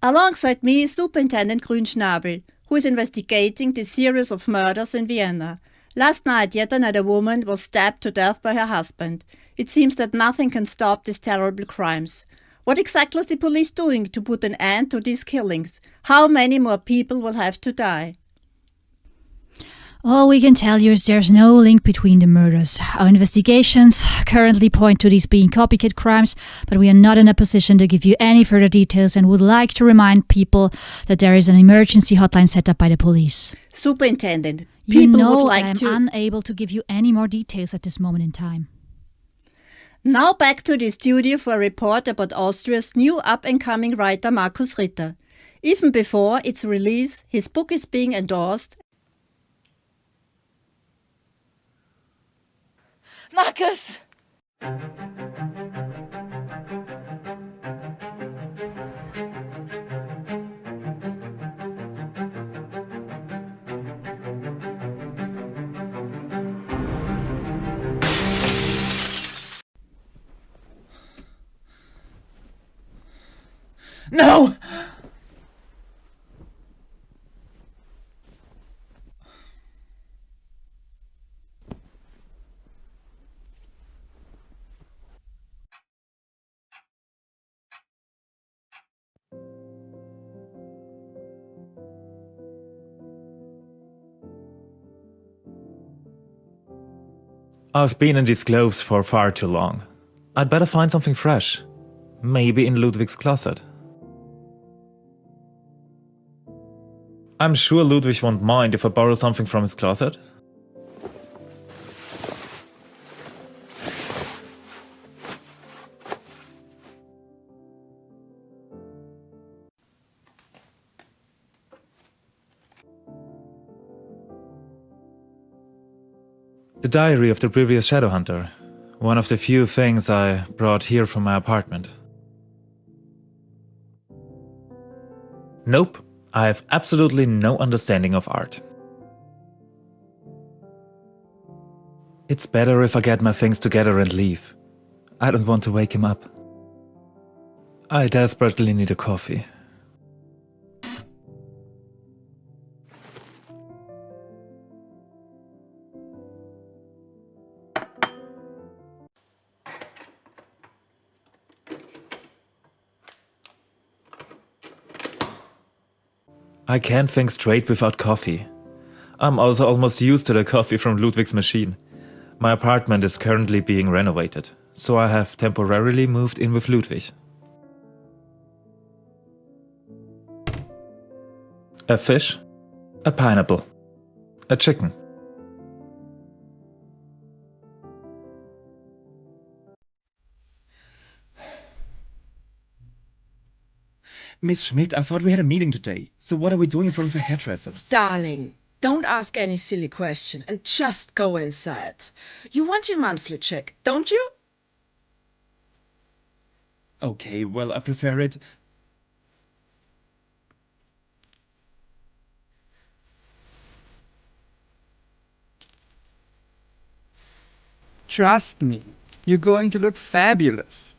Alongside me is Superintendent Grünschnabel, who is investigating the series of murders in Vienna. Last night, yet another woman was stabbed to death by her husband. It seems that nothing can stop these terrible crimes. What exactly is the police doing to put an end to these killings? How many more people will have to die? All we can tell you is there's no link between the murders. Our investigations currently point to these being copycat crimes, but we are not in a position to give you any further details and would like to remind people that there is an emergency hotline set up by the police. Superintendent, You people know would like I'm to... unable to give you any more details at this moment in time. Now back to the studio for a report about Austria's new up-and-coming writer Markus Ritter. Even before its release, his book is being endorsed. Markus! No! I've been in these clothes for far too long. I'd better find something fresh. Maybe in Ludwig's closet. I'm sure Ludwig won't mind if I borrow something from his closet. The diary of the previous Shadowhunter. One of the few things I brought here from my apartment. Nope, I have absolutely no understanding of art. It's better if I get my things together and leave. I don't want to wake him up. I desperately need a coffee. I can't think straight without coffee. I'm also almost used to the coffee from Ludwig's machine. My apartment is currently being renovated, so I have temporarily moved in with Ludwig. A fish, a pineapple, a chicken. Miss Schmidt, I thought we had a meeting today. So what are we doing in front of the hairdressers? Darling, don't ask any silly question and just go inside. You want your monthly check, don't you? Okay, well, I prefer it. Trust me, you're going to look fabulous.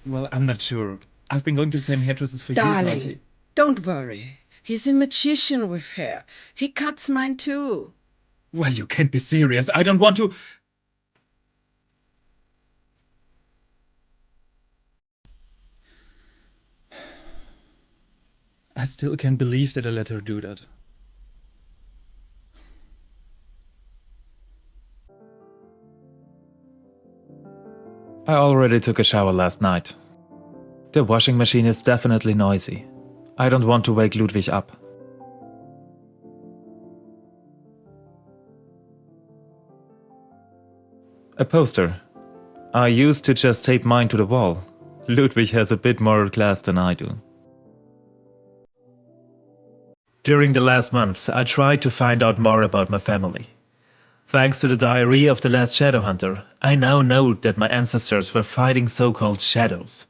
Well, I'm not sure. I've been going to the same hairdressers for years now. Darling, don't worry. He's a magician with hair. He cuts mine too. Well, you can't be serious. I don't want to. I still can't believe that I let her do that. I already took a shower last night. The washing machine is definitely noisy. I don't want to wake Ludwig up. A poster. I used to just tape mine to the wall. Ludwig has a bit more class than I do. During the last months, I tried to find out more about my family. Thanks to the diary of the last Shadowhunter, I now know that my ancestors were fighting so-called shadows.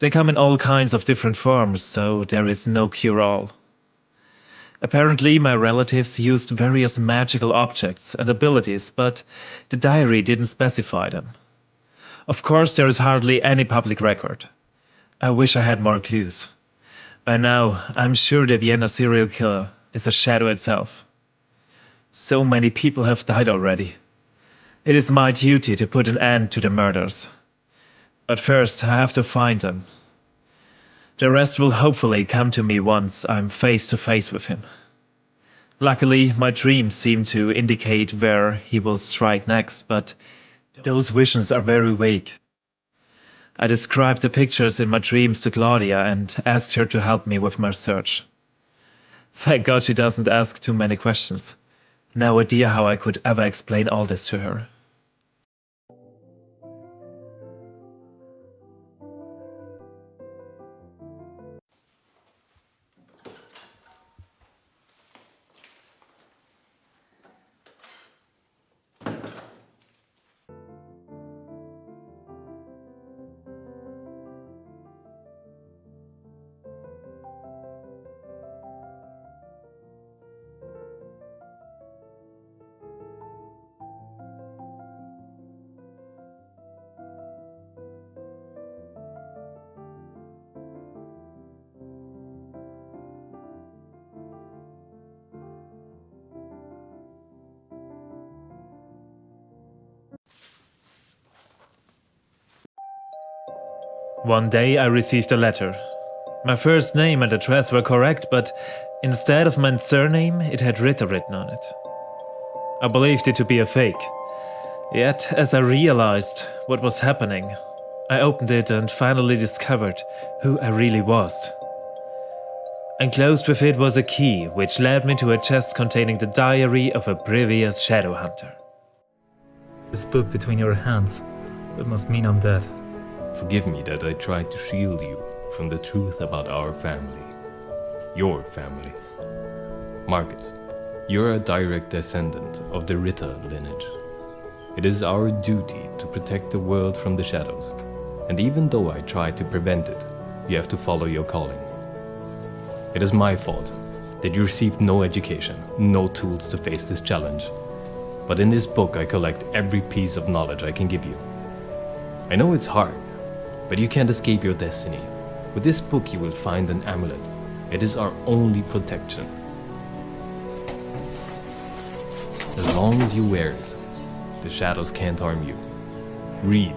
They come in all kinds of different forms, so there is no cure-all. Apparently, my relatives used various magical objects and abilities, but the diary didn't specify them. Of course, there is hardly any public record. I wish I had more clues. By now, I'm sure the Vienna serial killer is a shadow itself. So many people have died already. It is my duty to put an end to the murders. But first, I have to find them. The rest will hopefully come to me once I'm face to face with him. Luckily, my dreams seem to indicate where he will strike next, but those visions are very vague. I described the pictures in my dreams to Claudia and asked her to help me with my search. Thank God she doesn't ask too many questions. No idea how I could ever explain all this to her. One day I received a letter. My first name and address were correct, but instead of my surname, it had Ritter written on it. I believed it to be a fake. Yet, as I realized what was happening, I opened it and finally discovered who I really was. Enclosed with it was a key, which led me to a chest containing the diary of a previous shadow hunter. This book between your hands, that must mean I'm dead. Forgive me that I tried to shield you from the truth about our family. Your family. Markus, you're a direct descendant of the Ritter lineage. It is our duty to protect the world from the shadows, and even though I try to prevent it, you have to follow your calling. It is my fault that you received no education, no tools to face this challenge. But in this book I collect every piece of knowledge I can give you. I know it's hard, but you can't escape your destiny. With this book you will find an amulet. It is our only protection. As long as you wear it, the shadows can't harm you. Read,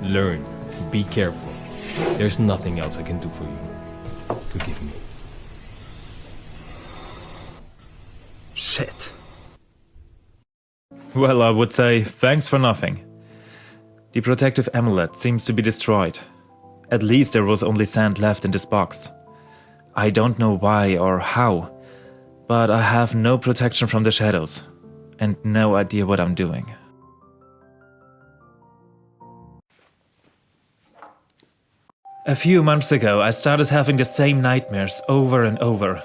learn, be careful. There's nothing else I can do for you. Forgive me. Shit. Well, I would say thanks for nothing. The protective amulet seems to be destroyed. At least there was only sand left in this box. I don't know why or how, but I have no protection from the shadows, and no idea what I'm doing. A few months ago, I started having the same nightmares over and over.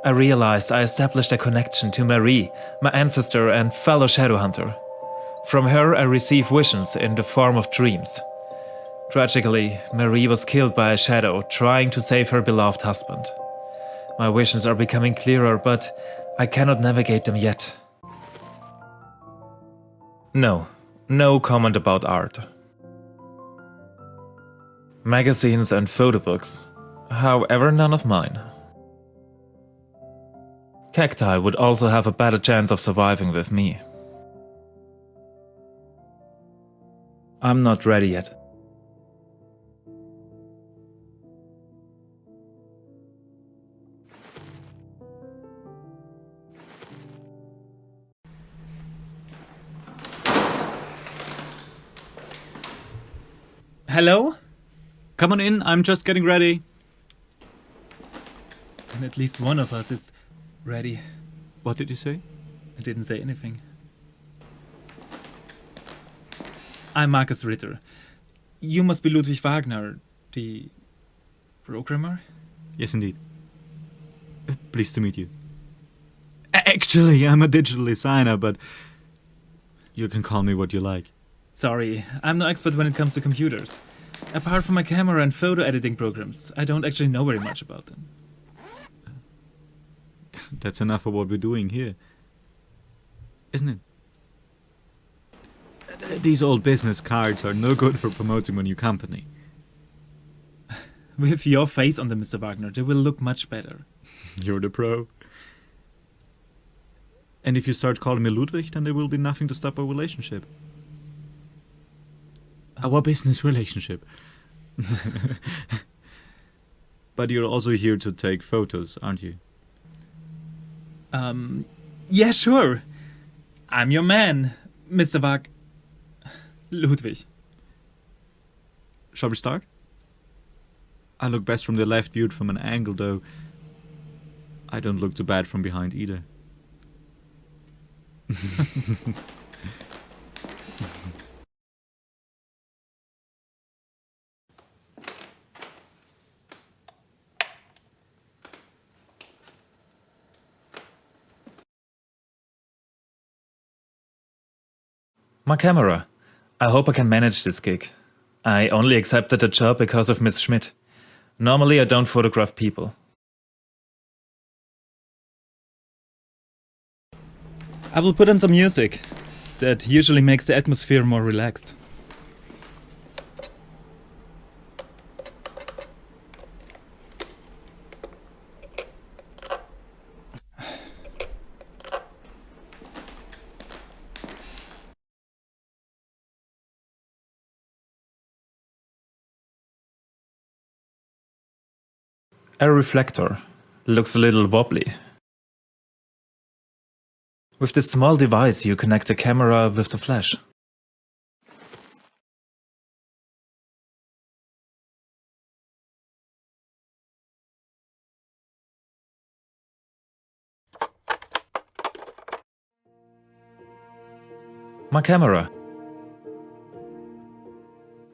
I realized I established a connection to Marie, my ancestor and fellow shadow hunter. From her, I receive visions in the form of dreams. Tragically, Marie was killed by a shadow trying to save her beloved husband. My visions are becoming clearer, but I cannot navigate them yet. No comment about art. Magazines and photo books, however none of mine. Cacti would also have a better chance of surviving with me. I'm not ready yet. Hello? Come on in, I'm just getting ready. And at least one of us is ready. What did you say? I didn't say anything. I'm Markus Ritter. You must be Ludwig Wagner, the programmer? Yes, indeed. Pleased to meet you. Actually, I'm a digital designer, but you can call me what you like. Sorry, I'm no expert when it comes to computers. Apart from my camera and photo editing programs, I don't actually know very much about them. That's enough for what we're doing here. Isn't it? These old business cards are no good for promoting a new company. With your face on them, Mr. Wagner, they will look much better. You're the pro. And if you start calling me Ludwig, then there will be nothing to stop our relationship. Our business relationship. But you're also here to take photos, aren't you? Yeah, sure. I'm your man, Mr. Ludwig. Shall we start? I look best from the left viewed from an angle, though I don't look too bad from behind either. My camera. I hope I can manage this gig. I only accepted the job because of Miss Schmidt. Normally I don't photograph people. I will put on some music. That usually makes the atmosphere more relaxed. A reflector. Looks a little wobbly. With this small device you connect the camera with the flash. My camera.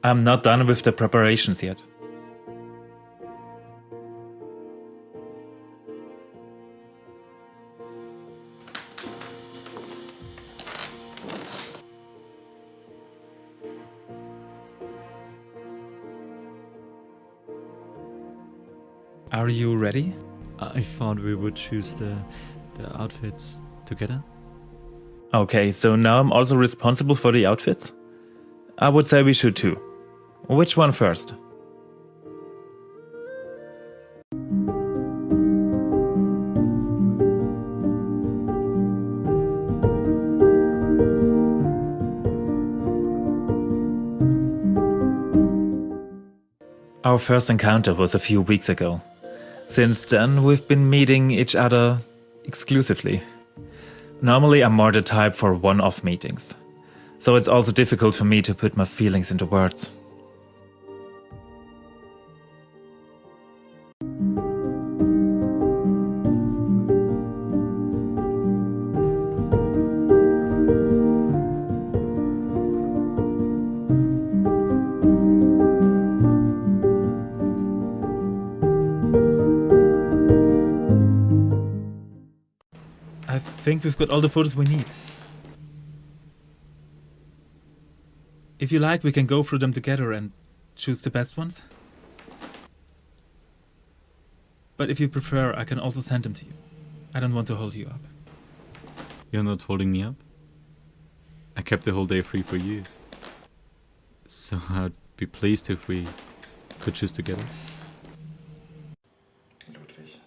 I'm not done with the preparations yet. Are you ready? I thought we would choose the outfits together. Okay, so now I'm also responsible for the outfits? I would say we should too. Which one first? Our first encounter was a few weeks ago. Since then, we've been meeting each other exclusively. Normally, I'm more the type for one-off meetings, so it's also difficult for me to put my feelings into words. I think we've got all the photos we need. If you like, we can go through them together and choose the best ones. But if you prefer, I can also send them to you. I don't want to hold you up. You're not holding me up? I kept the whole day free for you. So I'd be pleased if we could choose together. Ludwig.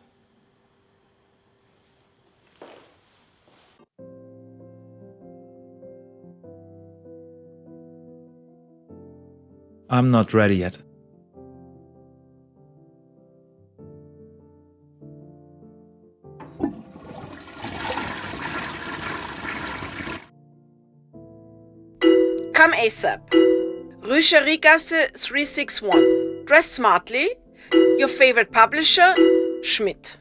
I'm not ready yet. Come ASAP. Rue Gasse 361. Dress smartly. Your favorite publisher, Schmidt.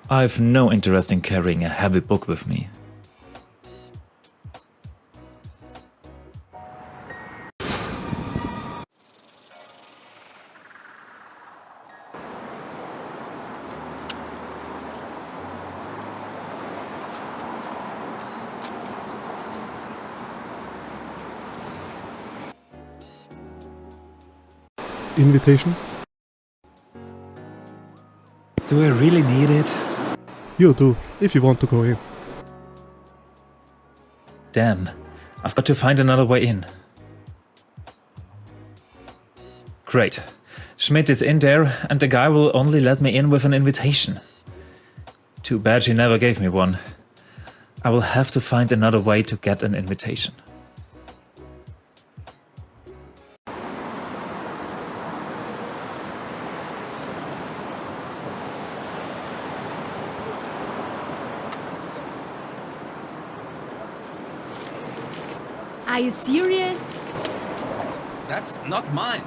I've no interest in carrying a heavy book with me. Invitation? Do I really need it? You do, if you want to go in. Damn, I've got to find another way in. Great. Schmidt is in there, and the guy will only let me in with an invitation. Too bad she never gave me one. I will have to find another way to get an invitation. Are you serious? That's not mine.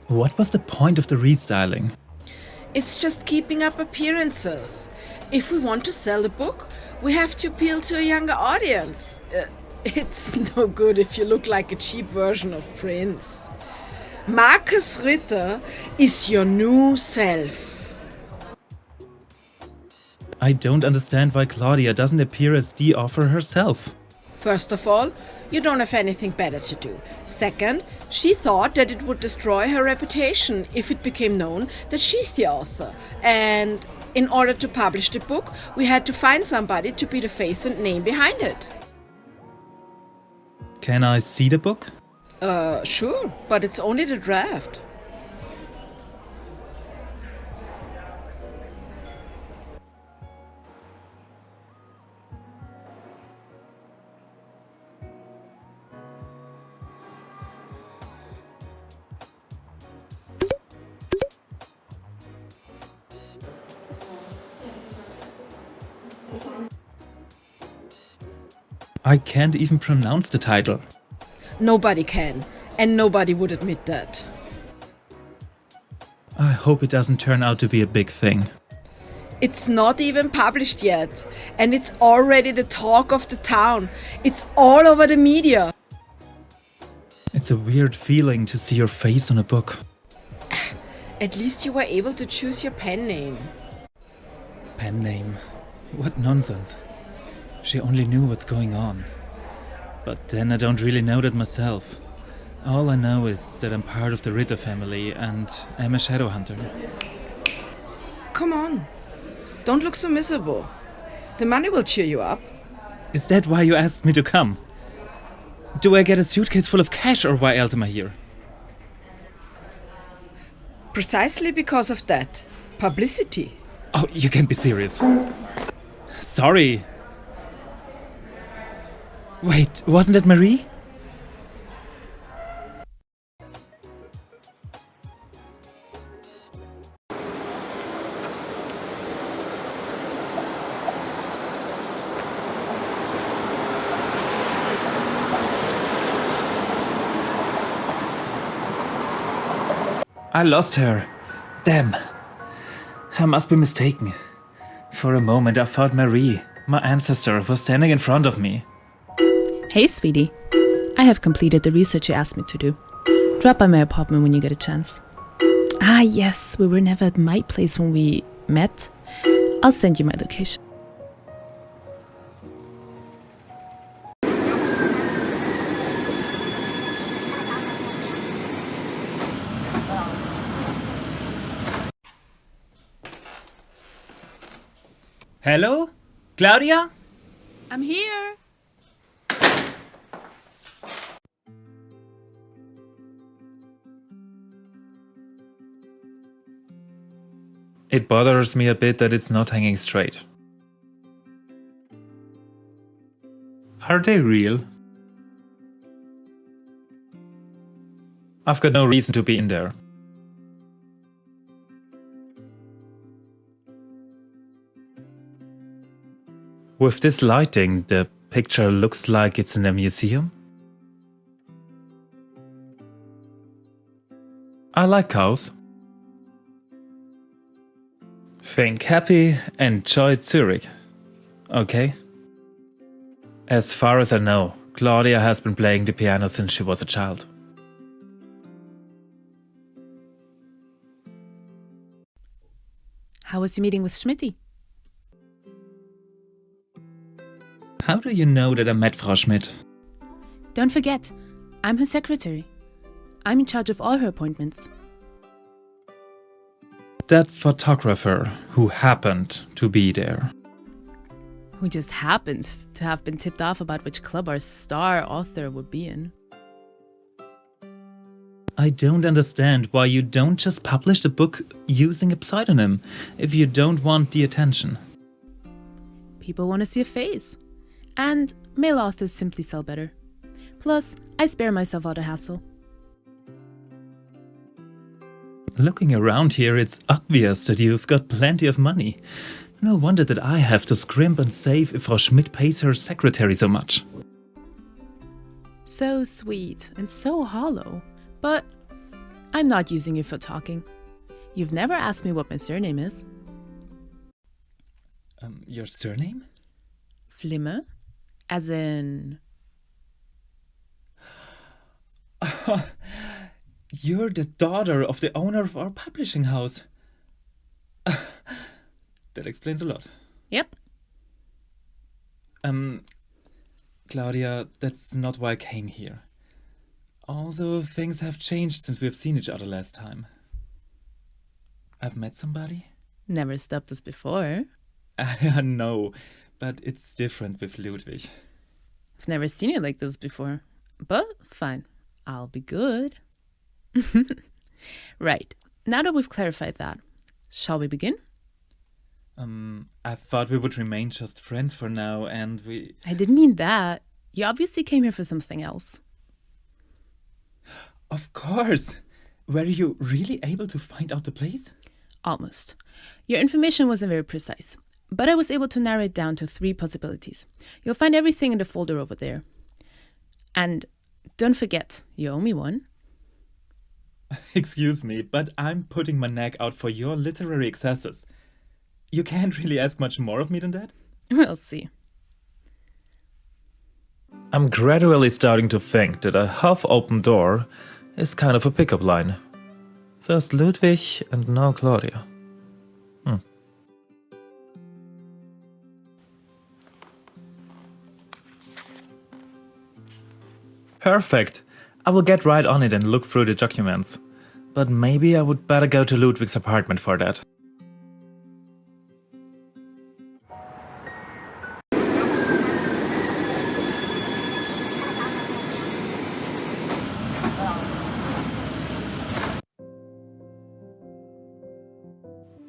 What was the point of the restyling? It's just keeping up appearances. If we want to sell the book, we have to appeal to a younger audience. It's no good if you look like a cheap version of Prince. Markus Ritter is your new self. I don't understand why Claudia doesn't appear as the author herself. First of all, you don't have anything better to do. Second, she thought that it would destroy her reputation if it became known that she's the author. And in order to publish the book, we had to find somebody to be the face and name behind it. Can I see the book? Sure, but it's only the draft. I can't even pronounce the title. Nobody can, and nobody would admit that. I hope it doesn't turn out to be a big thing. It's not even published yet, and it's already the talk of the town. It's all over the media. It's a weird feeling to see your face on a book. At least you were able to choose your pen name. Pen name. What nonsense. If she only knew what's going on. But then I don't really know that myself. All I know is that I'm part of the Ritter family and I'm a shadow hunter. Come on, don't look so miserable. The money will cheer you up. Is that why you asked me to come? Do I get a suitcase full of cash or why else am I here? Precisely because of that. Publicity. Oh, you can't be serious. Sorry. Wait, wasn't it Marie? I lost her. Damn. I must be mistaken. For a moment I thought Marie, my ancestor, was standing in front of me. Hey, sweetie. I have completed the research you asked me to do. Drop by my apartment when you get a chance. Ah, yes, we were never at my place when we met. I'll send you my location. Hello? Claudia? I'm here. It bothers me a bit that it's not hanging straight. Are they real? I've got no reason to be in there. With this lighting, the picture looks like it's in a museum. I like cows. Think happy, enjoy Zurich. Okay? As far as I know, Claudia has been playing the piano since she was a child. How was your meeting with Schmidti? How do you know that I met Frau Schmidt? Don't forget, I'm her secretary. I'm in charge of all her appointments. That photographer who happened to be there. Who just happened to have been tipped off about which club our star author would be in. I don't understand why you don't just publish the book using a pseudonym if you don't want the attention. People want to see a face. And male authors simply sell better. Plus, I spare myself all the hassle. Looking around here, it's obvious that you've got plenty of money. No wonder that I have to scrimp and save if Frau Schmidt pays her secretary so much. So sweet and so hollow. But I'm not using you for talking. You've never asked me what my surname is. Your surname? Flimme? As in... You're the daughter of the owner of our publishing house. That explains a lot. Yep. Claudia, that's not why I came here. Also, things have changed since we've seen each other last time. I've met somebody? Never stopped us before. I know, but it's different with Ludwig. I've never seen you like this before. But fine, I'll be good. Right, now that we've clarified that, shall we begin? I thought we would remain just friends for now, and we... I didn't mean that. You obviously came here for something else. Of course! Were you really able to find out the place? Almost. Your information wasn't very precise, but I was able to narrow it down to 3 possibilities. You'll find everything in the folder over there. And don't forget, you owe me one. Excuse me, but I'm putting my neck out for your literary excesses. You can't really ask much more of me than that? We'll see. I'm gradually starting to think that a half-open door is kind of a pickup line. First Ludwig and now Claudia. Perfect. I will get right on it and look through the documents. But maybe I would better go to Ludwig's apartment for that.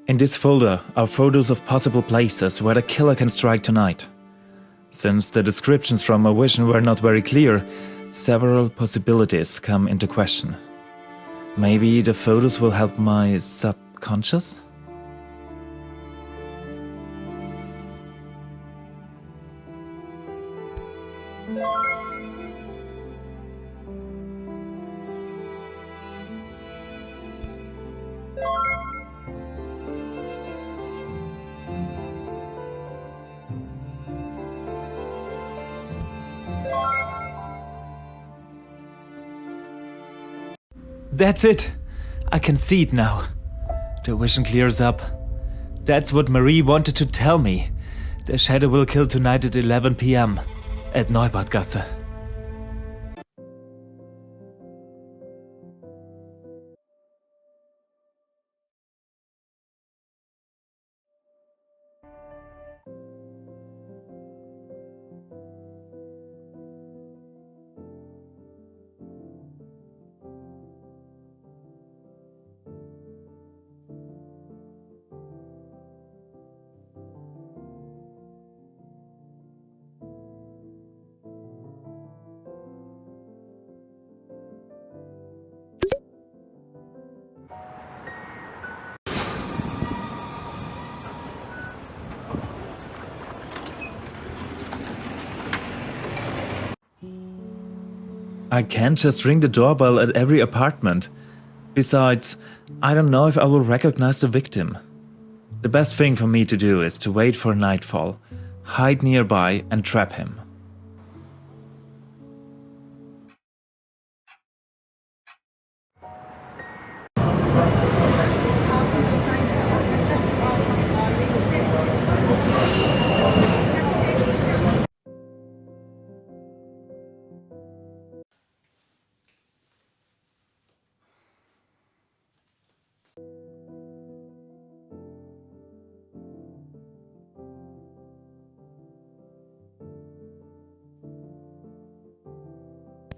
In this folder are photos of possible places where the killer can strike tonight. Since the descriptions from my vision were not very clear, several possibilities come into question. Maybe the photos will help my subconscious? That's it! I can see it now. The vision clears up. That's what Marie wanted to tell me. The shadow will kill tonight at 11 p.m. at Neubadgasse. I can't just ring the doorbell at every apartment. Besides, I don't know if I will recognize the victim. The best thing for me to do is to wait for nightfall, hide nearby and trap him.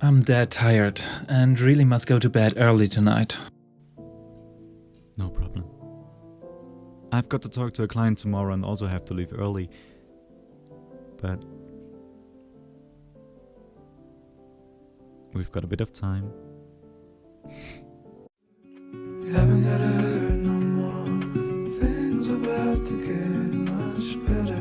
I'm dead tired and really must go to bed early tonight. No problem. I've got to talk to a client tomorrow and also have to leave early. But we've got a bit of time. You haven't gotta hurt no more. Things about to get much better.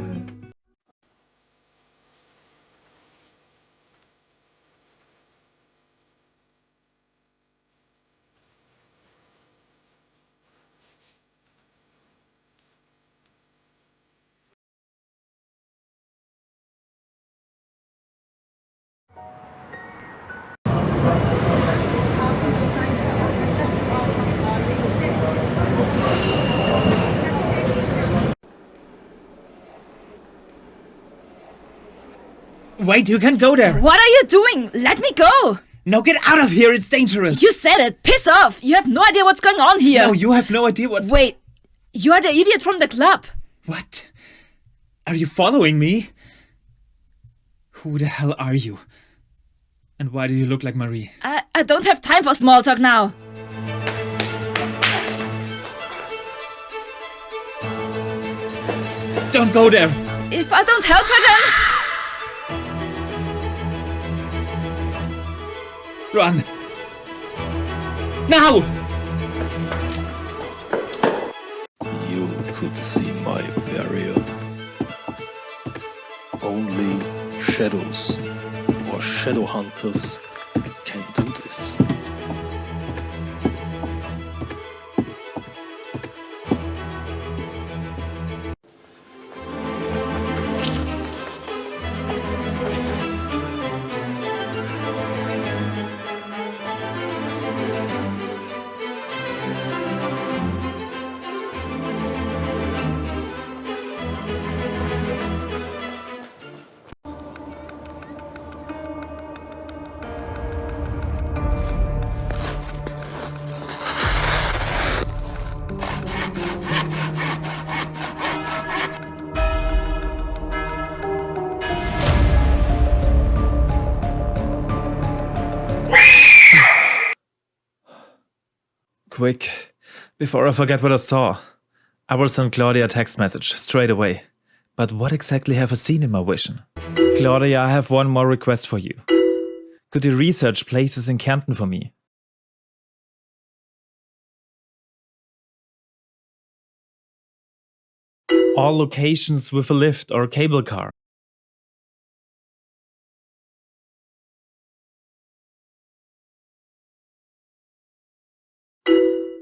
Wait, you can't go there! What are you doing? Let me go! No, get out of here, it's dangerous! You said it! Piss off! You have no idea what's going on here! No, you have no idea what... Wait, you are the idiot from the club! What? Are you following me? Who the hell are you? And why do you look like Marie? I don't have time for small talk now! Don't go there! If I don't help her then... Run! Now! You could see my barrier. Only shadows or shadow hunters can do this. Quick, before I forget what I saw. I will send Claudia a text message straight away. But what exactly have I seen in my vision? Claudia, I have one more request for you. Could you research places in Canton for me? All locations with a lift or a cable car.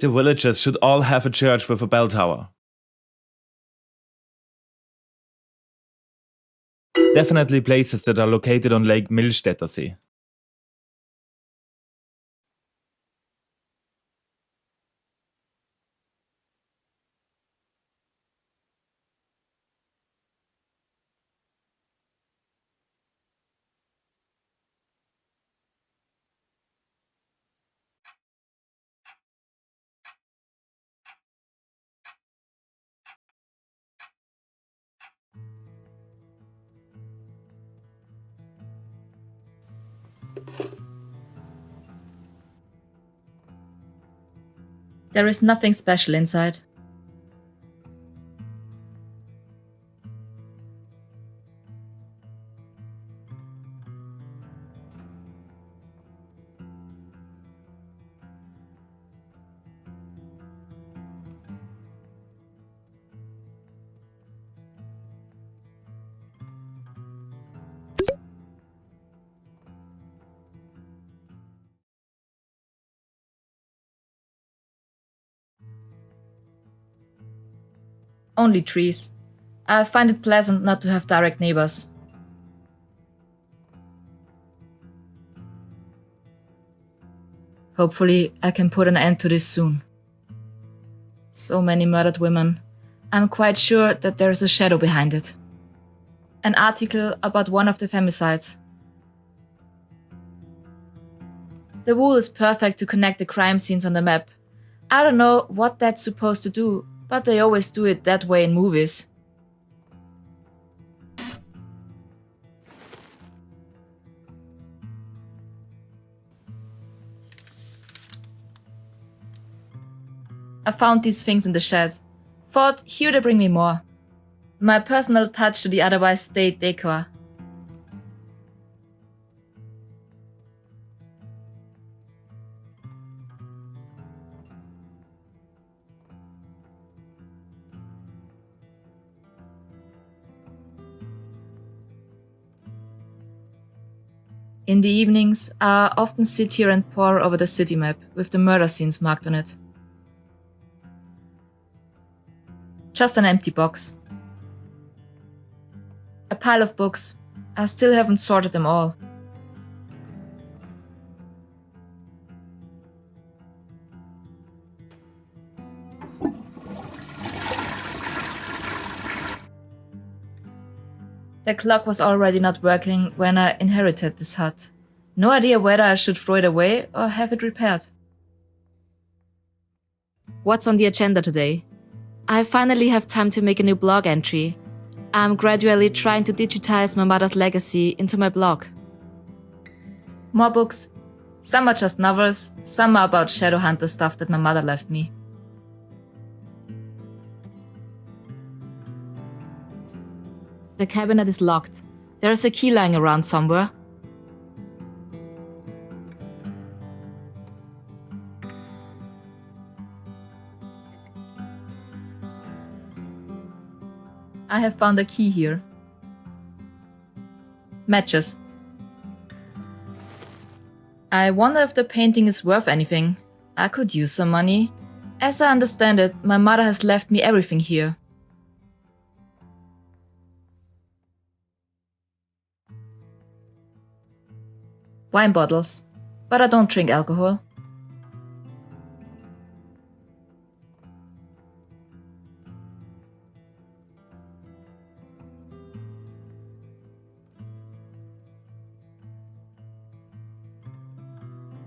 The villagers should all have a church with a bell tower. Definitely places that are located on Lake Millstätter See. There is nothing special inside. Only trees. I find it pleasant not to have direct neighbors. Hopefully, I can put an end to this soon. So many murdered women. I'm quite sure that there is a shadow behind it. An article about one of the femicides. The wool is perfect to connect the crime scenes on the map. I don't know what that's supposed to do, but they always do it that way in movies. I found these things in the shed. Thought, here they bring me more. My personal touch to the otherwise staid decor. In the evenings, I often sit here and pore over the city map with the murder scenes marked on it. Just an empty box. A pile of books. I still haven't sorted them all. The clock was already not working when I inherited this hut. No idea whether I should throw it away or have it repaired. What's on the agenda today? I finally have time to make a new blog entry. I'm gradually trying to digitize my mother's legacy into my blog. More books. Some are just novels, some are about Shadowhunter stuff that my mother left me. The cabinet is locked. There is a key lying around somewhere. I have found a key here. Matches. I wonder if the painting is worth anything. I could use some money. As I understand it, my mother has left me everything here. Wine bottles. But I don't drink alcohol.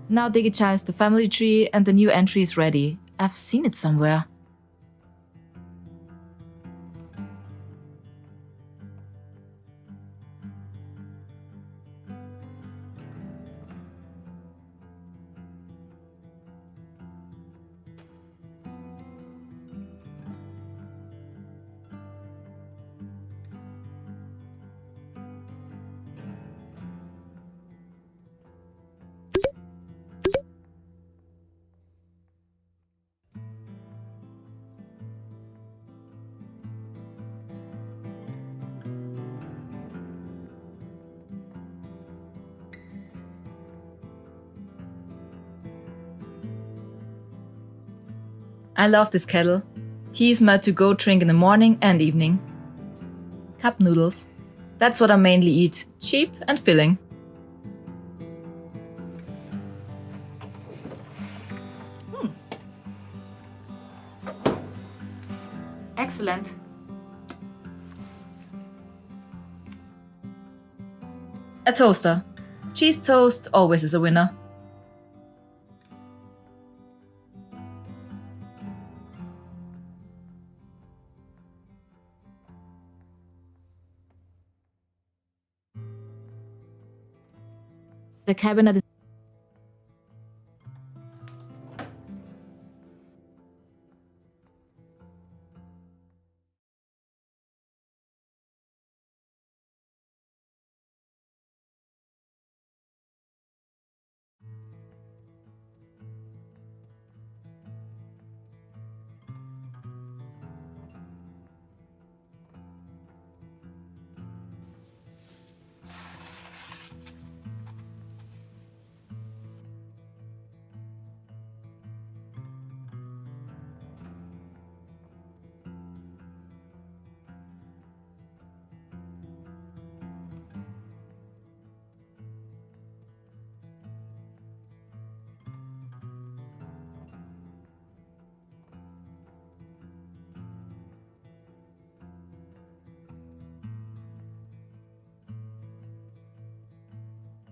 Now digitize the family tree and the new entry is ready. I've seen it somewhere. I love this kettle. Tea is my to-go drink in the morning and evening. Cup noodles. That's what I mainly eat. Cheap and filling. Excellent. A toaster. Cheese toast always is a winner. The cabinet is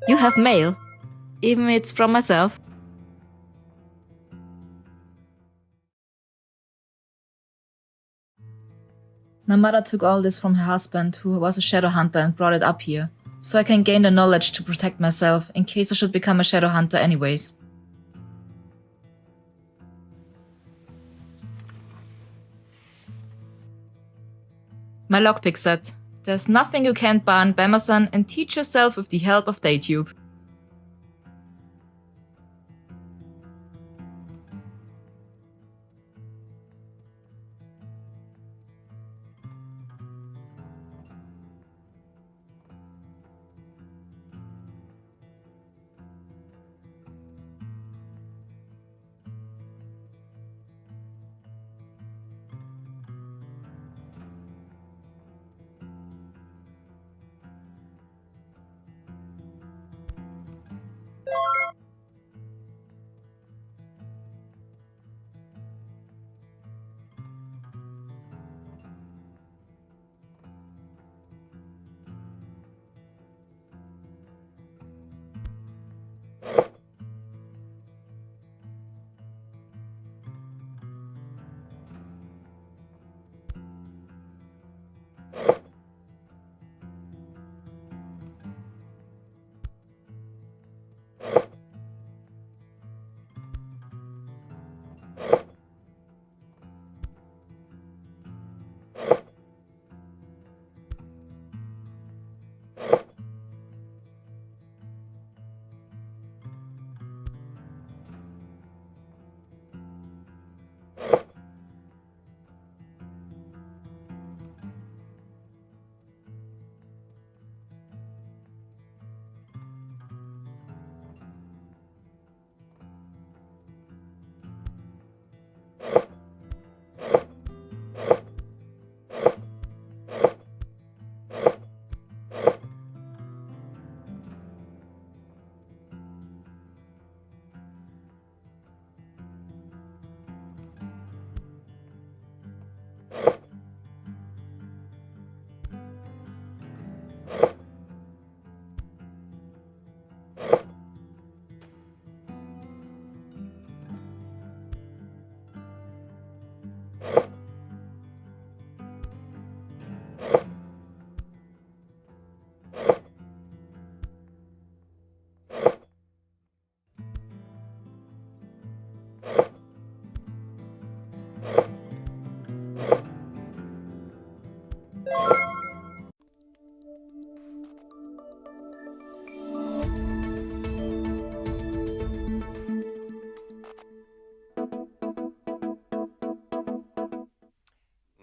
You have mail? Even if it's from myself? My mother took all this from her husband, who was a shadow hunter, and brought it up here, so I can gain the knowledge to protect myself in case I should become a shadow hunter anyways. My lockpick set. There's nothing you can't buy on Amazon and teach yourself with the help of Daytube.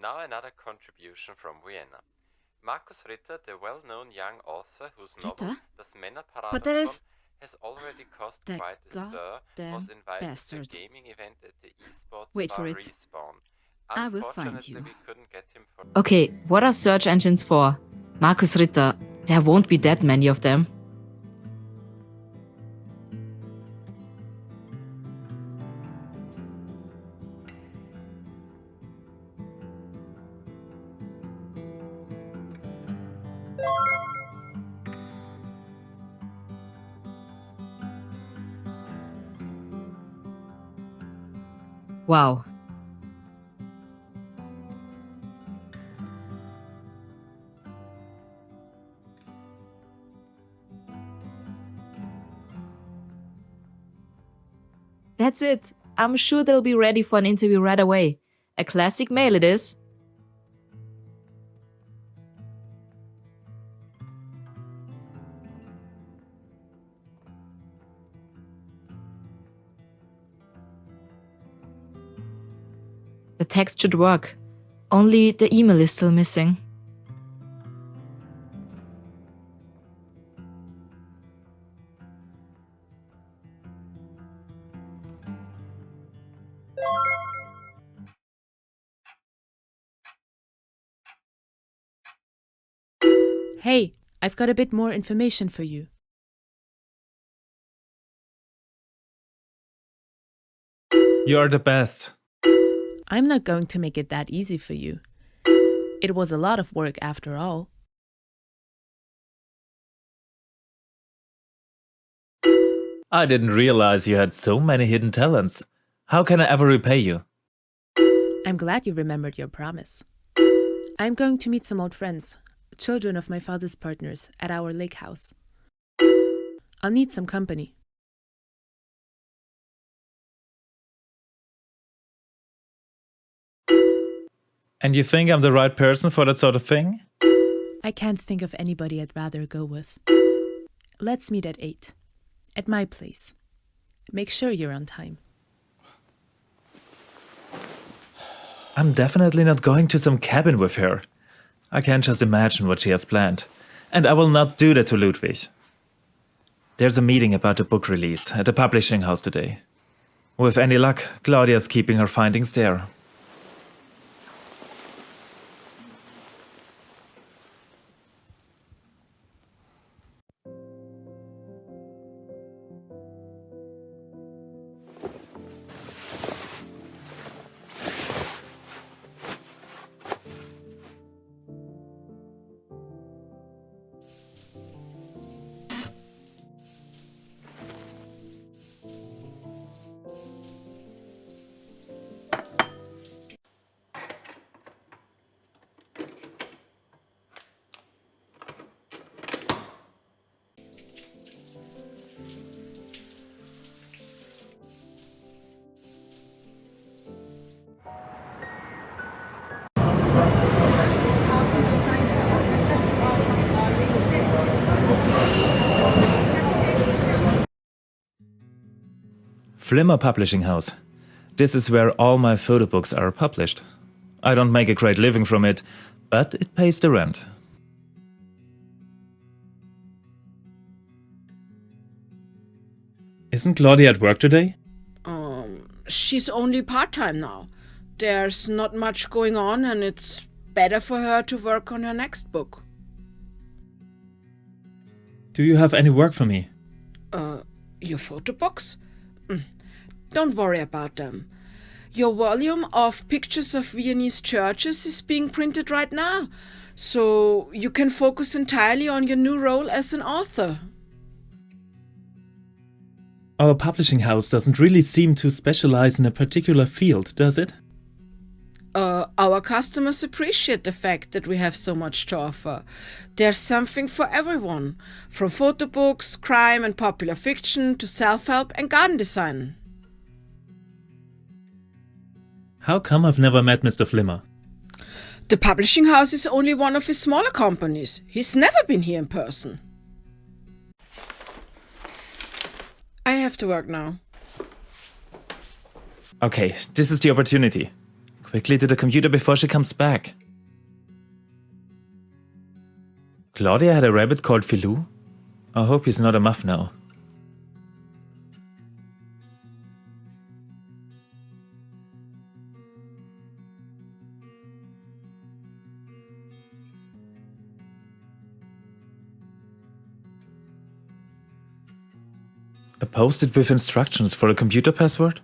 Now another contribution from Vienna. Markus Ritter, the well-known young author whose novel Das Männerparadoxon But there is has already caused that quite a stir, was goddamn invited bastard. to a gaming event at the esports Wait bar for it. Respawn. I will find Unfortunately, you. we couldn't get him for... Okay, what are search engines for? Markus Ritter. There won't be that many of them. Wow. That's it. I'm sure they'll be ready for an interview right away. A classic mail it is. The text should work. Only the email is still missing. Hey, I've got a bit more information for you. You are the best. I'm not going to make it that easy for you. It was a lot of work after all. I didn't realize you had so many hidden talents. How can I ever repay you? I'm glad you remembered your promise. I'm going to meet some old friends, children of my father's partners, at our lake house. I'll need some company. And you think I'm the right person for that sort of thing? I can't think of anybody I'd rather go with. Let's meet at 8. At my place. Make sure you're on time. I'm definitely not going to some cabin with her. I can't just imagine what she has planned. And I will not do that to Ludwig. There's a meeting about the book release at the publishing house today. With any luck, Claudia's keeping her findings there. Flimmer Publishing House. This is where all my photo books are published. I don't make a great living from it, but it pays the rent. Isn't Claudia at work today? She's only part-time now. There's not much going on and it's better for her to work on her next book. Do you have any work for me? Your photo books? Don't worry about them. Your volume of pictures of Viennese churches is being printed right now, so you can focus entirely on your new role as an author. Our publishing house doesn't really seem to specialize in a particular field, does it? Our customers appreciate the fact that we have so much to offer. There's something for everyone, from photo books, crime and popular fiction to self-help and garden design. How come I've never met Mr. Flimmer? The publishing house is only one of his smaller companies. He's never been here in person. I have to work now. Okay, this is the opportunity. Quickly to the computer before she comes back. Claudia had a rabbit called Filou? I hope he's not a muff now. A post-it with instructions for a computer password?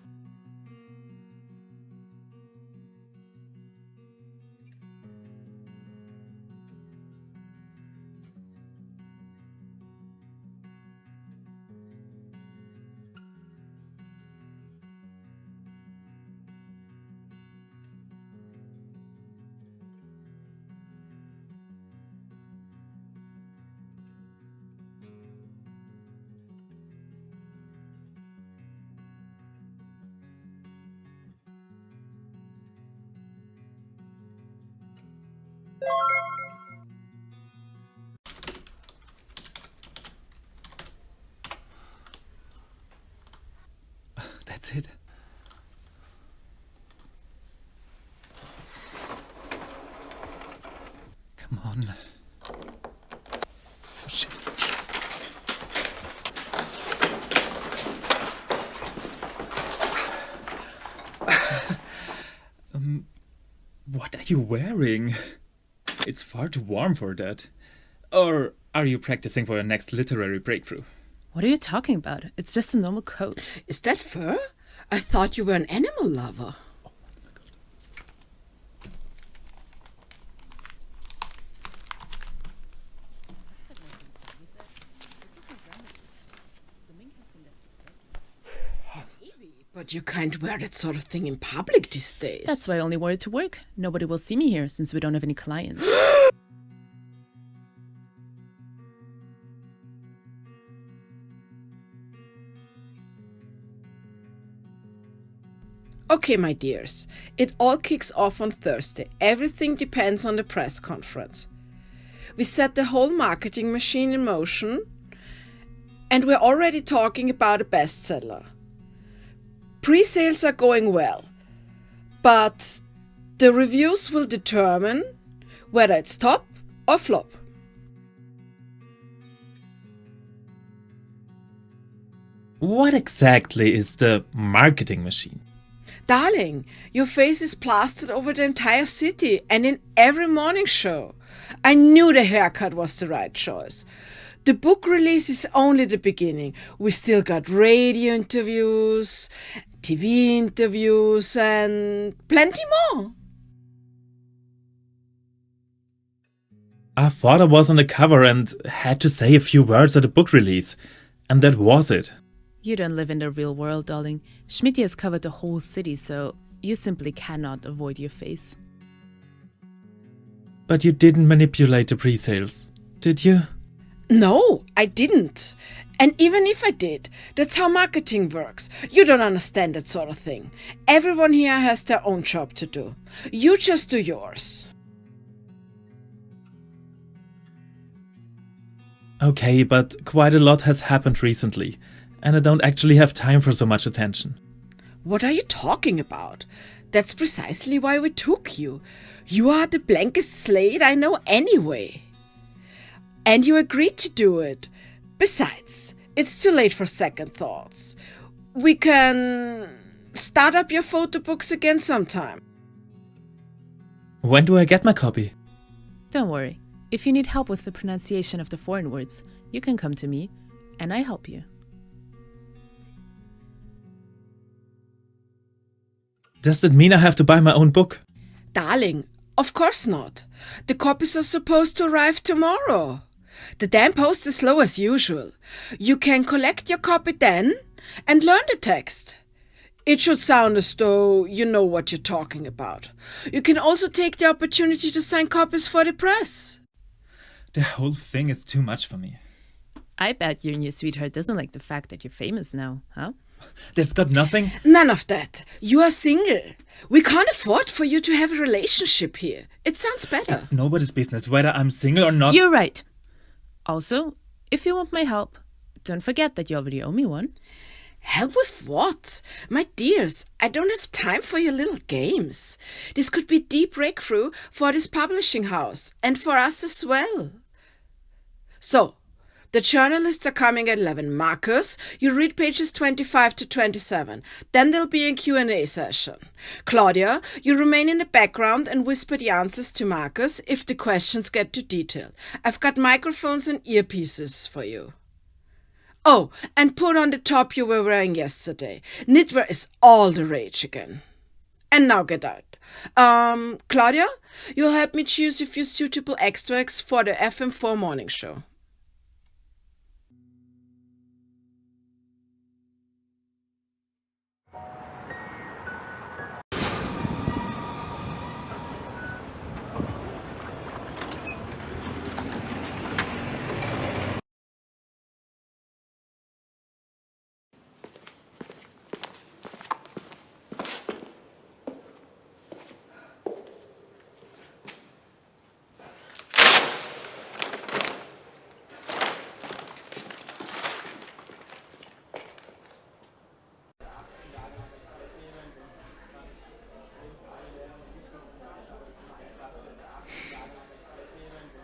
That's it. Come on. Oh, shit. What are you wearing? It's far too warm for that. Or are you practicing for your next literary breakthrough? What are you talking about? It's just a normal coat. Is that fur? I thought you were an animal lover. But you can't wear that sort of thing in public these days. That's why I only wore it to work. Nobody will see me here since we don't have any clients. Okay, my dears, it all kicks off on Thursday. Everything depends on the press conference. We set the whole marketing machine in motion, and we're already talking about a bestseller. Pre-sales are going well, but the reviews will determine whether it's top or flop. What exactly is the marketing machine? Darling, your face is plastered over the entire city and in every morning show. I knew the haircut was the right choice. The book release is only the beginning. We still got radio interviews, TV interviews, and plenty more. I thought I was on the cover and had to say a few words at the book release. And that was it. You don't live in the real world, darling. Schmitty has covered the whole city, so you simply cannot avoid your face. But you didn't manipulate the pre-sales, did you? No, I didn't. And even if I did, that's how marketing works. You don't understand that sort of thing. Everyone here has their own job to do. You just do yours. Okay, but quite a lot has happened recently, and I don't actually have time for so much attention. What are you talking about? That's precisely why we took you. You are the blankest slate I know anyway. And you agreed to do it. Besides, it's too late for second thoughts. We can start up your photo books again sometime. When do I get my copy? Don't worry. If you need help with the pronunciation of the foreign words, you can come to me, and I help you. Does that mean I have to buy my own book? Darling, of course not. The copies are supposed to arrive tomorrow. The damn post is slow as usual. You can collect your copy then and learn the text. It should sound as though you know what you're talking about. You can also take the opportunity to sign copies for the press. The whole thing is too much for me. I bet your new sweetheart doesn't like the fact that you're famous now, huh? That's got nothing. None of that. You are single. We can't afford for you to have a relationship here. It sounds better. It's nobody's business whether I'm single or not. You're right. Also, if you want my help, don't forget that you already owe me one. Help with what? My dears, I don't have time for your little games. This could be a deep breakthrough for this publishing house and for us as well. So, the journalists are coming at 11. Markus, you read pages 25 to 27. Then there'll be a Q&A session. Claudia, you remain in the background and whisper the answers to Markus if the questions get too detailed. I've got microphones and earpieces for you. Oh, and put on the top you were wearing yesterday. Knitwear is all the rage again. And now get out. Claudia, you'll help me choose a few suitable extracts for the FM4 morning show.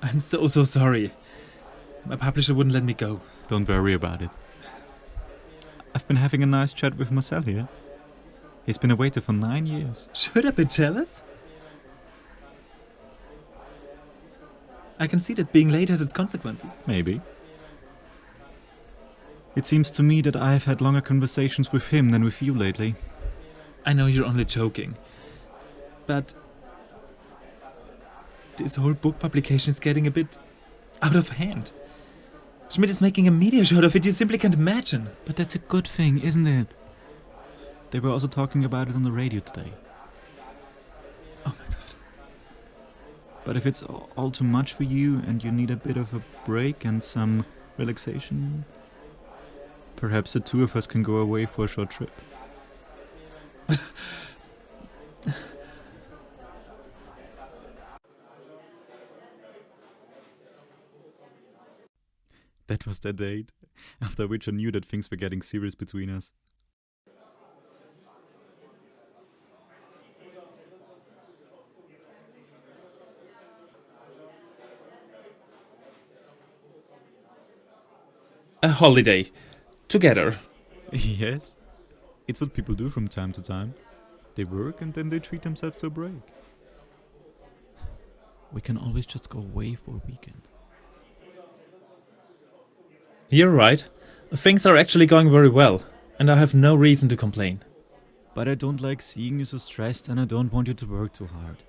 I'm so sorry. My publisher wouldn't let me go. Don't worry about it. I've been having a nice chat with Marcel here. He's been a waiter for 9 years. Should I be jealous? I can see that being late has its consequences. Maybe. It seems to me that I've had longer conversations with him than with you lately. I know you're only joking. But this whole book publication is getting a bit out of hand. Schmidt is making a media show of it you simply can't imagine. But that's a good thing, isn't it? They were also talking about it on the radio today. Oh my god. But if it's all too much for you and you need a bit of a break and some relaxation, perhaps the two of us can go away for a short trip. That was that date, after which I knew that things were getting serious between us. A holiday. Together. Yes, it's what people do from time to time. They work and then they treat themselves to a break. We can always just go away for a weekend. You're right. Things are actually going very well, and I have no reason to complain. But I don't like seeing you so stressed and I don't want you to work too hard.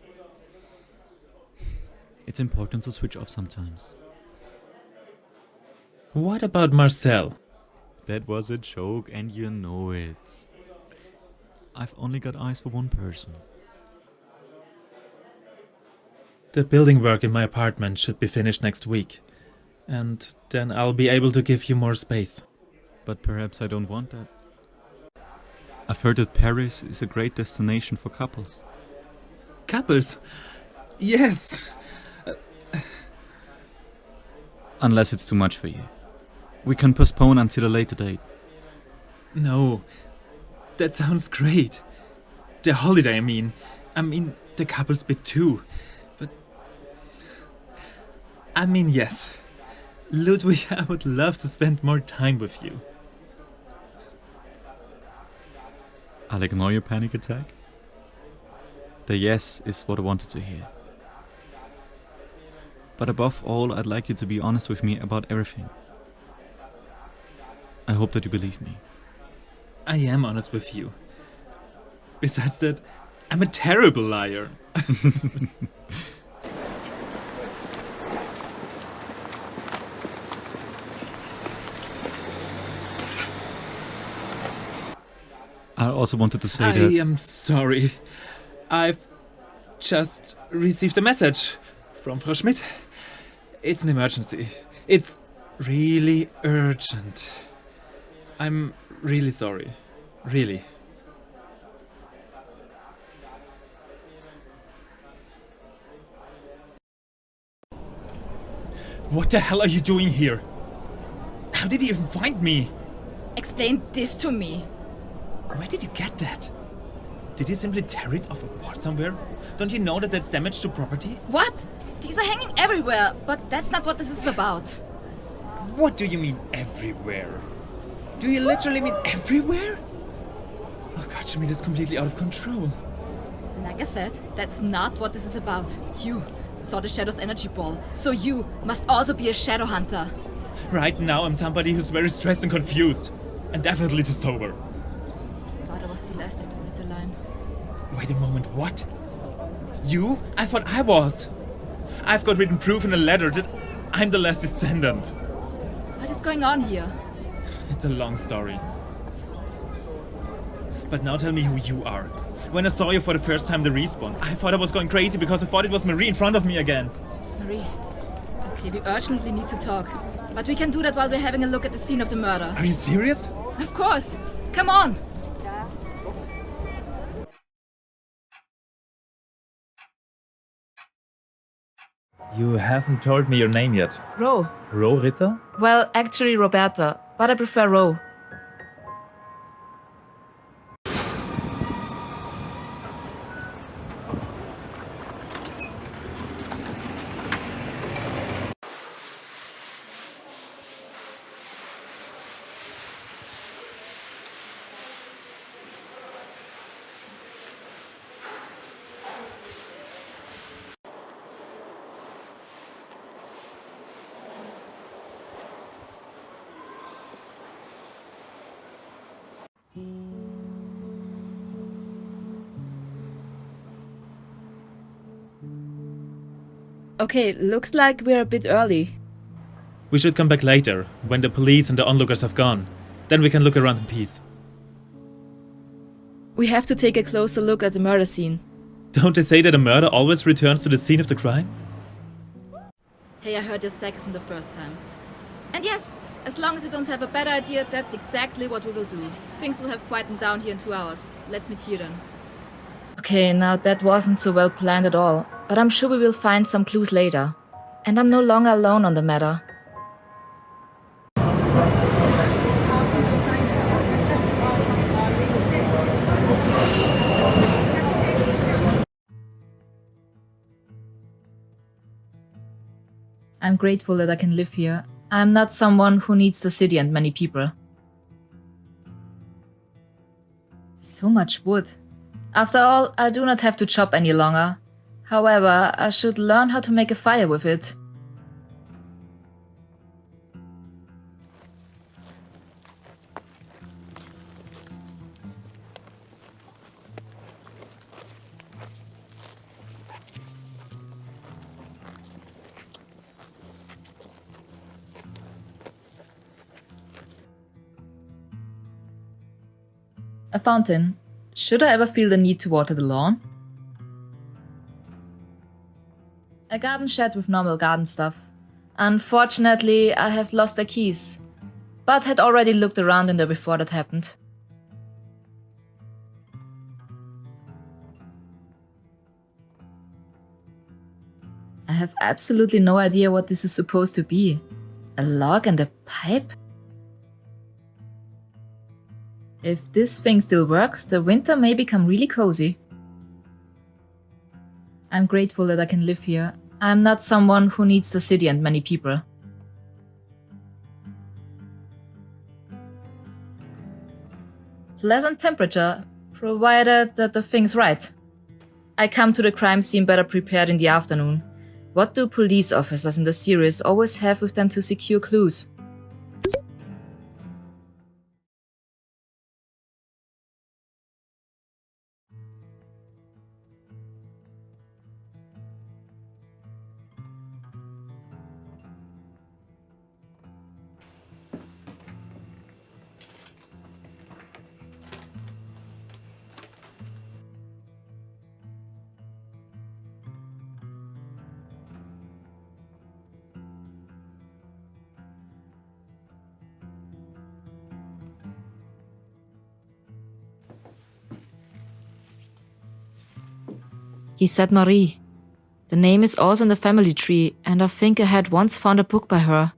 It's important to switch off sometimes. What about Marcel? That was a joke and you know it. I've only got eyes for one person. The building work in my apartment should be finished next week. And then I'll be able to give you more space. But perhaps I don't want that. I've heard that Paris is a great destination for couples. Couples? Yes! Unless it's too much for you. We can postpone until a later date. No, that sounds great. The holiday, I mean the couples bit too. But yes. Ludwig, I would love to spend more time with you. I'll ignore your panic attack. The yes is what I wanted to hear. But above all, I'd like you to be honest with me about everything. I hope that you believe me. I am honest with you. Besides that, I'm a terrible liar. I also wanted to say I that... am sorry. I've just received a message from Frau Schmidt. It's an emergency. It's really urgent. I'm really sorry. Really. What the hell are you doing here? How did you even find me? Explain this to me. Where did you get that? Did you simply tear it off a wall somewhere? Don't you know that that's damage to property? What? These are hanging everywhere, but that's not what this is about. What do you mean everywhere? Do you literally mean everywhere? Oh god, Schmidt is completely out of control. Like I said, that's not what this is about. You saw the Shadow's energy ball, so you must also be a shadow hunter. Right now I'm somebody who's very stressed and confused. And definitely too sober. Father was the last of the Ritter line. Wait a moment, what? You? I thought I was. I've got written proof in a letter that I'm the last descendant. What is going on here? It's a long story. But now tell me who you are. When I saw you for the first time in the respawn, I thought I was going crazy because I thought it was Marie in front of me again. Marie. Okay, we urgently need to talk. But we can do that while we're having a look at the scene of the murder. Are you serious? Of course. Come on. You haven't told me your name yet. Ro. Ro Ritter? Well, actually Roberta, but I prefer Ro. Okay, looks like we're a bit early. We should come back later, when the police and the onlookers have gone. Then we can look around in peace. We have to take a closer look at the murder scene. Don't they say that a murder always returns to the scene of the crime? Hey, I heard your second the first time. And yes, as long as you don't have a better idea, that's exactly what we will do. Things will have quietened down here in 2 hours. Let's meet here then. Okay, now that wasn't so well planned at all, but I'm sure we will find some clues later. And I'm no longer alone on the matter. I'm grateful that I can live here. I'm not someone who needs the city and many people. So much wood. After all, I do not have to chop any longer. However, I should learn how to make a fire with it. A fountain. Should I ever feel the need to water the lawn? A garden shed with normal garden stuff. Unfortunately, I have lost the keys, but had already looked around in there before that happened. I have absolutely no idea what this is supposed to be. A log and a pipe? If this thing still works, the winter may become really cozy. I'm grateful that I can live here. I'm not someone who needs the city and many people. Pleasant temperature, provided that the thing's right. I come to the crime scene better prepared in the afternoon. What do police officers in the series always have with them to secure clues? He said Marie. The name is also in the family tree, and I think I had once found a book by her.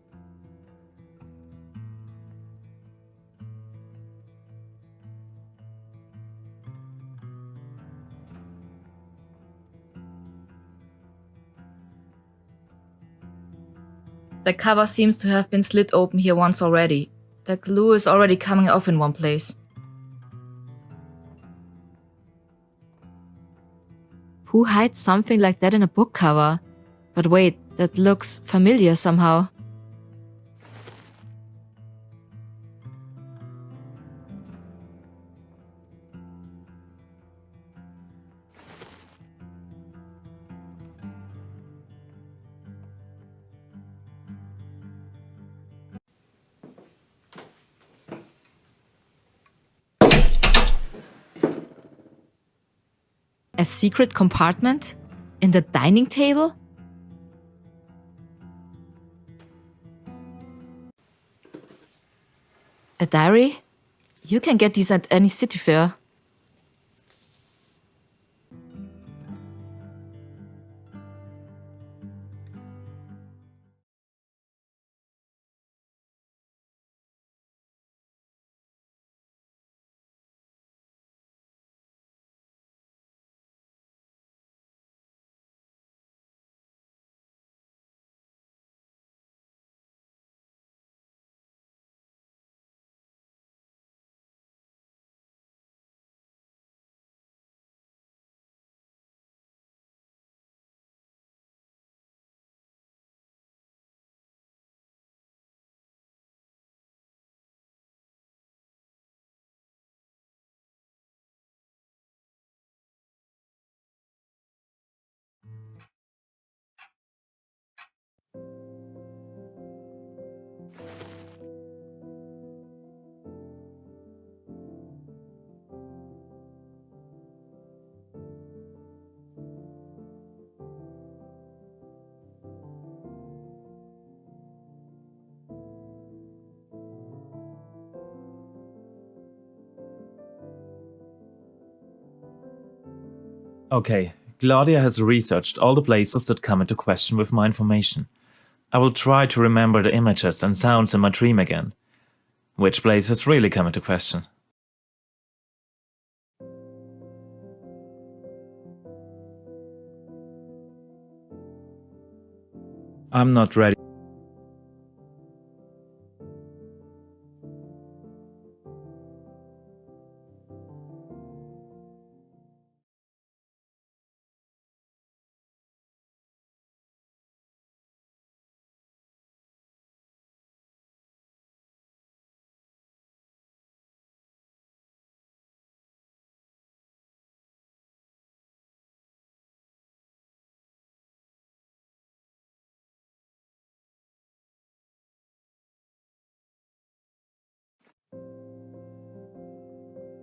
The cover seems to have been slit open here once already. The glue is already coming off in one place. Who hides something like that in a book cover? But wait, that looks familiar somehow. A secret compartment? In the dining table? A diary? You can get these at any city fair. Okay, Claudia has researched all the places that come into question with my information. I will try to remember the images and sounds in my dream again. Which places really come into question? I'm not ready.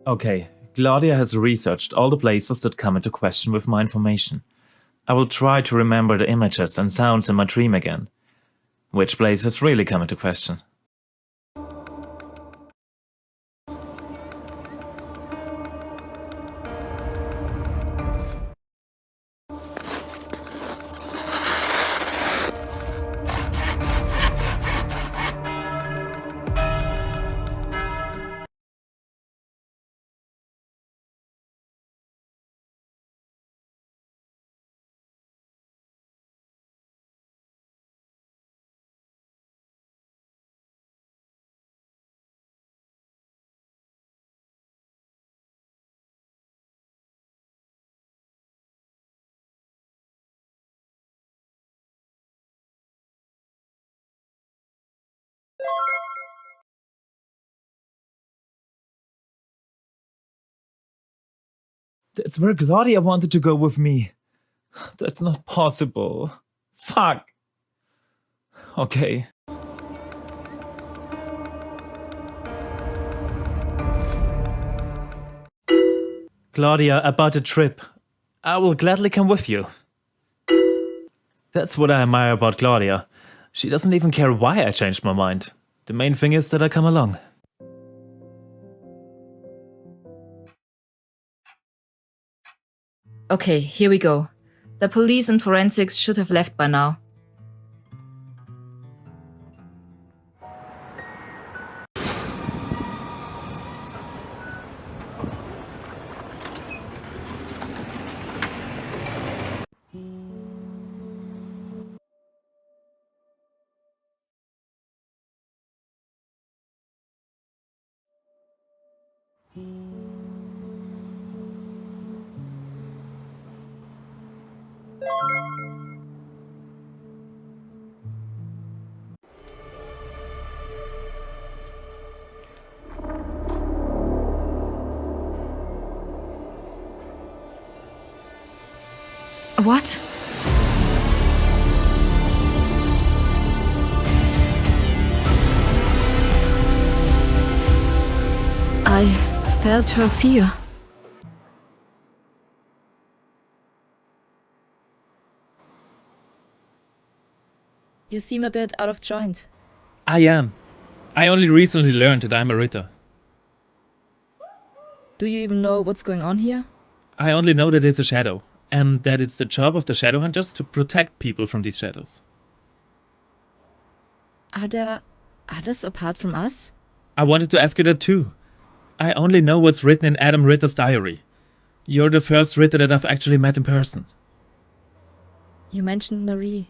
Okay, Claudia has researched all the places that come into question with my information. I will try to remember the images and sounds in my dream again. Which places really come into question? That's where Claudia wanted to go with me. That's not possible. Fuck. Okay. Claudia, about the trip. I will gladly come with you. That's what I admire about Claudia. She doesn't even care why I changed my mind. The main thing is that I come along. Okay, here we go. The police and forensics should have left by now. What? I felt her fear. You seem a bit out of joint. I am. I only recently learned that I'm a Ritter. Do you even know what's going on here? I only know that it's a shadow, and that it's the job of the shadow hunters to protect people from these shadows. Are there others apart from us? I wanted to ask you that too. I only know what's written in Adam Ritter's diary. You're the first Ritter that I've actually met in person. You mentioned Marie.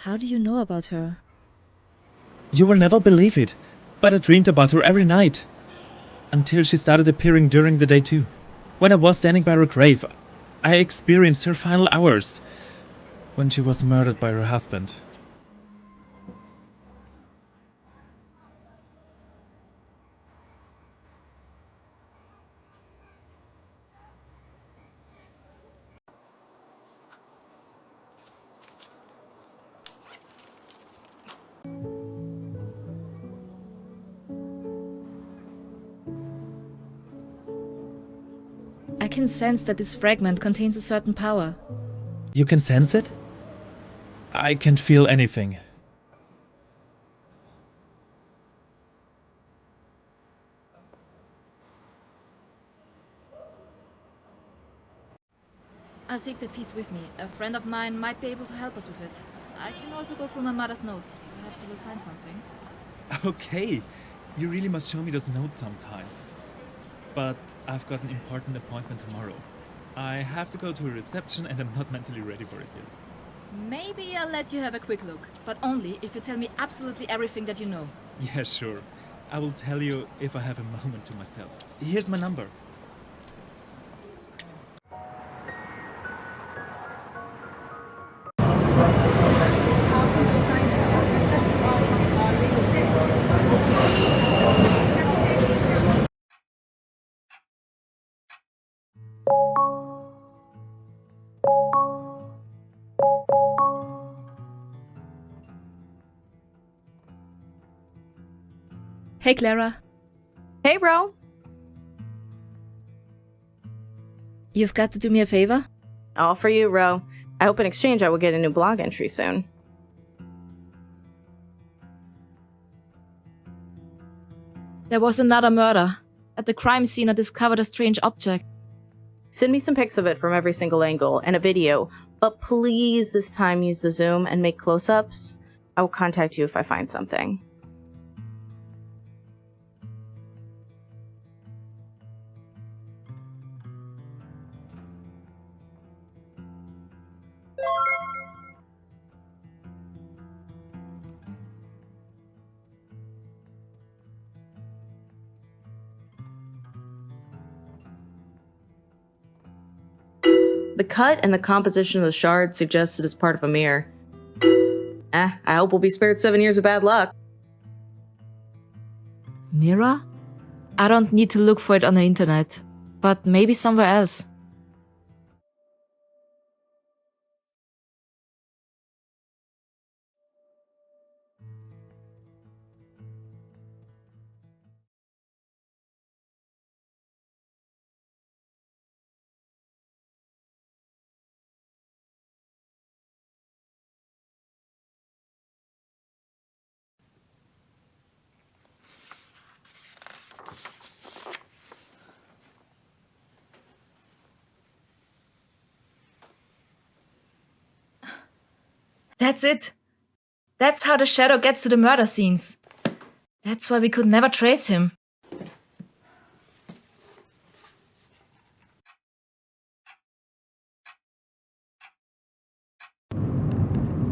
How do you know about her? You will never believe it, but I dreamed about her every night. Until she started appearing during the day too. When I was standing by her grave, I experienced her final hours. When she was murdered by her husband. I can sense that this fragment contains a certain power. You can sense it? I can't feel anything. take the piece with me. A friend of mine might be able to help us with it. I can also go through my mother's notes. Perhaps I will find something. Okay, you really must show me those notes sometime. But I've got an important appointment tomorrow. I have to go to a reception and I'm not mentally ready for it yet. Maybe I'll let you have a quick look, but only if you tell me absolutely everything that you know. Yeah, sure. I will tell you if I have a moment to myself. Here's my number. Hey, Clara. Hey, Ro. You've got to do me a favor? All for you, Ro. I hope in exchange I will get a new blog entry soon. There was another murder. At the crime scene, I discovered a strange object. Send me some pics of it from every single angle and a video, but please this time use the zoom and make close-ups. I will contact you if I find something. The cut and the composition of the shard suggests it is part of a mirror. I hope we'll be spared 7 years of bad luck. Mirror? I don't need to look for it on the internet, but maybe somewhere else. That's it. That's how the shadow gets to the murder scenes. That's why we could never trace him.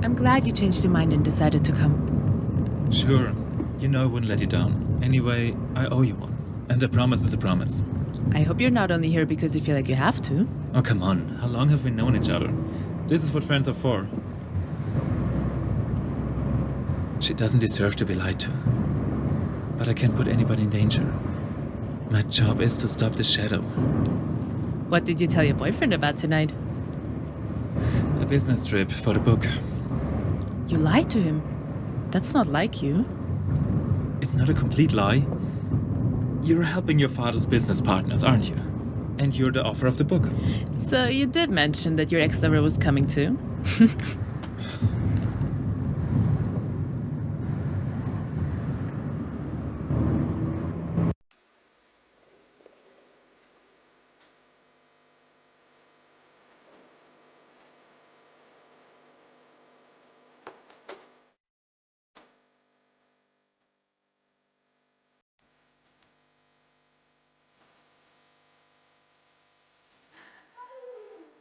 I'm glad you changed your mind and decided to come. Sure. You know I wouldn't let you down. Anyway, I owe you one. And a promise is a promise. I hope you're not only here because you feel like you have to. Oh, come on. How long have we known each other? This is what friends are for. She doesn't deserve to be lied to. But I can't put anybody in danger. My job is to stop the shadow. What did you tell your boyfriend about tonight? A business trip for the book. You lied to him. That's not like you. It's not a complete lie. You're helping your father's business partners, aren't you? And you're the author of the book. So you did mention that your ex-lover was coming too?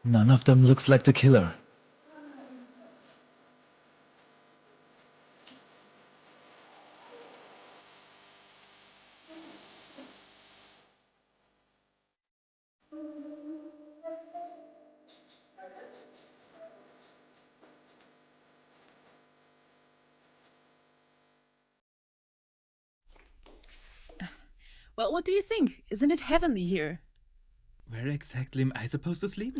None of them looks like the killer. Well, what do you think? Isn't it heavenly here? Where exactly am I supposed to sleep?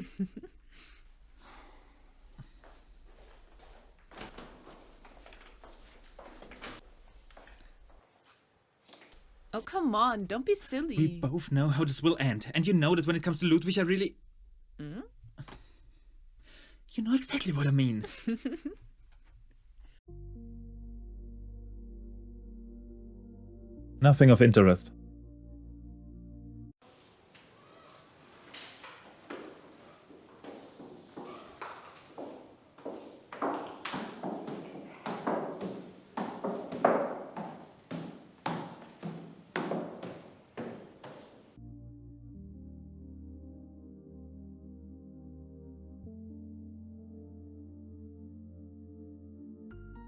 Oh, come on, don't be silly. We both know how this will end. And you know that when it comes to Ludwig, I really... Mm? You know exactly what I mean. Nothing of interest.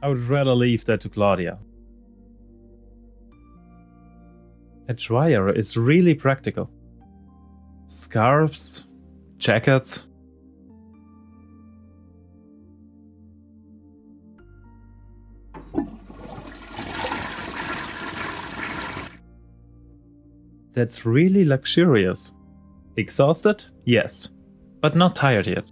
I would rather leave that to Claudia. A dryer is really practical. Scarves, jackets. That's really luxurious. Exhausted? Yes, but not tired yet.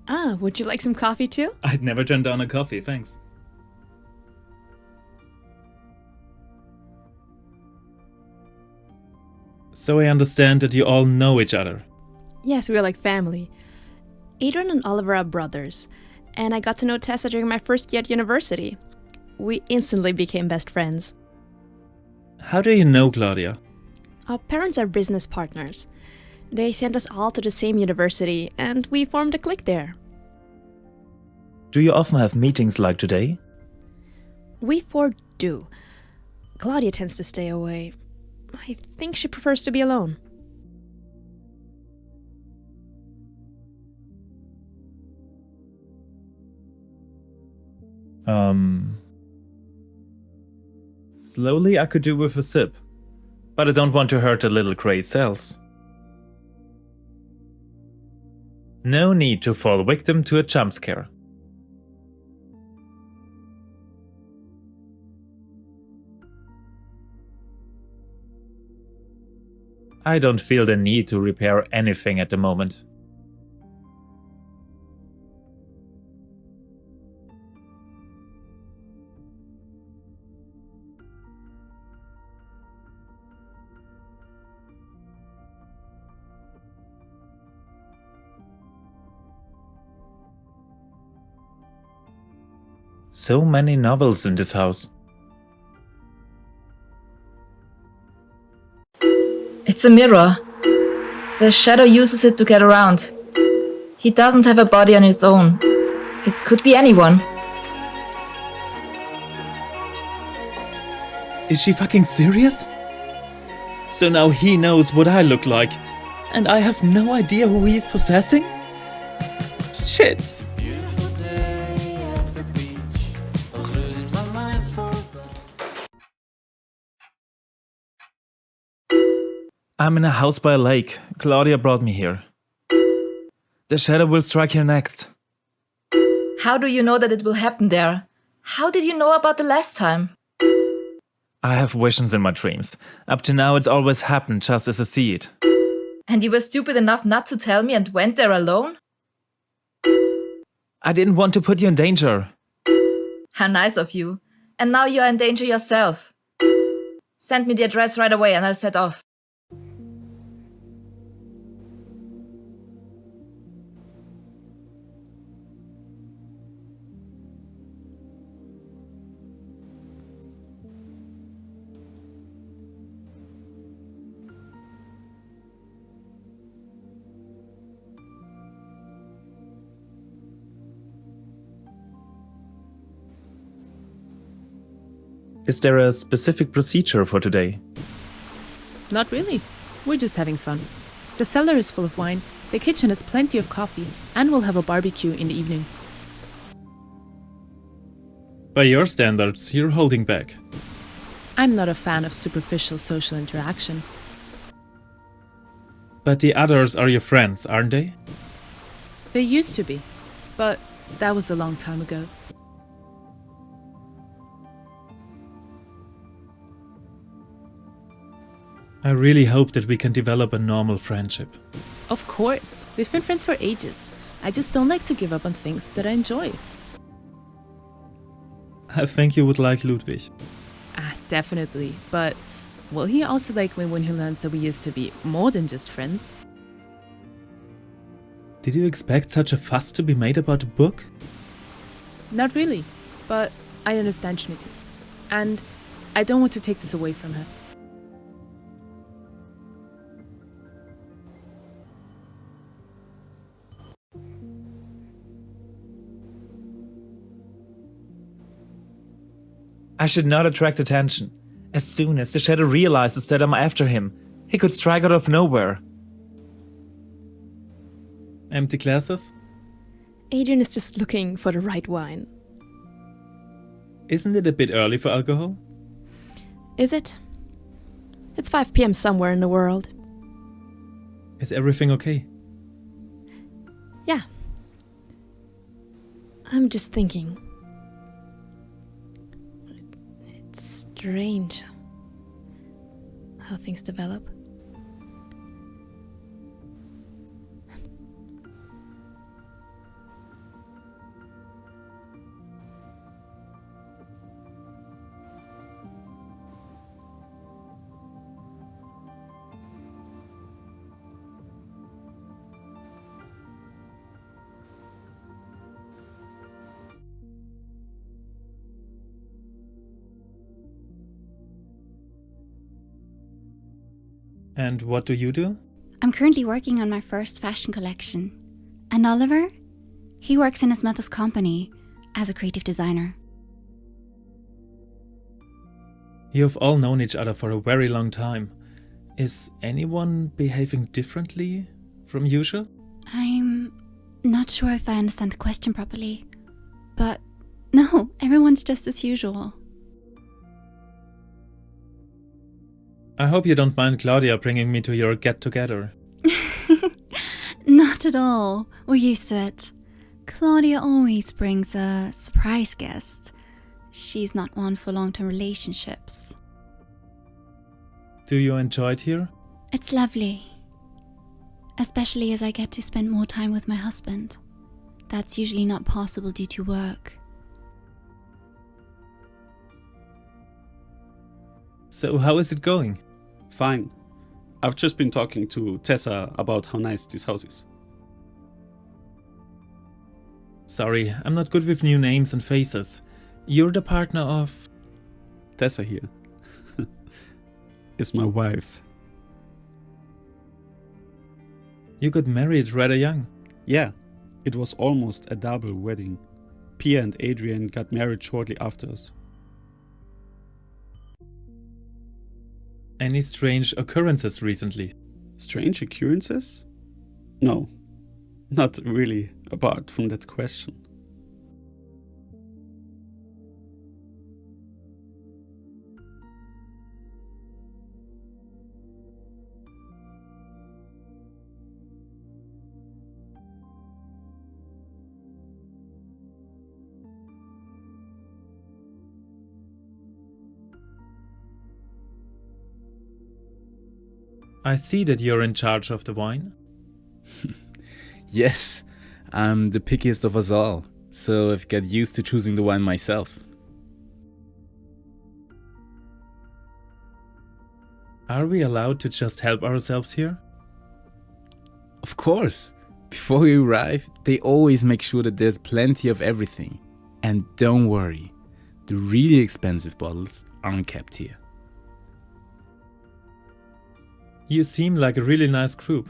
Ah, would you like some coffee too? I'd never turn down a coffee, thanks. So I understand that you all know each other. Yes, we are like family. Adrian and Oliver are brothers, and I got to know Tessa during my first year at university. We instantly became best friends. How do you know Claudia? Our parents are business partners. They sent us all to the same university, and we formed a clique there. Do you often have meetings like today? We four do. Claudia tends to stay away. I think she prefers to be alone. Slowly I could do with a sip, but I don't want to hurt the little grey cells. No need to fall victim to a jump scare. I don't feel the need to repair anything at the moment. So many novels in this house. It's a mirror. The shadow uses it to get around. He doesn't have a body on its own. It could be anyone. Is she fucking serious? So now he knows what I look like, and I have no idea who he's possessing? Shit! I'm in a house by a lake. Claudia brought me here. The shadow will strike here next. How do you know that it will happen there? How did you know about the last time? I have visions in my dreams. Up to now it's always happened just as I see it. And you were stupid enough not to tell me and went there alone? I didn't want to put you in danger. How nice of you. And now you are in danger yourself. Send me the address right away and I'll set off. Is there a specific procedure for today? Not really. We're just having fun. The cellar is full of wine, the kitchen has plenty of coffee, and we'll have a barbecue in the evening. By your standards, you're holding back. I'm not a fan of superficial social interaction. But the others are your friends, aren't they? They used to be, but that was a long time ago. I really hope that we can develop a normal friendship. Of course, we've been friends for ages. I just don't like to give up on things that I enjoy. I think you would like Ludwig. Ah, definitely, but will he also like me when he learns that we used to be more than just friends? Did you expect such a fuss to be made about a book? Not really, but I understand Schmitty. And I don't want to take this away from her. I should not attract attention. As soon as the shadow realizes that I'm after him, he could strike out of nowhere. Empty glasses? Adrian is just looking for the right wine. Isn't it a bit early for alcohol? Is it? It's 5 p.m. somewhere in the world. Is everything okay? Yeah. I'm just thinking. It's strange how things develop. And what do you do? I'm currently working on my first fashion collection. And Oliver? He works in his mother's company as a creative designer. You've all known each other for a very long time. Is anyone behaving differently from usual? I'm not sure if I understand the question properly. But no, everyone's just as usual. I hope you don't mind Claudia bringing me to your get-together. Not at all. We're used to it. Claudia always brings a surprise guest. She's not one for long-term relationships. Do you enjoy it here? It's lovely. Especially as I get to spend more time with my husband. That's usually not possible due to work. So how is it going? Fine. I've just been talking to Tessa about how nice this house is. Sorry, I'm not good with new names and faces. You're the partner of... Tessa here. Is my wife. You got married rather young. Yeah, it was almost a double wedding. Pia and Adrian got married shortly after us. Any strange occurrences recently? Strange occurrences? No, not really, apart from that question. I see that you're in charge of the wine. Yes, I'm the pickiest of us all, so I've got used to choosing the wine myself. Are we allowed to just help ourselves here? Of course. Before we arrive, they always make sure that there's plenty of everything. And don't worry, the really expensive bottles aren't kept here. You seem like a really nice group.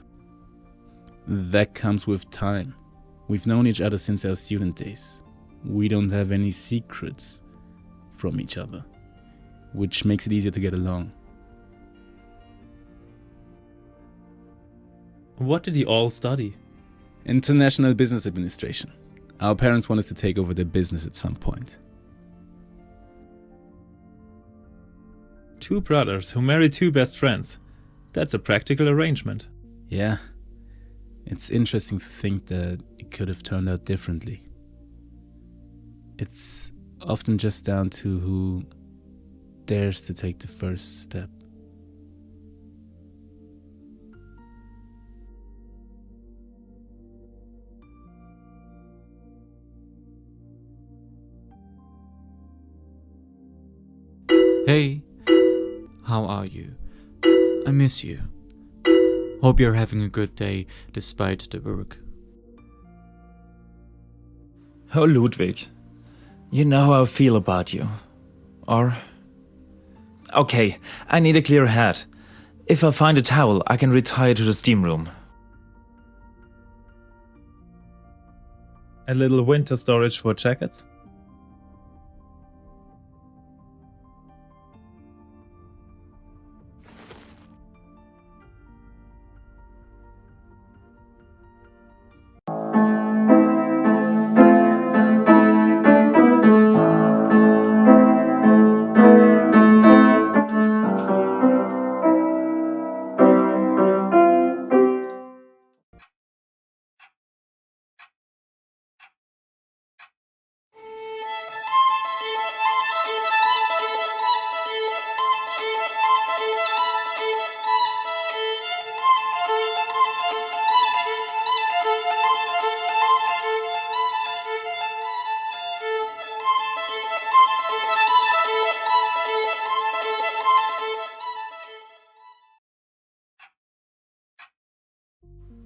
That comes with time. We've known each other since our student days. We don't have any secrets from each other, which makes it easier to get along. What did you all study? International Business Administration. Our parents want us to take over their business at some point. Two brothers who marry two best friends. That's a practical arrangement. Yeah. It's interesting to think that it could have turned out differently. It's often just down to who dares to take the first step. Hey, how are you? I miss you. Hope you're having a good day despite the work. Oh, Ludwig. You know how I feel about you. Or... Okay, I need a clear head. If I find a towel, I can retire to the steam room. A little winter storage for jackets?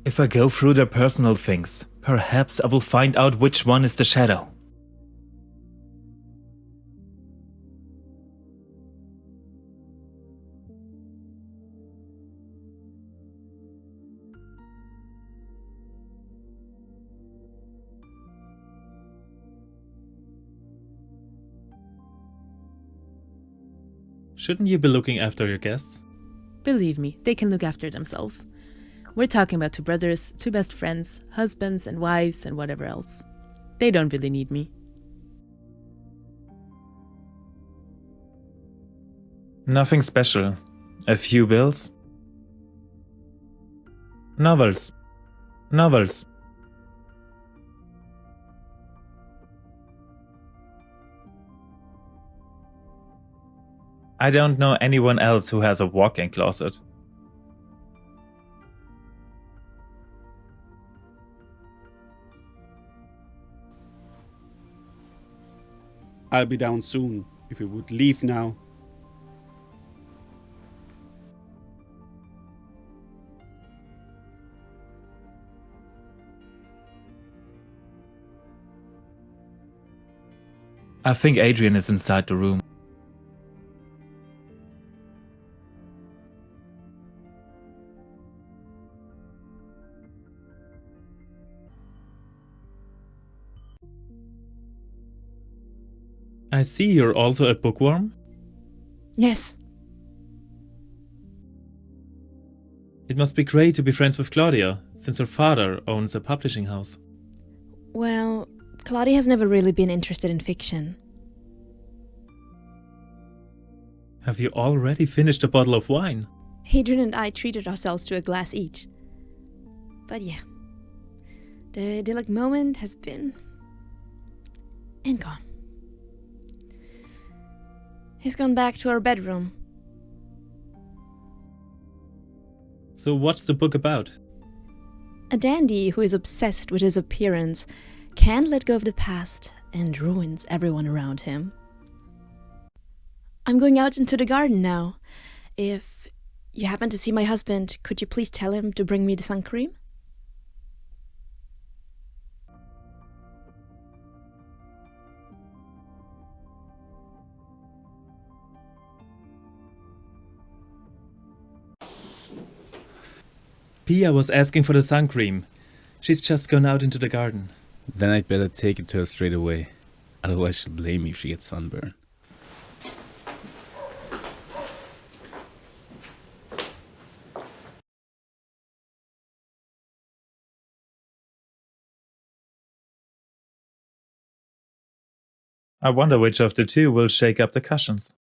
If I go through their personal things, perhaps I will find out which one is the shadow. Shouldn't you be looking after your guests? Believe me, they can look after themselves. We're talking about two brothers, two best friends, husbands and wives and whatever else. They don't really need me. Nothing special. A few bills. Novels. Novels. I don't know anyone else who has a walk-in closet. I'll be down soon. If you would leave now. I think Adrian is inside the room. I see you're also a bookworm? Yes. It must be great to be friends with Claudia, since her father owns a publishing house. Well, Claudia has never really been interested in fiction. Have you already finished a bottle of wine? Adrian and I treated ourselves to a glass each. But yeah, the idyllic moment has been and gone. He's gone back to our bedroom. So what's the book about? A dandy who is obsessed with his appearance can't let go of the past and ruins everyone around him. I'm going out into the garden now. If you happen to see my husband, could you please tell him to bring me the sun cream? Pia was asking for the sun cream. She's just gone out into the garden. Then I'd better take it to her straight away. Otherwise she'll blame me if she gets sunburned. I wonder which of the two will shake up the cushions.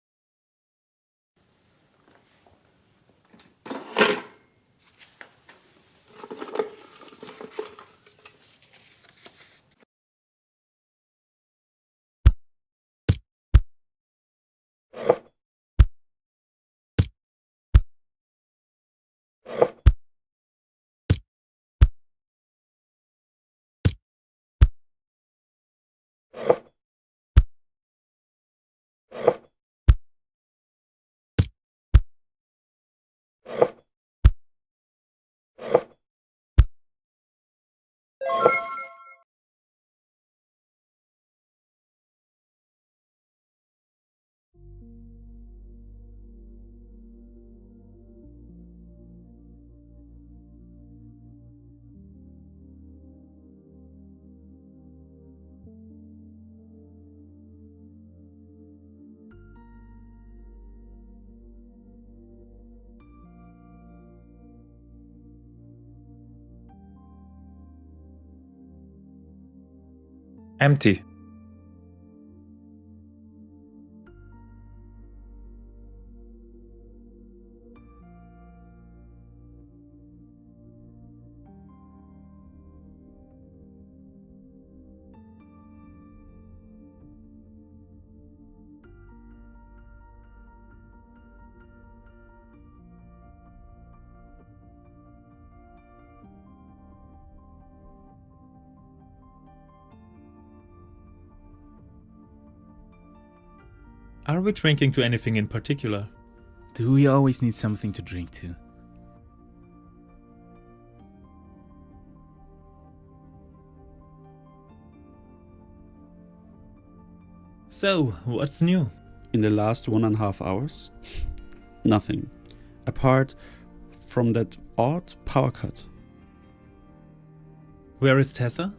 Empty. Are we drinking to anything in particular? Do we always need something to drink to? So, what's new? In the last 1.5 hours? Nothing. Apart from that odd power cut. Where is Tessa?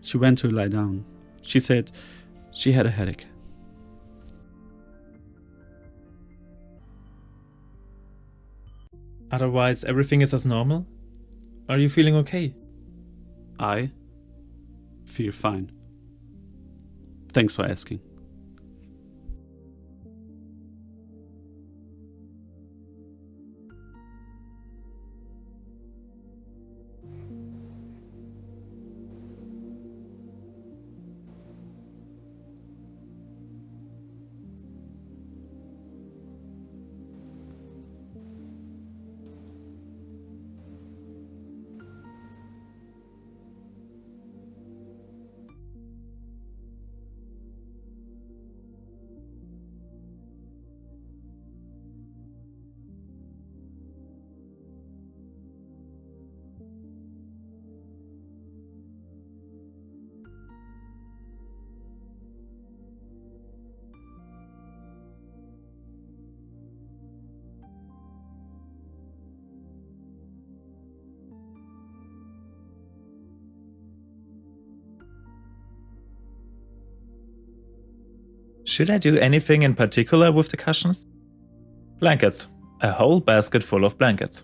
She went to lie down. She said she had a headache. Otherwise, everything is as normal? Are you feeling okay? I feel fine. Thanks for asking. Should I do anything in particular with the cushions? Blankets. A whole basket full of blankets.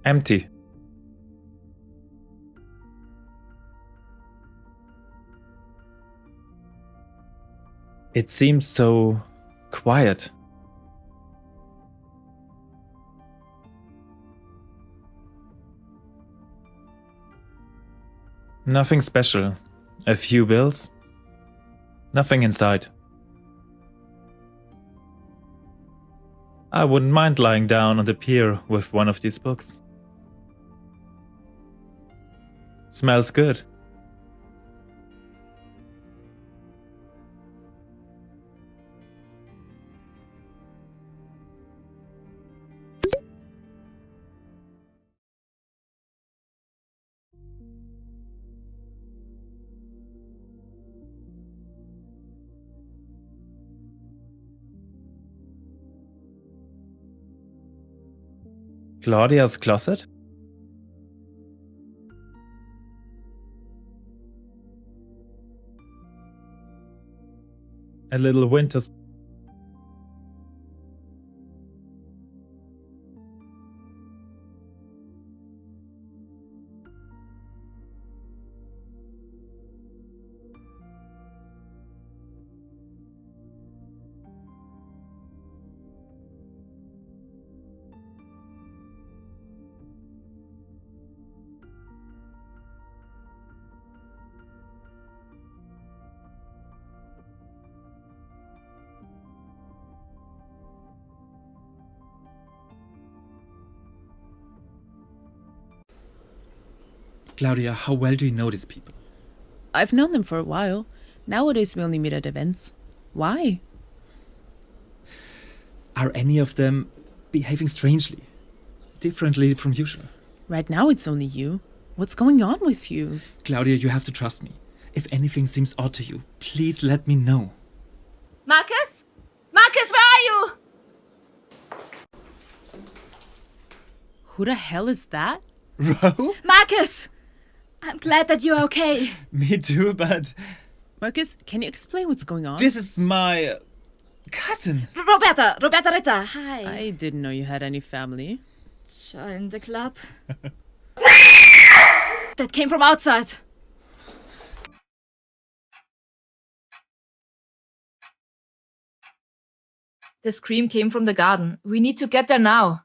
Empty. It seems so quiet. Nothing special. A few bills. Nothing inside. I wouldn't mind lying down on the pier with one of these books. Smells good. Claudia's closet? A little winter. Claudia, how well do you know these people? I've known them for a while. Nowadays we only meet at events. Why? Are any of them behaving strangely? Differently from usual? Right now it's only you. What's going on with you? Claudia, you have to trust me. If anything seems odd to you, please let me know. Markus? Markus, where are you? Who the hell is that? Ro? Markus! I'm glad that you're okay. Me too, but... Markus, can you explain what's going on? This is my... cousin. Roberta Ritter, hi. I didn't know you had any family. Join the club. That came from outside. The scream came from the garden. We need to get there now.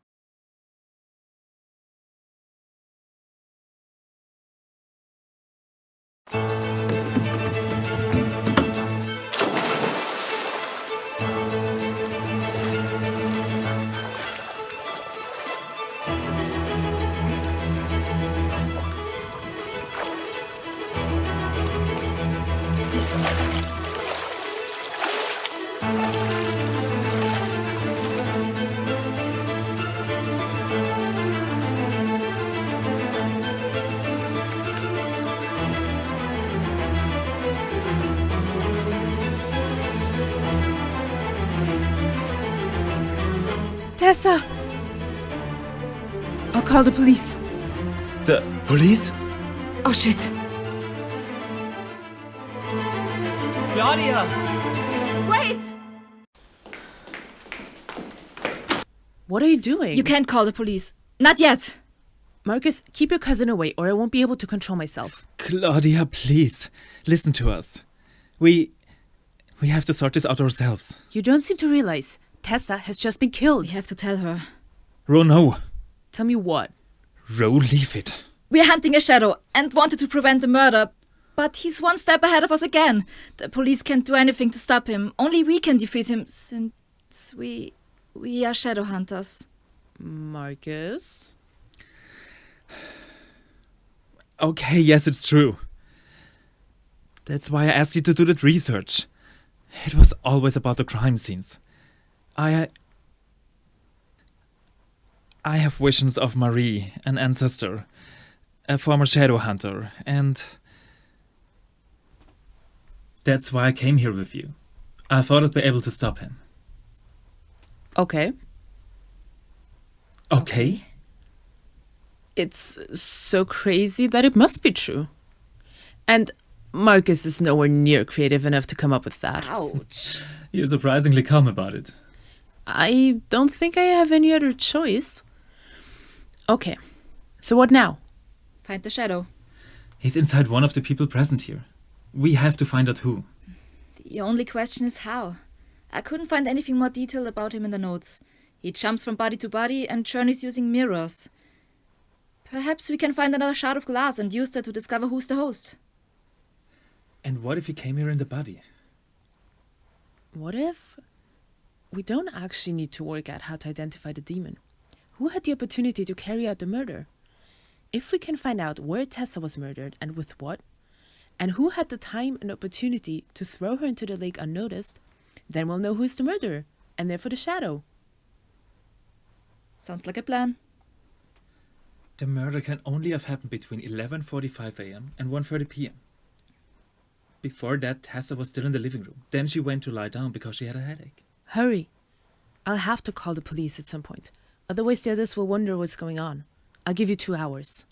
Tessa! I'll call the police. The police? Oh shit. Claudia! Wait! What are you doing? You can't call the police. Not yet. Markus, keep your cousin away or I won't be able to control myself. Claudia, please. Listen to us. We have to sort this out ourselves. You don't seem to realize Tessa has just been killed. We have to tell her. Ro, no. Tell me what? Ro, leave it. We're hunting a shadow and wanted to prevent the murder, but he's one step ahead of us again. The police can't do anything to stop him. Only we can defeat him since we are shadow hunters. Markus? Okay, yes, it's true. That's why I asked you to do that research. It was always about the crime scenes. I have visions of Marie, an ancestor, a former shadow hunter, and that's why I came here with you. I thought I'd be able to stop him. Okay. Okay? It's so crazy that it must be true. And Markus is nowhere near creative enough to come up with that. Ouch. You're surprisingly calm about it. I don't think I have any other choice. Okay, so what now? Find the shadow. He's inside one of the people present here. We have to find out who. The only question is how. I couldn't find anything more detailed about him in the notes. He jumps from body to body and journeys using mirrors. Perhaps we can find another shard of glass and use that to discover who's the host. And what if he came here in the body? What if we don't actually need to work out how to identify the demon? Who had the opportunity to carry out the murder? If we can find out where Tessa was murdered and with what, and who had the time and opportunity to throw her into the lake unnoticed, then we'll know who's the murderer, and therefore the shadow. Sounds like a plan. The murder can only have happened between 11:45 a.m. and 1:30 p.m. Before that, Tessa was still in the living room. Then she went to lie down because she had a headache. Hurry. I'll have to call the police at some point. Otherwise the others will wonder what's going on. I'll give you 2 hours.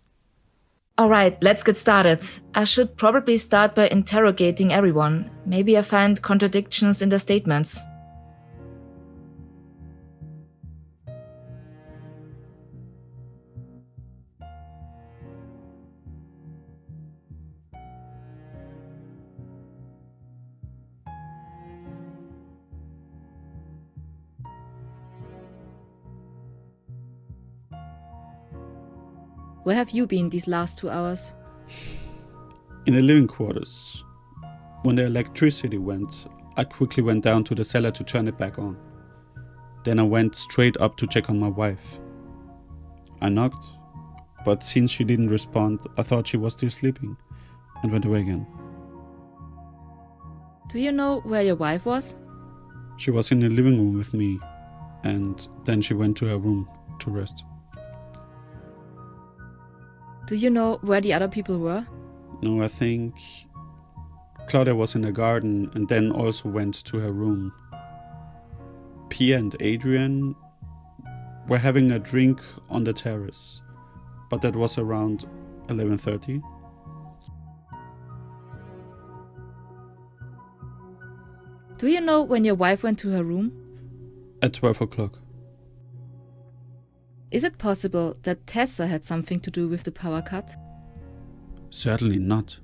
Alright, let's get started. I should probably start by interrogating everyone. Maybe I find contradictions in their statements. Where have you been these last 2 hours? In the living quarters. When the electricity went, I quickly went down to the cellar to turn it back on. Then I went straight up to check on my wife. I knocked, but since she didn't respond, I thought she was still sleeping and went away again. Do you know where your wife was? She was in the living room with me, and then she went to her room to rest. Do you know where the other people were? No, I think Claudia was in the garden and then also went to her room. Pia and Adrian were having a drink on the terrace, but that was around 11:30. Do you know when your wife went to her room? At 12 o'clock. Is it possible that Tessa had something to do with the power cut? Certainly not.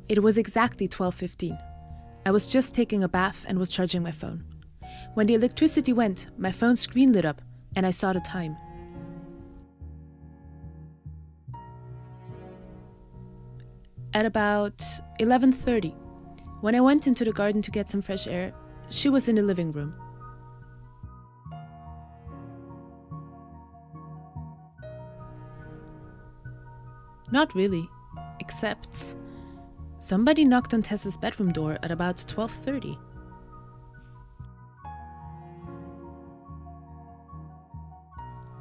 It was exactly 12:15. I was just taking a bath and was charging my phone. When the electricity went, my phone screen lit up and I saw the time. At about 11:30, when I went into the garden to get some fresh air, she was in the living room. Not really, except somebody knocked on Tessa's bedroom door at about 12:30.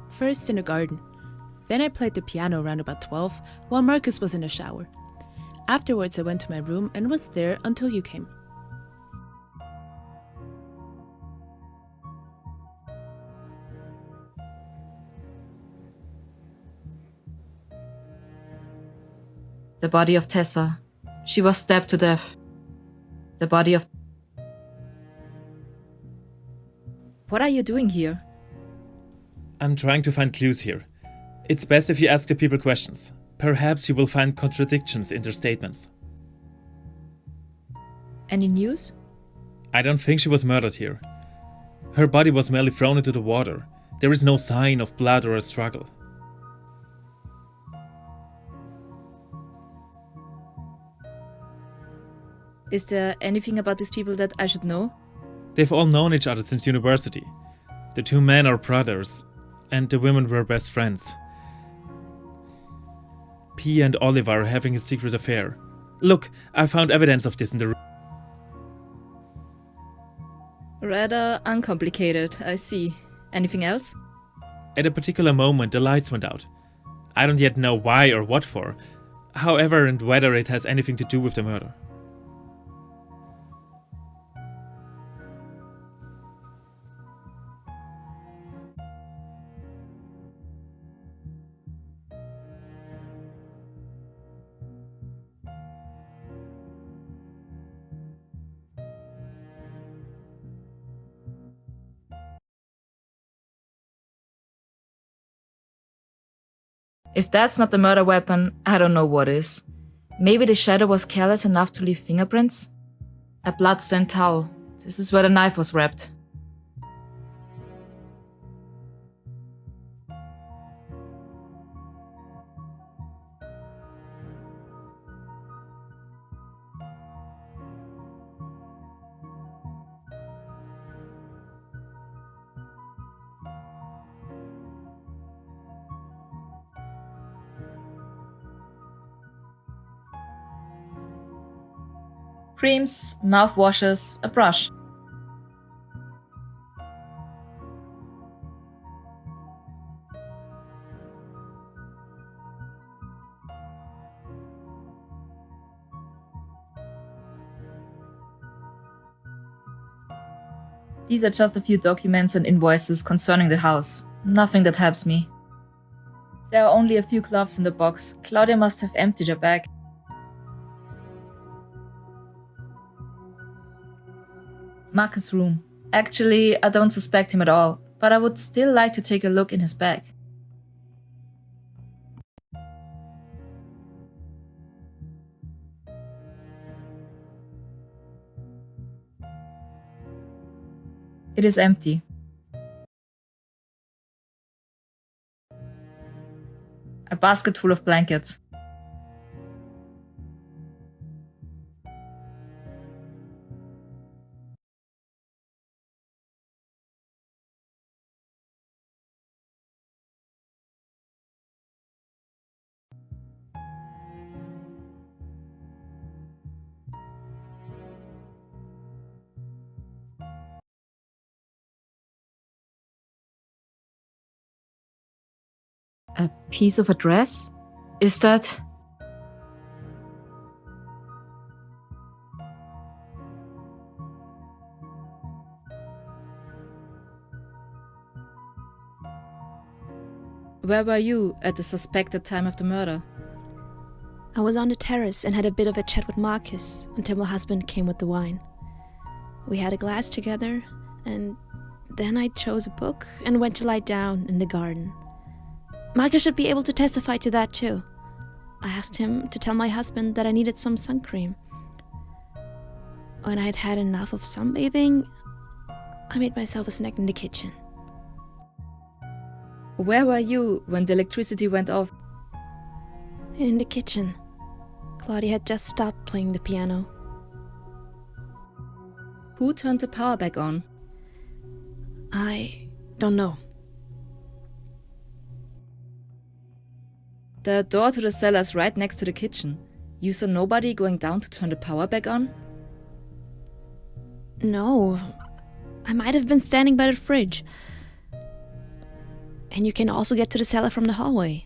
First in the garden, then I played the piano around about 12 while Markus was in the shower. Afterwards, I went to my room and was there until you came. The body of Tessa. She was stabbed to death. The body of... What are you doing here? I'm trying to find clues here. It's best if you ask the people questions. Perhaps you will find contradictions in their statements. Any news? I don't think she was murdered here. Her body was merely thrown into the water. There is no sign of blood or a struggle. Is there anything about these people that I should know? They've all known each other since university. The two men are brothers, and the women were best friends. P and Oliver are having a secret affair. Look, I found evidence of this in the room. Rather uncomplicated, I see. Anything else? At a particular moment, the lights went out. I don't yet know why or what for, however and whether it has anything to do with the murder. If that's not the murder weapon, I don't know what is. Maybe the shadow was careless enough to leave fingerprints? A bloodstained towel. This is where the knife was wrapped. Creams, mouthwashes, a brush. These are just a few documents and invoices concerning the house. Nothing that helps me. There are only a few gloves in the box. Claudia must have emptied her bag. Markus' room. Actually, I don't suspect him at all, but I would still like to take a look in his bag. It is empty. A basket full of blankets. A piece of a dress? Is that... Where were you at the suspected time of the murder? I was on the terrace and had a bit of a chat with Markus until my husband came with the wine. We had a glass together, and then I chose a book and went to lie down in the garden. Markus should be able to testify to that too. I asked him to tell my husband that I needed some sun cream. When I had had enough of sunbathing, I made myself a snack in the kitchen. Where were you when the electricity went off? In the kitchen. Claudia had just stopped playing the piano. Who turned the power back on? I don't know. The door to the cellar is right next to the kitchen. You saw nobody going down to turn the power back on? No. I might have been standing by the fridge. And you can also get to the cellar from the hallway.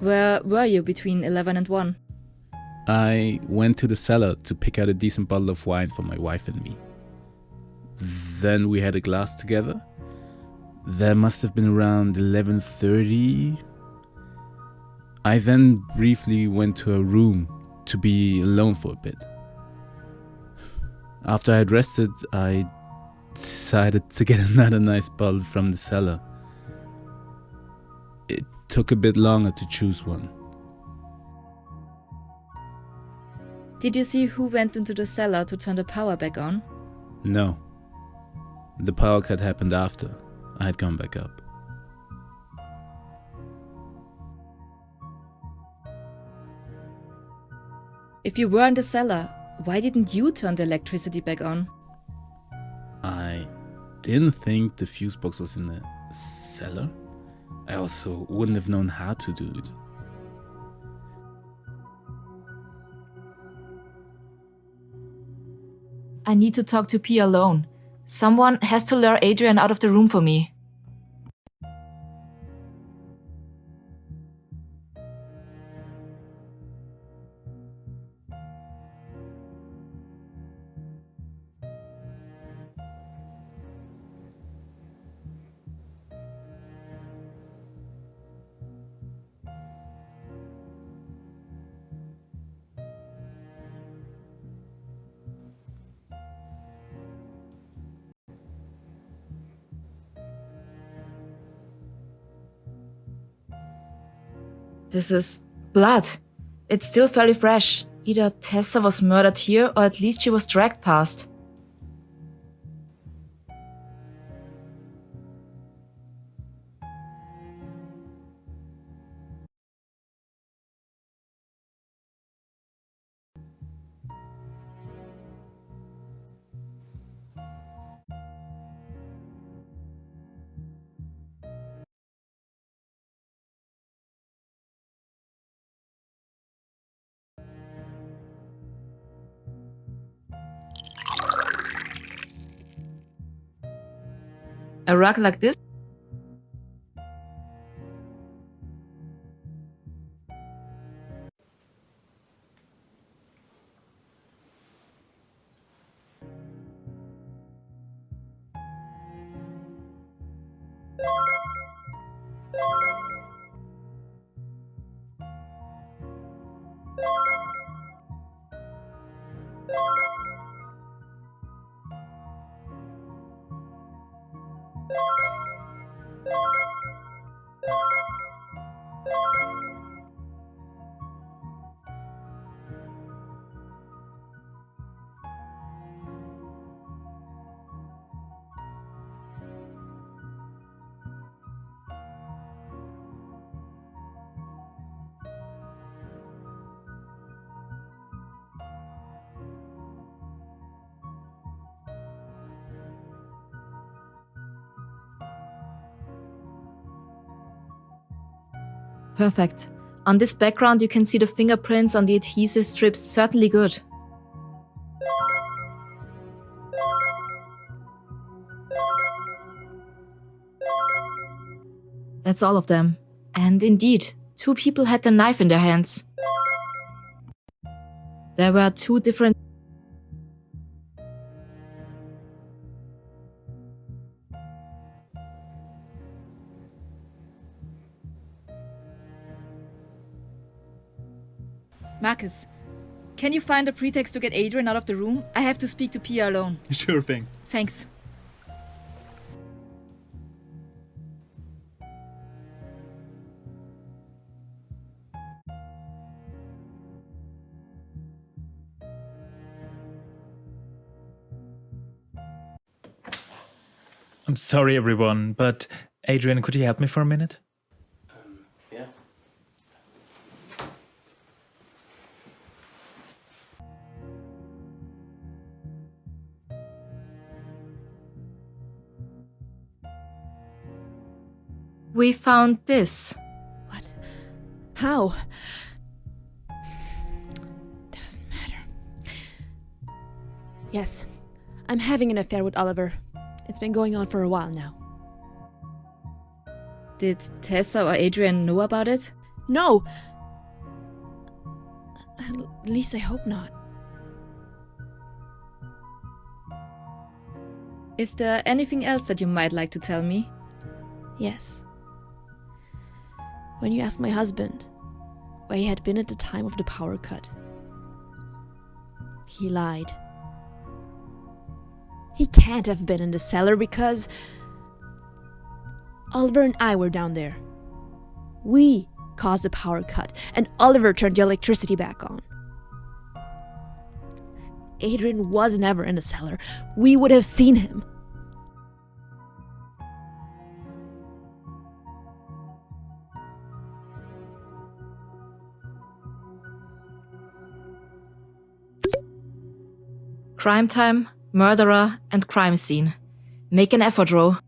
Where were you between 11 and 1? I went to the cellar to pick out a decent bottle of wine for my wife and me. Then we had a glass together. That must have been around 11:30. I then briefly went to her room to be alone for a bit. After I had rested, I decided to get another nice bottle from the cellar. It took a bit longer to choose one. Did you see who went into the cellar to turn the power back on? No. The power cut happened after I had gone back up. If you were in the cellar, why didn't you turn the electricity back on? I didn't think the fuse box was in the cellar. I also wouldn't have known how to do it. I need to talk to P alone. Someone has to lure Adrian out of the room for me. This is blood. It's still very fresh. Either Tessa was murdered here or at least she was dragged past. A rug like this? Perfect. On this background you can see the fingerprints on the adhesive strips, certainly good. That's all of them. And indeed, 2 people had the knife in their hands. There were 2 different... Markus, can you find a pretext to get Adrian out of the room? I have to speak to Pia alone. Sure thing. Thanks. I'm sorry, everyone, but Adrian, could you help me for a minute? Yeah. We found this. What? How? Doesn't matter. Yes, I'm having an affair with Oliver. It's been going on for a while now. Did Tessa or Adrian know about it? No! At least I hope not. Is there anything else that you might like to tell me? Yes. When you asked my husband where he had been at the time of the power cut, he lied. He can't have been in the cellar because Oliver and I were down there. We caused the power cut, and Oliver turned the electricity back on. Adrian was never in the cellar. We would have seen him. Crime time, murderer, and crime scene. Make an effort, Ro.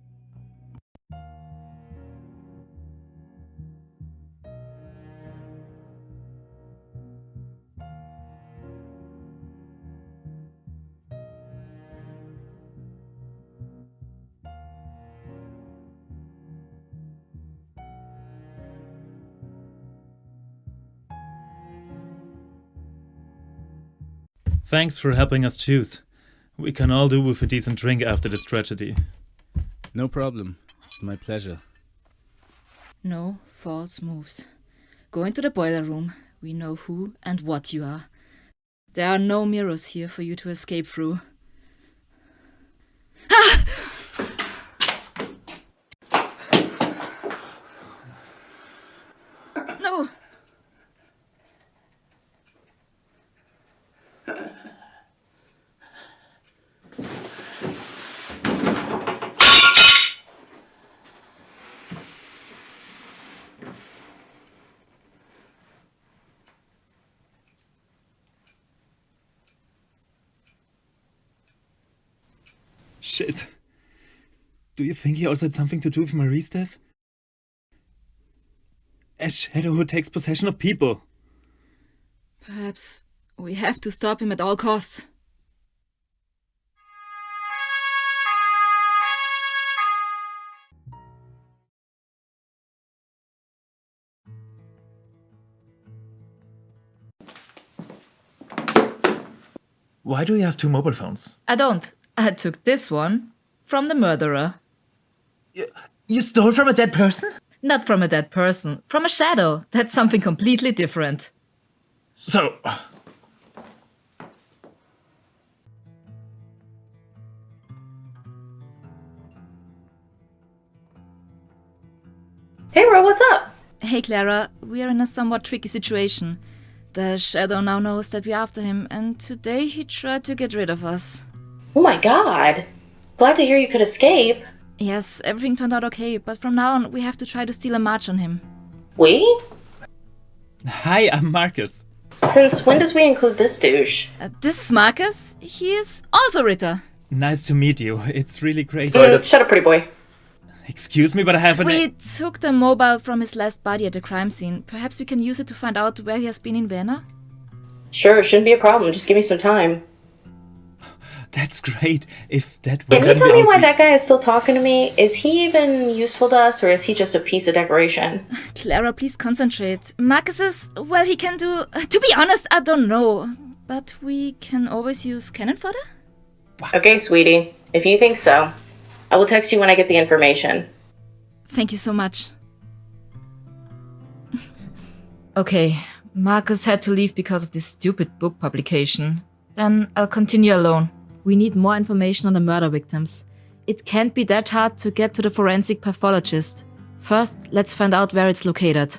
Thanks for helping us choose. We can all do with a decent drink after this tragedy. No problem. It's my pleasure. No false moves. Go into the boiler room. We know who and what you are. There are no mirrors here for you to escape through. Ah! No! Shit. Do you think he also had something to do with Marie's death? A shadow who takes possession of people. Perhaps we have to stop him at all costs. Why do you have two mobile phones? I don't. I took this one from the murderer. You stole from a dead person? Not from a dead person, from a shadow. That's something completely different. So... Hey, Ro, what's up? Hey, Clara, we are in a somewhat tricky situation. The shadow now knows that we're after him, and today he tried to get rid of us. Oh my god. Glad to hear you could escape. Yes, everything turned out okay, but from now on we have to try to steal a march on him. We? Hi, I'm Markus. Since when does we include this douche? This is Markus. He is also Ritter. Nice to meet you. It's really great. Shut up, pretty boy. Excuse me, but I have an... We took the mobile from his last body at the crime scene. Perhaps we can use it to find out where he has been in Vienna? Sure, shouldn't be a problem. Just give me some time. That's great. If that were... Can you tell me why that guy is still talking to me? Is he even useful to us, or is he just a piece of decoration? Clara, please concentrate. Markus is... well, he can do... to be honest, I don't know. But we can always use cannon fodder? Okay, sweetie. If you think so. I will text you when I get the information. Thank you so much. Okay, Markus had to leave because of this stupid book publication. Then I'll continue alone. We need more information on the murder victims. It can't be that hard to get to the forensic pathologist. First, let's find out where it's located.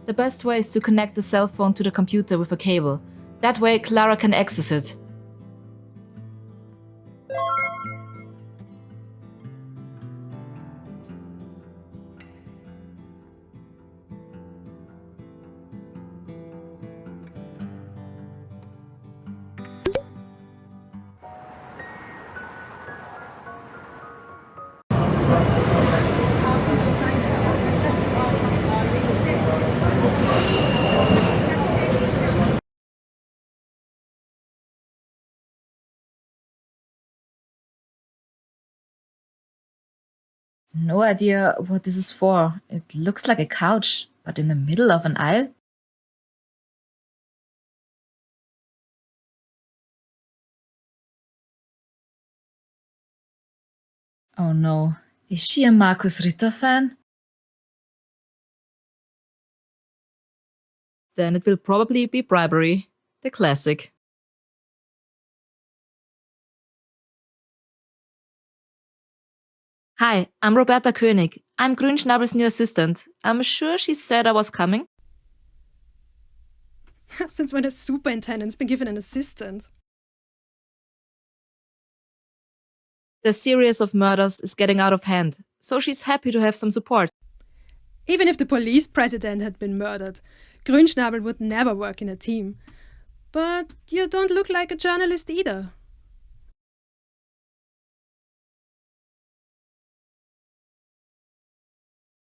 The best way is to connect the cell phone to the computer with a cable. That way Clara can access it. No idea what this is for. It looks like a couch, but in the middle of an aisle? Oh no, is she a Markus Ritter fan? Then it will probably be bribery. The classic. Hi, I'm Roberta König. I'm Grünschnabel's new assistant. I'm sure she said I was coming. Since when has superintendent's been given an assistant? The series of murders is getting out of hand, so she's happy to have some support. Even if the police president had been murdered, Grünschnabel would never work in a team. But you don't look like a journalist either.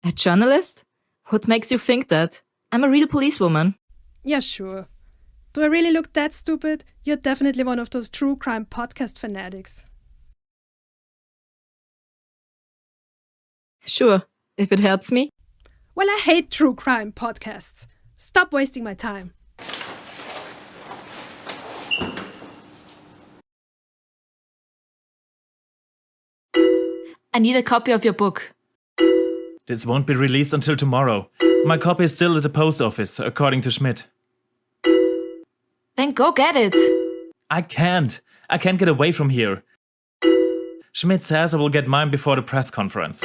A journalist? What makes you think that? I'm a real policewoman. Yeah, sure. Do I really look that stupid? You're definitely one of those true crime podcast fanatics. Sure, if it helps me. Well, I hate true crime podcasts. Stop wasting my time. I need a copy of your book. This won't be released until tomorrow. My copy is still at the post office, according to Schmidt. Then go get it. I can't. I can't get away from here. Schmidt says I will get mine before the press conference.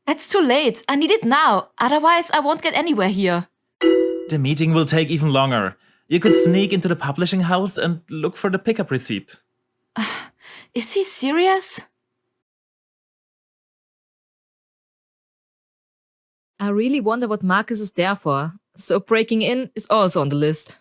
That's too late. I need it now. Otherwise, I won't get anywhere here. The meeting will take even longer. You could sneak into the publishing house and look for the pickup receipt. Is he serious? I really wonder what Markus is there for. So breaking in is also on the list.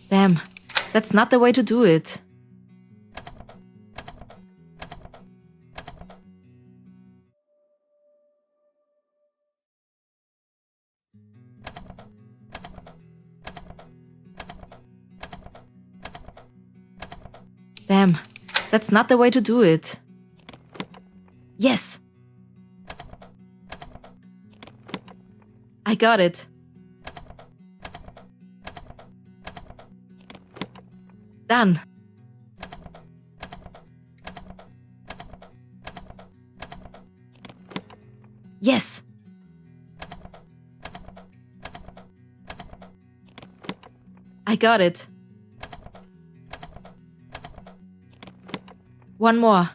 Damn, that's not the way to do it. Damn, that's not the way to do it. Yes! I got it. Done. Yes! I got it. One more.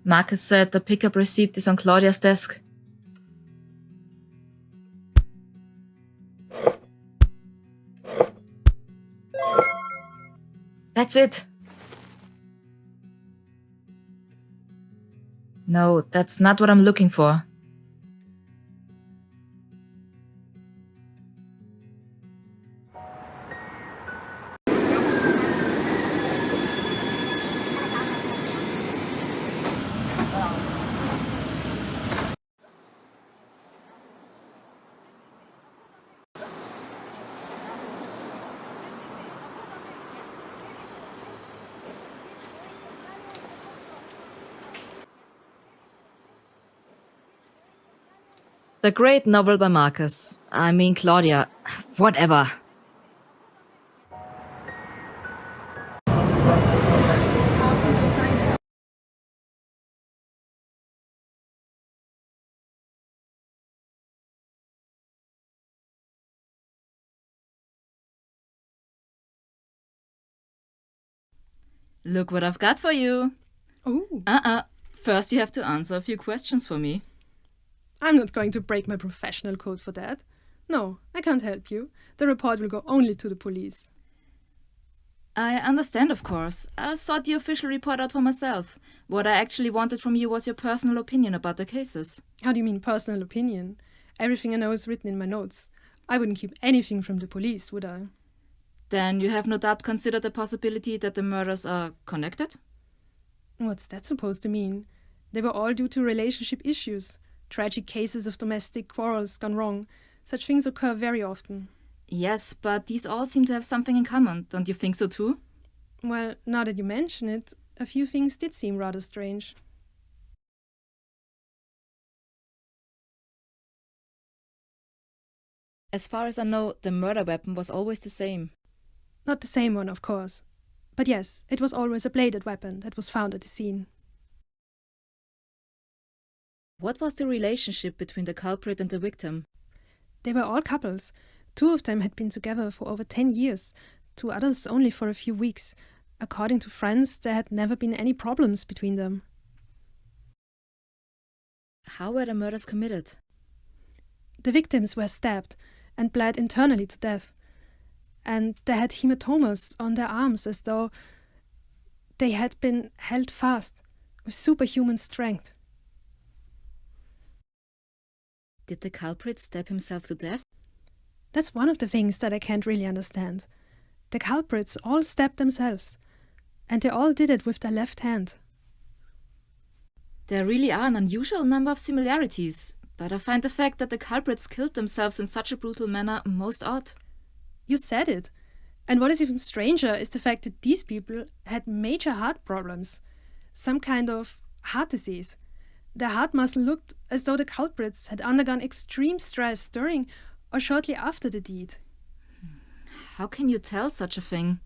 Markus said the pickup receipt is on Claudia's desk. That's it. No, that's not what I'm looking for. The great novel by Markus. I mean Claudia. Whatever. Look what I've got for you. Oh. First, you have to answer a few questions for me. I'm not going to break my professional code for that. No, I can't help you. The report will go only to the police. I understand, of course. I sought the official report out for myself. What I actually wanted from you was your personal opinion about the cases. How do you mean personal opinion? Everything I know is written in my notes. I wouldn't keep anything from the police, would I? Then you have no doubt considered the possibility that the murders are connected? What's that supposed to mean? They were all due to relationship issues. Tragic cases of domestic quarrels gone wrong. Such things occur very often. Yes, but these all seem to have something in common. Don't you think so too? Well, now that you mention it, a few things did seem rather strange. As far as I know, the murder weapon was always the same. Not the same one, of course. But yes, it was always a bladed weapon that was found at the scene. What was the relationship between the culprit and the victim? They were all couples. 2 of them had been together for over 10 years, 2 others only for a few weeks. According to friends, there had never been any problems between them. How were the murders committed? The victims were stabbed and bled internally to death. And they had hematomas on their arms as though they had been held fast with superhuman strength. Did the culprit stab himself to death? That's one of the things that I can't really understand. The culprits all stabbed themselves, and they all did it with their left hand. There really are an unusual number of similarities, but I find the fact that the culprits killed themselves in such a brutal manner most odd. You said it. And what is even stranger is the fact that these people had major heart problems, some kind of heart disease. Their heart muscle looked as though the culprits had undergone extreme stress during or shortly after the deed. How can you tell such a thing?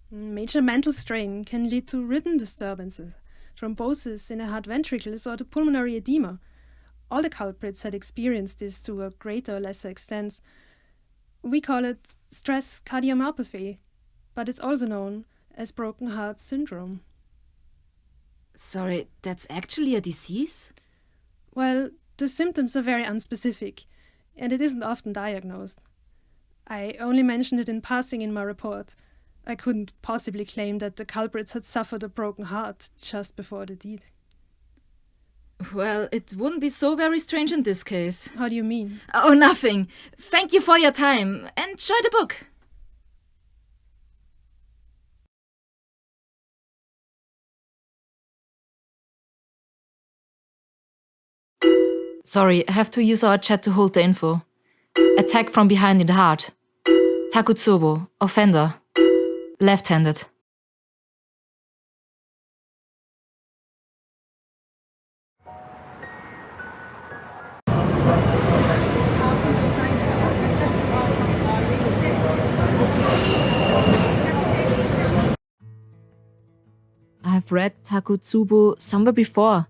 Major mental strain can lead to rhythm disturbances, thrombosis in the heart ventricles, or to pulmonary edema. All the culprits had experienced this to a greater or lesser extent. We call it stress cardiomyopathy, but it's also known as broken heart syndrome. Sorry, that's actually a disease? Well, the symptoms are very unspecific, and it isn't often diagnosed. I only mentioned it in passing in my report. I couldn't possibly claim that the culprits had suffered a broken heart just before the deed. Well, it wouldn't be so very strange in this case. How do you mean? Oh, nothing. Thank you for your time. Enjoy the book. Sorry, I have to use our chat to hold the info. Attack from behind in the heart. Takutsubo, offender. Left-handed. I've read Takutsubo somewhere before.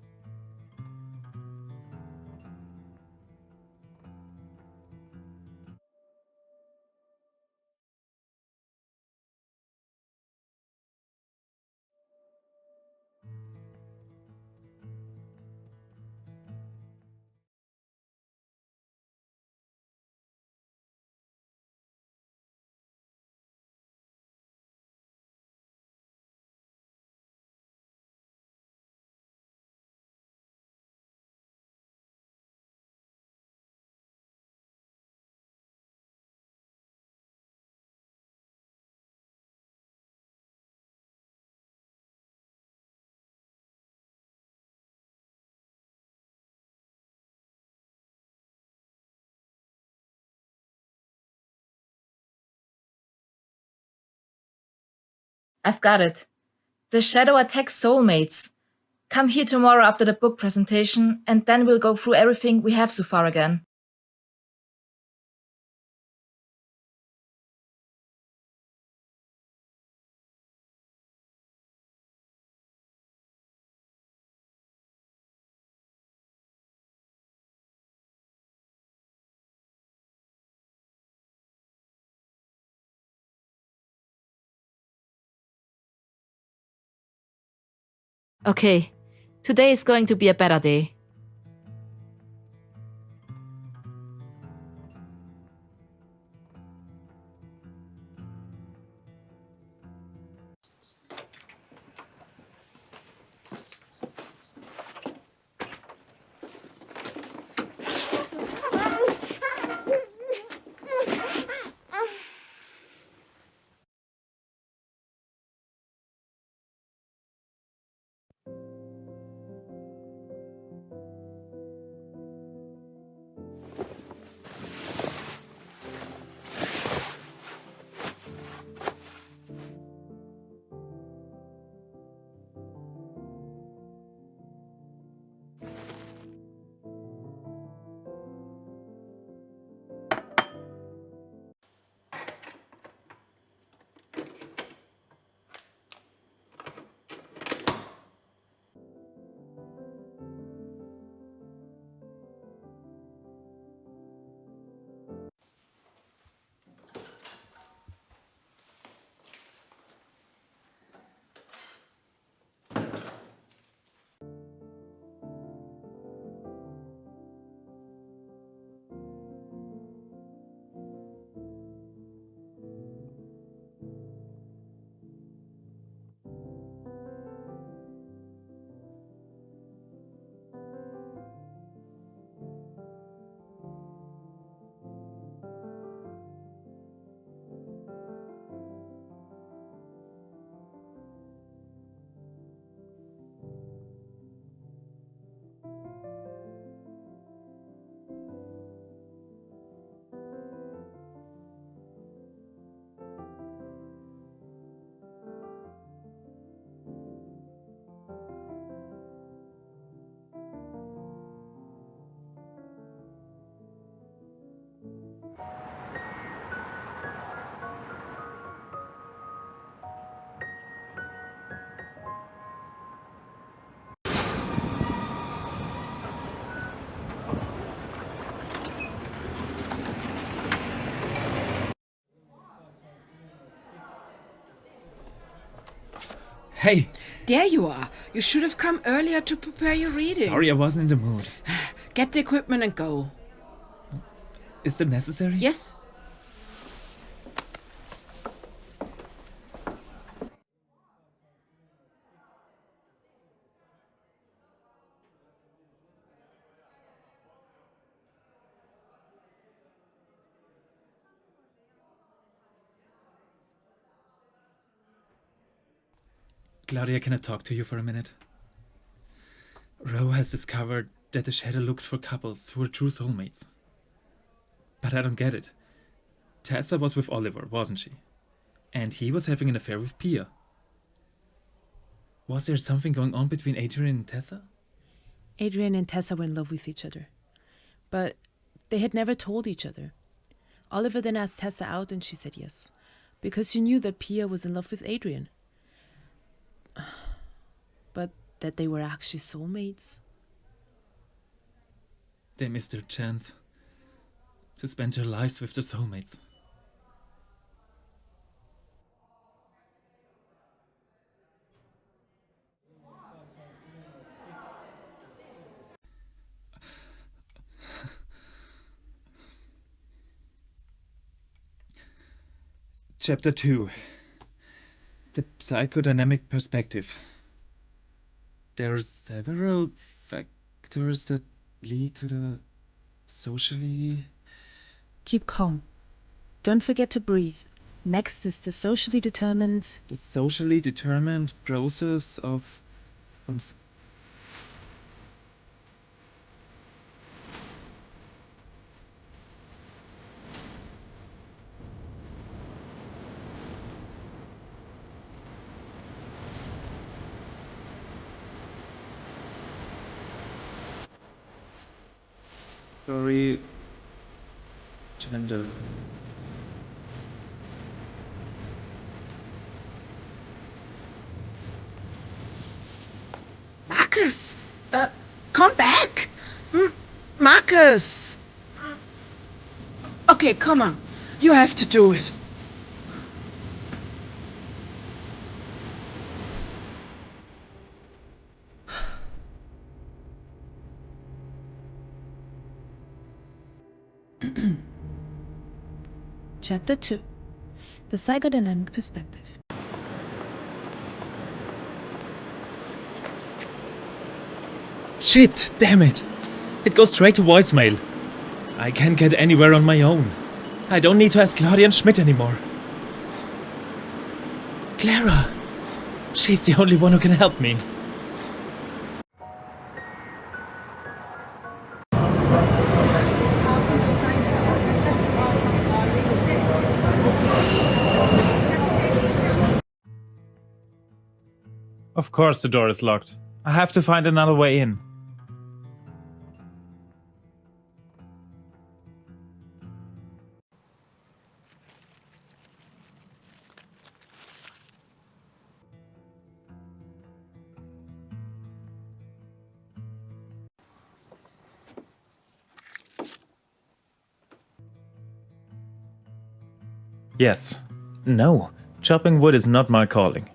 I've got it. The shadow attacks soulmates. Come here tomorrow after the book presentation, and then we'll go through everything we have so far again. Okay, today is going to be a better day. Hey! There you are. You should have come earlier to prepare your reading. Sorry, I wasn't in the mood. Get the equipment and go. Is that necessary? Yes. Claudia, can I talk to you for a minute? Ro has discovered that the shadow looks for couples who are true soulmates. But I don't get it. Tessa was with Oliver, wasn't she? And he was having an affair with Pia. Was there something going on between Adrian and Tessa? Adrian and Tessa were in love with each other. But they had never told each other. Oliver then asked Tessa out and she said yes. Because she knew that Pia was in love with Adrian. But that they were actually soulmates. They missed their chance to spend their lives with their soulmates. Chapter 2. The psychodynamic perspective. There are several factors that lead to the socially... Keep calm. Don't forget to breathe. Next is the socially determined... The socially determined process of... Sorry... Gender... Markus! Come back! Markus! Okay, come on. You have to do it. Chapter 2. The Psychodynamic Perspective. Shit, damn it! It goes straight to voicemail. I can't get anywhere on my own. I don't need to ask Claudia and Schmidt anymore. Clara! She's the only one who can help me. Of course the door is locked. I have to find another way in. Yes. No. Chopping wood is not my calling.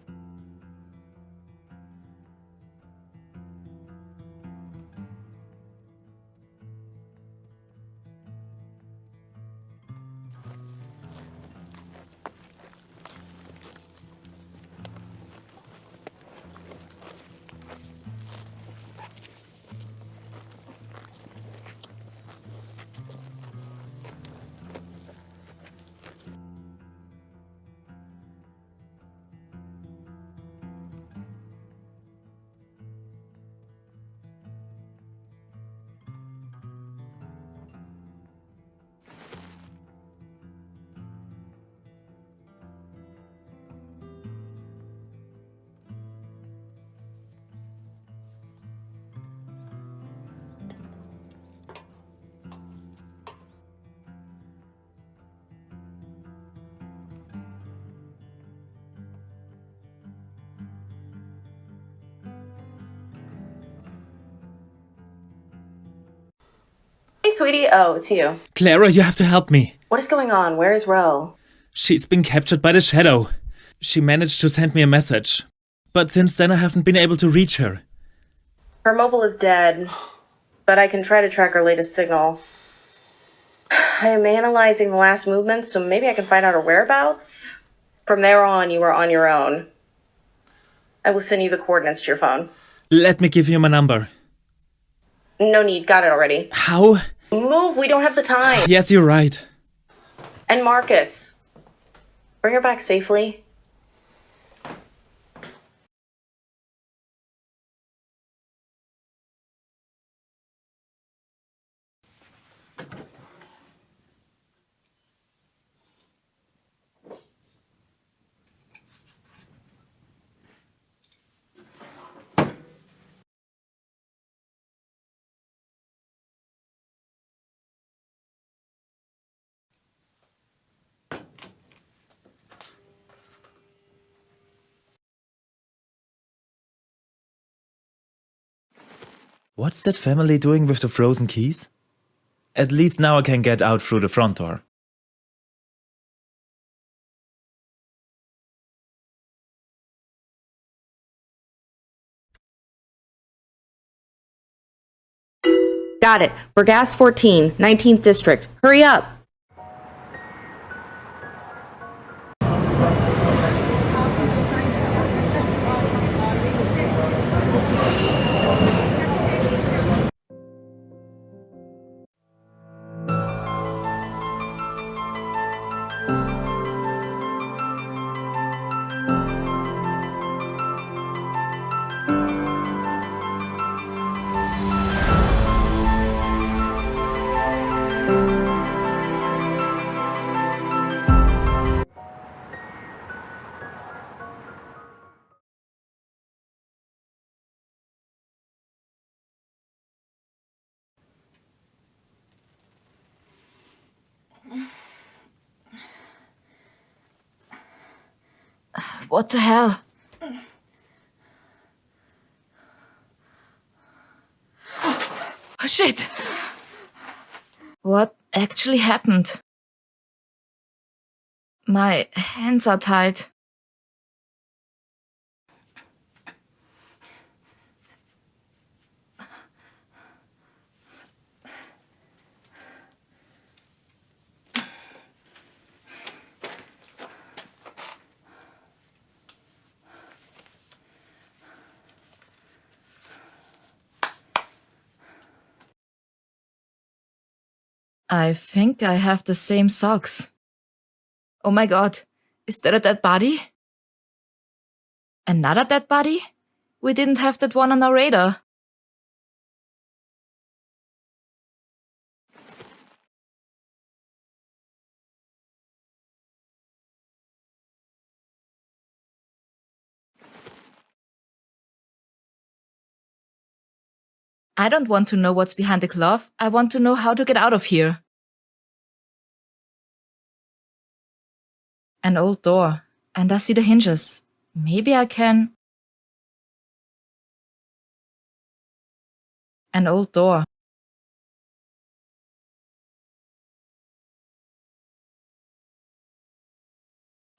Hey, sweetie. Oh, it's you. Clara, you have to help me. What is going on? Where is Ro? She's been captured by the Shadow. She managed to send me a message. But since then I haven't been able to reach her. Her mobile is dead, but I can try to track her latest signal. I am analyzing the last movements, so maybe I can find out her whereabouts. From there on, you are on your own. I will send you the coordinates to your phone. Let me give you my number. No need, got it already. How? Move, we don't have the time. Yes, you're right. And Markus, bring her back safely. What's that family doing with the frozen keys? At least now I can get out through the front door. Got it. We're gas 14, 19th district. Hurry up. What the hell? Oh, shit! What actually happened? My hands are tied. I think I have the same socks. Oh my god, is that a dead body? Another dead body? We didn't have that one on our radar. I don't want to know what's behind the glove. I want to know how to get out of here. An old door, and I see the hinges. Maybe I can... An old door.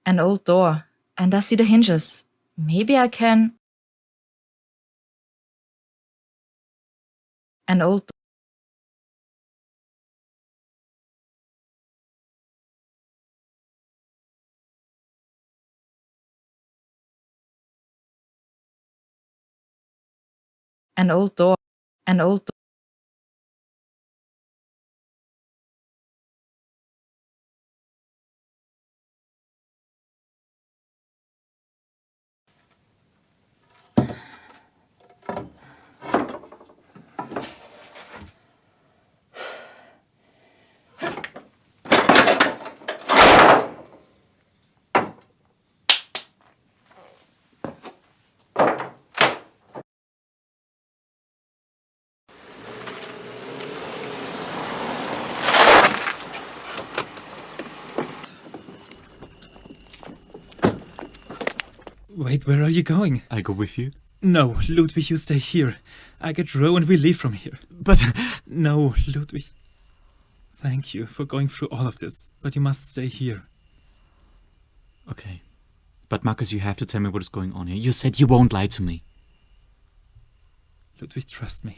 An old door, and I see the hinges. Maybe I can... An old... An old door. An old door. Wait, where are you going? I go with you. No, Ludwig, you stay here. I get Ro and we leave from here. But... No, Ludwig. Thank you for going through all of this, but you must stay here. Okay. But Markus, you have to tell me what is going on here. You said you won't lie to me. Ludwig, trust me.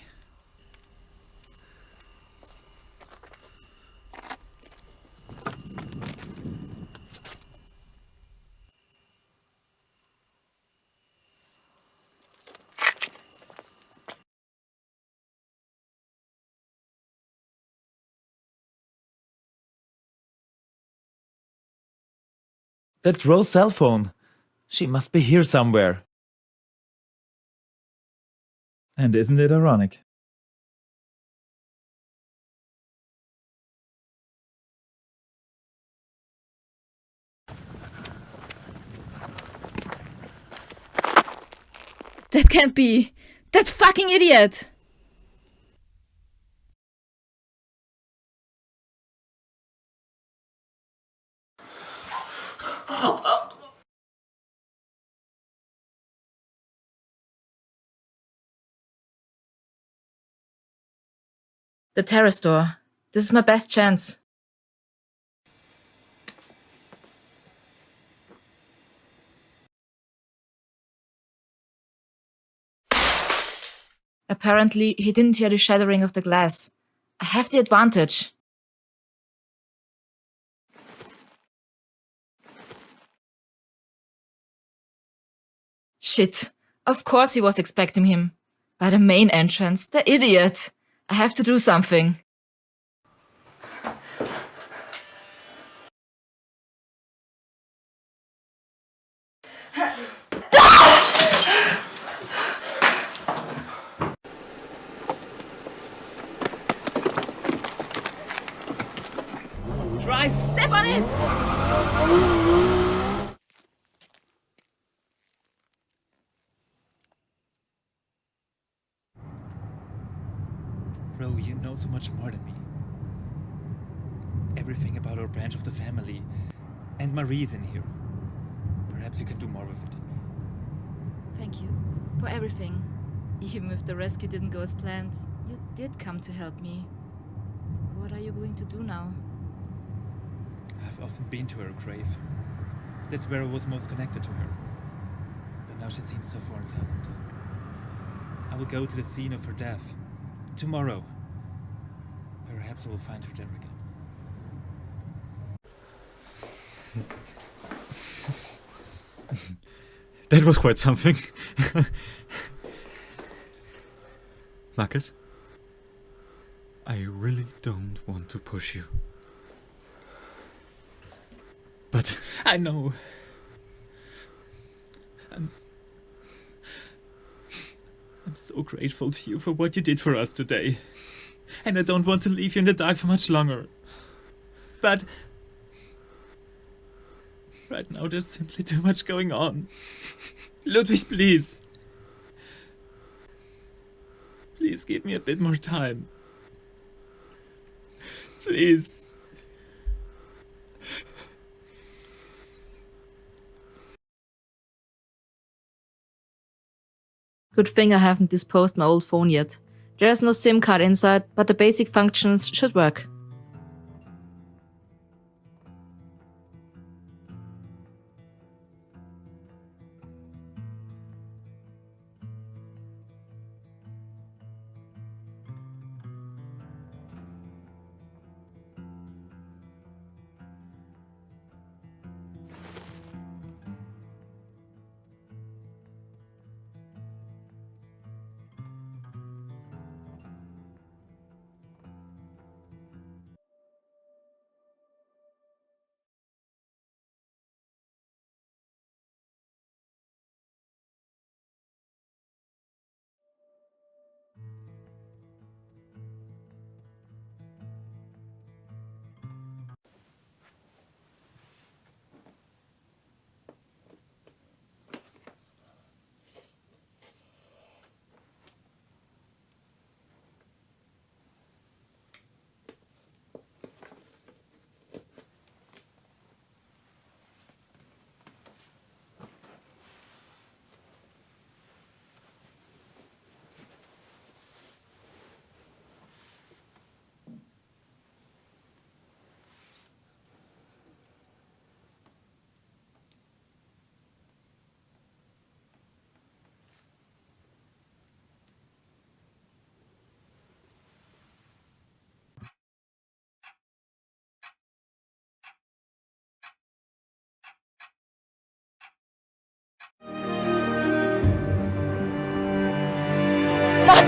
That's Ro's cell phone. She must be here somewhere. And isn't it ironic? That can't be. That fucking idiot! The terrace door. This is my best chance. Apparently, he didn't hear the shattering of the glass. I have the advantage. Shit. Of course he was expecting him. By the main entrance, the idiot. I have to do something. Drive! Step on it! Ro, you know so much more than me. Everything about our branch of the family. And Marie's in here. Perhaps you can do more with it than me. Thank you for everything. Even if the rescue didn't go as planned, you did come to help me. What are you going to do now? I've often been to her grave. That's where I was most connected to her. But now she seems so far and silent. I will go to the scene of her death. Tomorrow. Perhaps I will find her there again. That was quite something. Markus? I really don't want to push you. But I know. I'm so grateful to you for what you did for us today. And I don't want to leave you in the dark for much longer. But right now there's simply too much going on. Ludwig, please. Please give me a bit more time. Please. Good thing I haven't disposed my old phone yet. There is no SIM card inside, but the basic functions should work.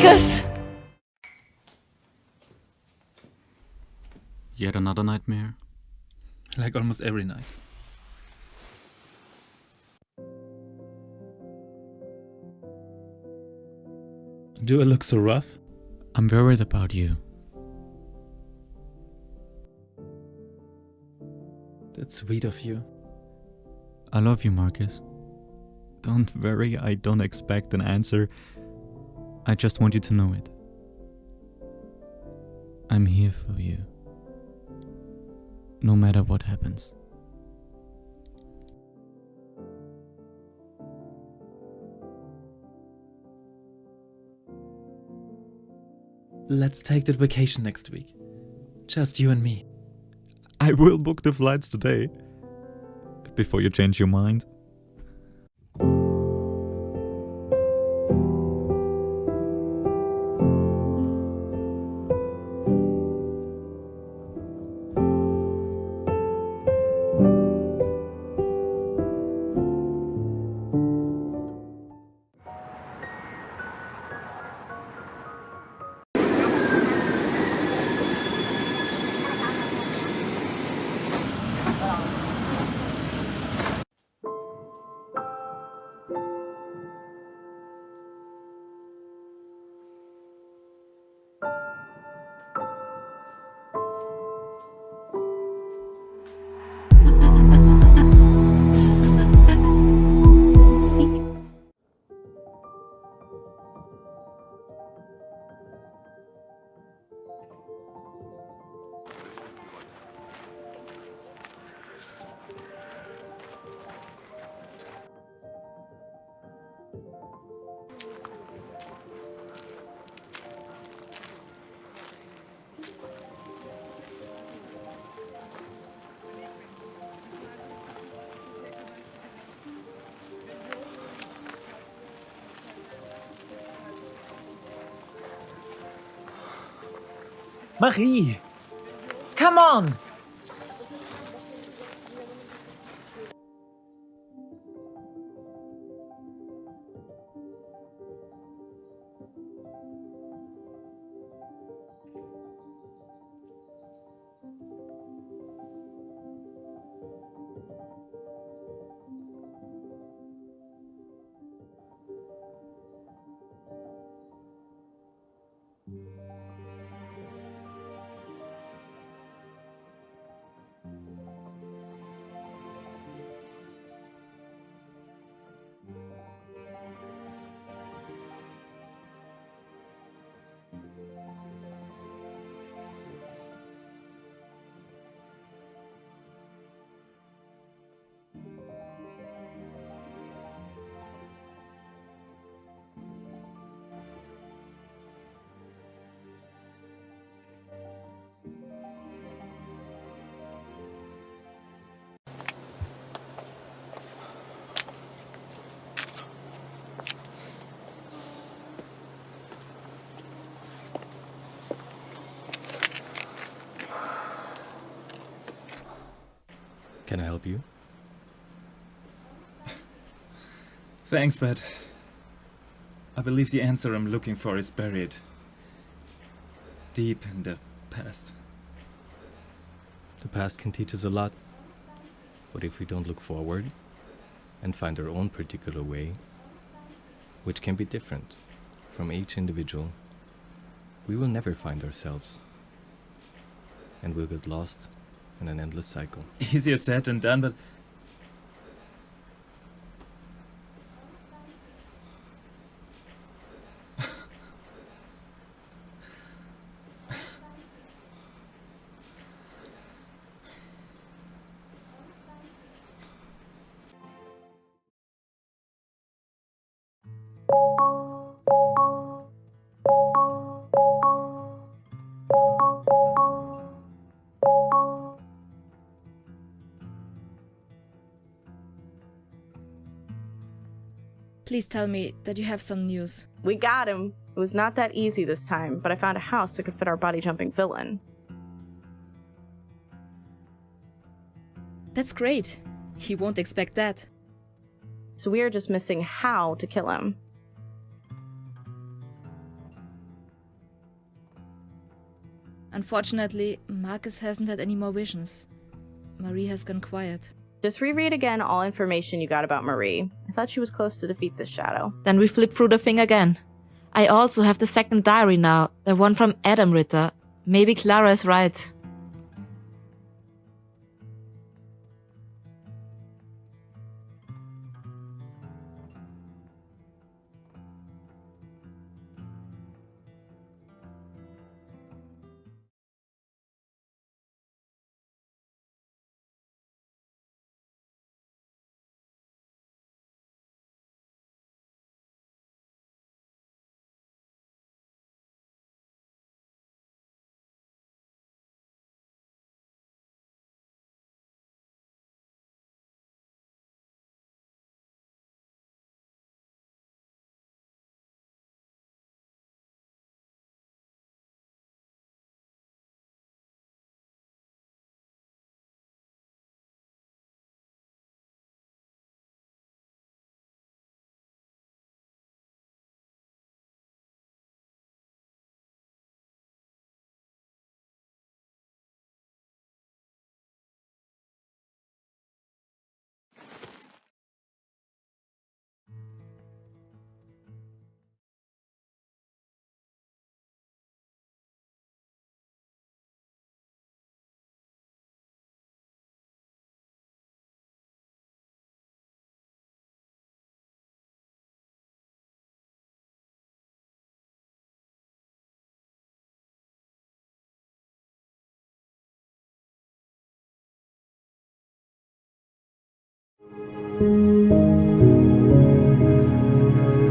Markus! Yet another nightmare? Like almost every night. Do I look so rough? I'm worried about you. That's sweet of you. I love you, Markus. Don't worry, I don't expect an answer. I just want you to know it. I'm here for you. No matter what happens. Let's take that vacation next week. Just you and me. I will book the flights today. Before you change your mind. Marie! Come on! Can I help you? Thanks, but I believe the answer I'm looking for is buried deep in the past. The past can teach us a lot. But if we don't look forward and find our own particular way, which can be different from each individual, we will never find ourselves. And we'll get lost in an endless cycle. Easier said than done, but Please tell me that you have some news. We got him. It was not that easy this time, but I found a house that could fit our body-jumping villain. That's great. He won't expect that. So we are just missing how to kill him. Unfortunately, Markus hasn't had any more visions. Marie has gone quiet. Just reread again all information you got about Marie. I thought she was close to defeat this shadow. Then we flip through the thing again. I also have the second diary now, the one from Adam Ritter. Maybe Clara is right.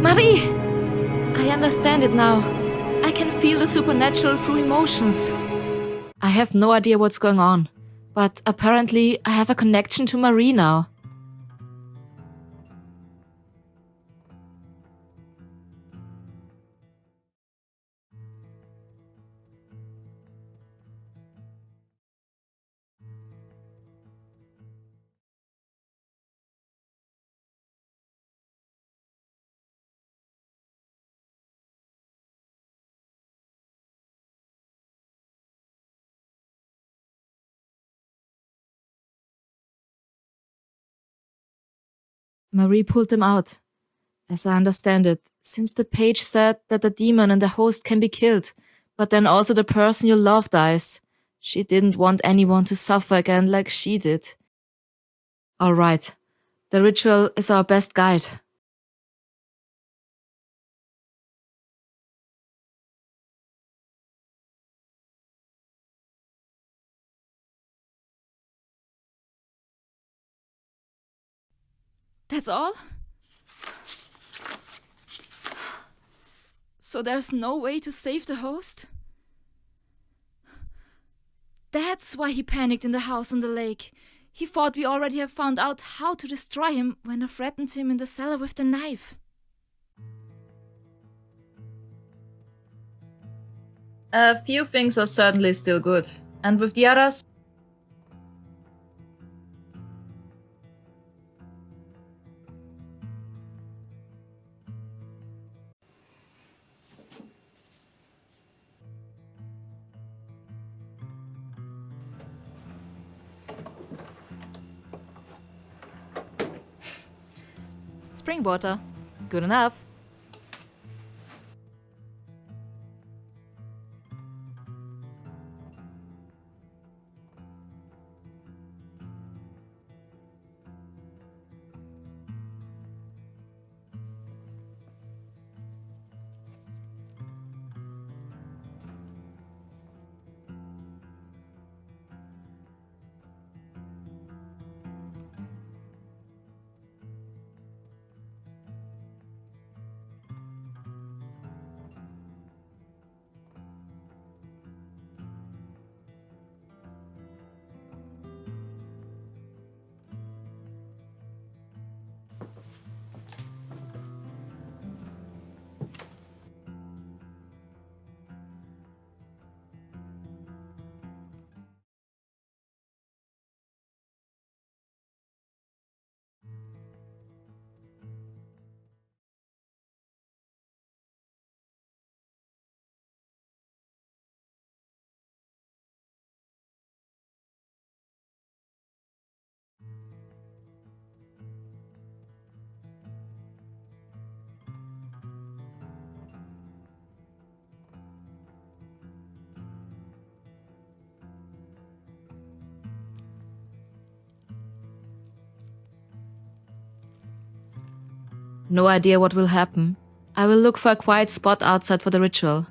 Marie! I understand it now. I can feel the supernatural through emotions. I have no idea what's going on, but apparently I have a connection to Marie now. Marie pulled them out. As I understand it, since the page said that the demon and the host can be killed, but then also the person you love dies, she didn't want anyone to suffer again like she did. Alright, the ritual is our best guide. That's all? So there's no way to save the host? That's why he panicked in the house on the lake. He thought we already have found out how to destroy him when I threatened him in the cellar with the knife. A few things are certainly still good, and with the others, Spring water. Good enough. No idea what will happen. I will look for a quiet spot outside for the ritual.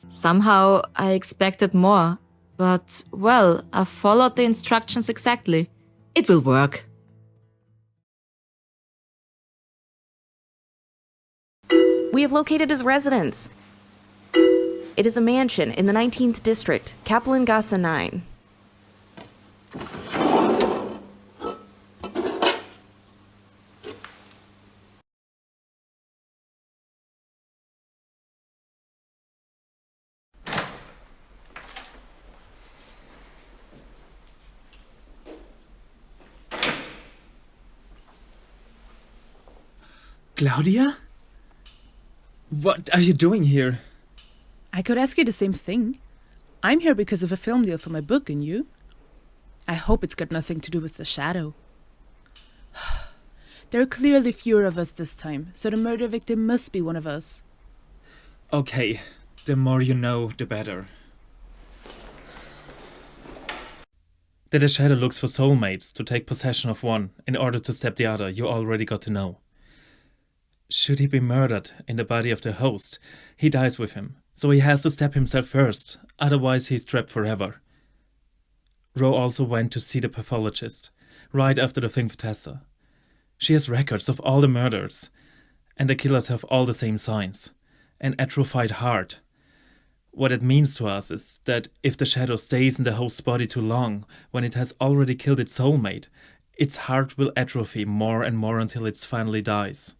Somehow, I expected more. But, well, I followed the instructions exactly. It will work. We have located his residence. It is a mansion in the 19th district, Kaplangasse 9. Claudia? What are you doing here? I could ask you the same thing. I'm here because of a film deal for my book, and you? I hope it's got nothing to do with the shadow. There are clearly fewer of us this time, so the murder victim must be one of us. Okay, the more you know, the better. That the shadow looks for soulmates to take possession of one in order to stab the other, you already got to know. Should he be murdered in the body of the host, he dies with him, so he has to stab himself first, otherwise he's trapped forever. Ro also went to see the pathologist, right after the thing with Tessa. She has records of all the murders, and the killers have all the same signs. An atrophied heart. What it means to us is that if the shadow stays in the host's body too long, when it has already killed its soulmate, its heart will atrophy more and more until it finally dies.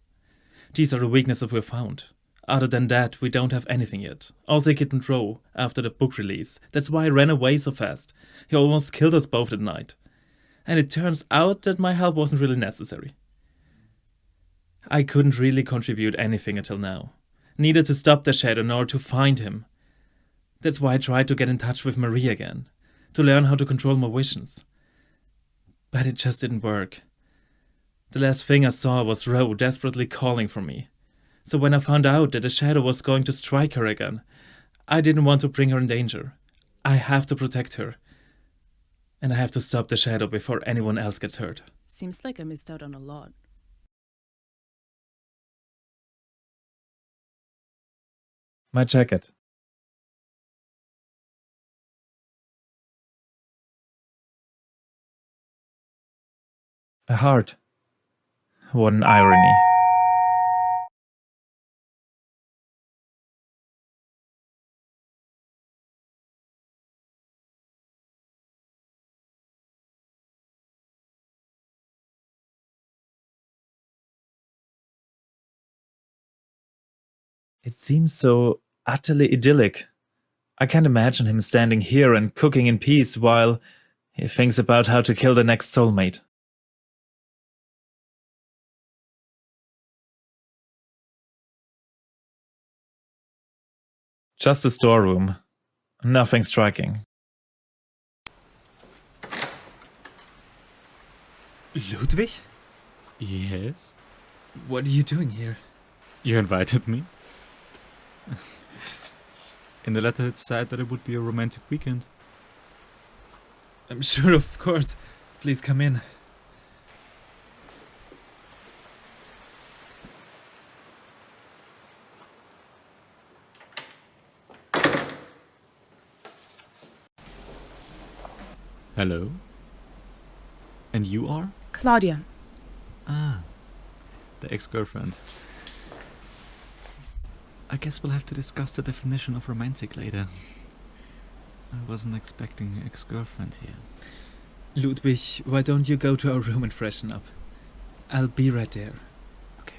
These are the weaknesses we've found. Other than that, we don't have anything yet. Also, he couldn't row after the book release. That's why he ran away so fast. He almost killed us both that night. And it turns out that my help wasn't really necessary. I couldn't really contribute anything until now. Neither to stop the shadow nor to find him. That's why I tried to get in touch with Marie again. To learn how to control my visions. But it just didn't work. The last thing I saw was Ro desperately calling for me. So when I found out that the shadow was going to strike her again, I didn't want to bring her in danger. I have to protect her. And I have to stop the shadow before anyone else gets hurt. Seems like I missed out on a lot. My jacket. A heart. What an irony. It seems so utterly idyllic. I can't imagine him standing here and cooking in peace while he thinks about how to kill the next soulmate. Just a storeroom. Nothing striking. Ludwig? Yes? What are you doing here? You invited me? In the letter it said that it would be a romantic weekend. I'm sure, of course. Please come in. Hello? And you are? Claudia. Ah, the ex-girlfriend. I guess we'll have to discuss the definition of romantic later. I wasn't expecting an ex-girlfriend here. Ludwig, why don't you go to our room and freshen up? I'll be right there. Okay.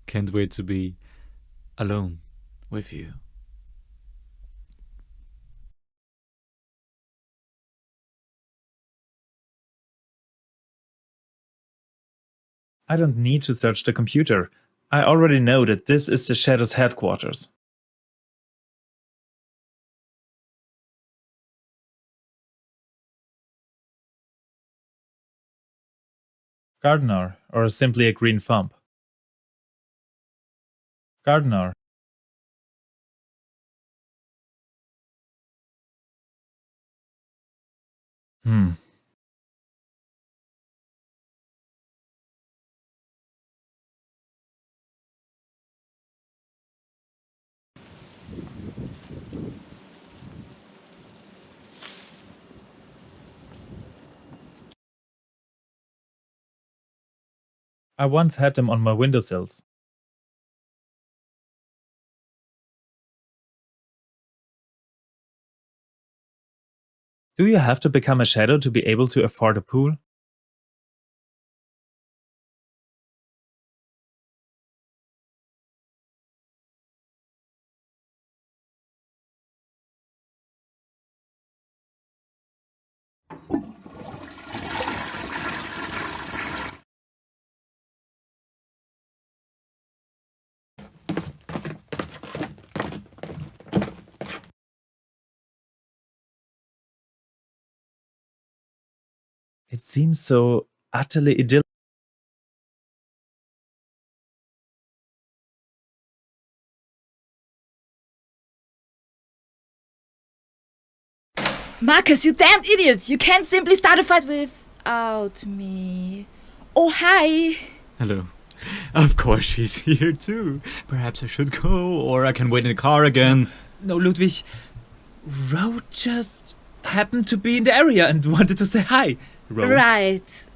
Can't wait to be alone with you. I don't need to search the computer. I already know that this is the Shadow's headquarters. Gardener, or simply a green thumb. Gardener. I once had them on my windowsills. Do you have to become a shadow to be able to afford a pool? It seems so utterly idyllic. Markus, you damned idiot! You can't simply start a fight without me. Oh, hi! Hello. Of course she's here too. Perhaps I should go, or I can wait in the car again. No, Ludwig. Ro just happened to be in the area and wanted to say hi. Ro. Right.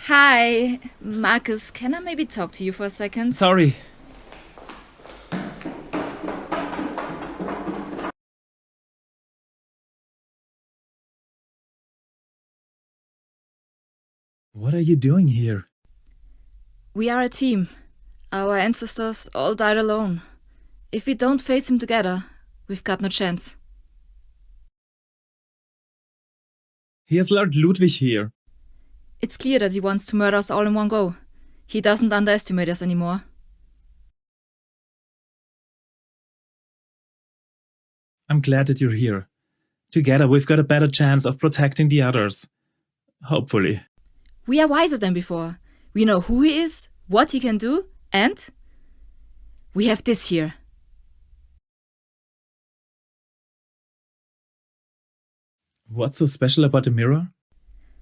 Hi. Markus, can I maybe talk to you for a second? Sorry. What are you doing here? We are a team. Our ancestors all died alone. If we don't face him together, we've got no chance. Here's Lord Ludwig here. It's clear that he wants to murder us all in one go. He doesn't underestimate us anymore. I'm glad that you're here. Together we've got a better chance of protecting the others. Hopefully. We are wiser than before. We know who he is, what he can do, and we have this here. What's so special about the mirror?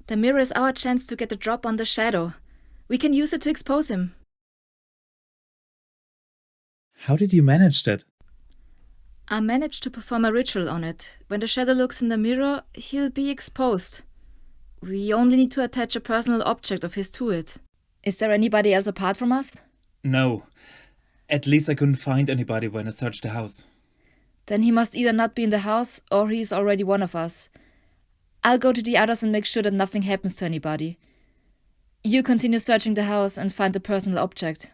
The mirror is our chance to get a drop on the shadow. We can use it to expose him. How did you manage that? I managed to perform a ritual on it. When the shadow looks in the mirror, he'll be exposed. We only need to attach a personal object of his to it. Is there anybody else apart from us? No. At least I couldn't find anybody when I searched the house. Then he must either not be in the house or he is already one of us. I'll go to the others and make sure that nothing happens to anybody. You continue searching the house and find the personal object.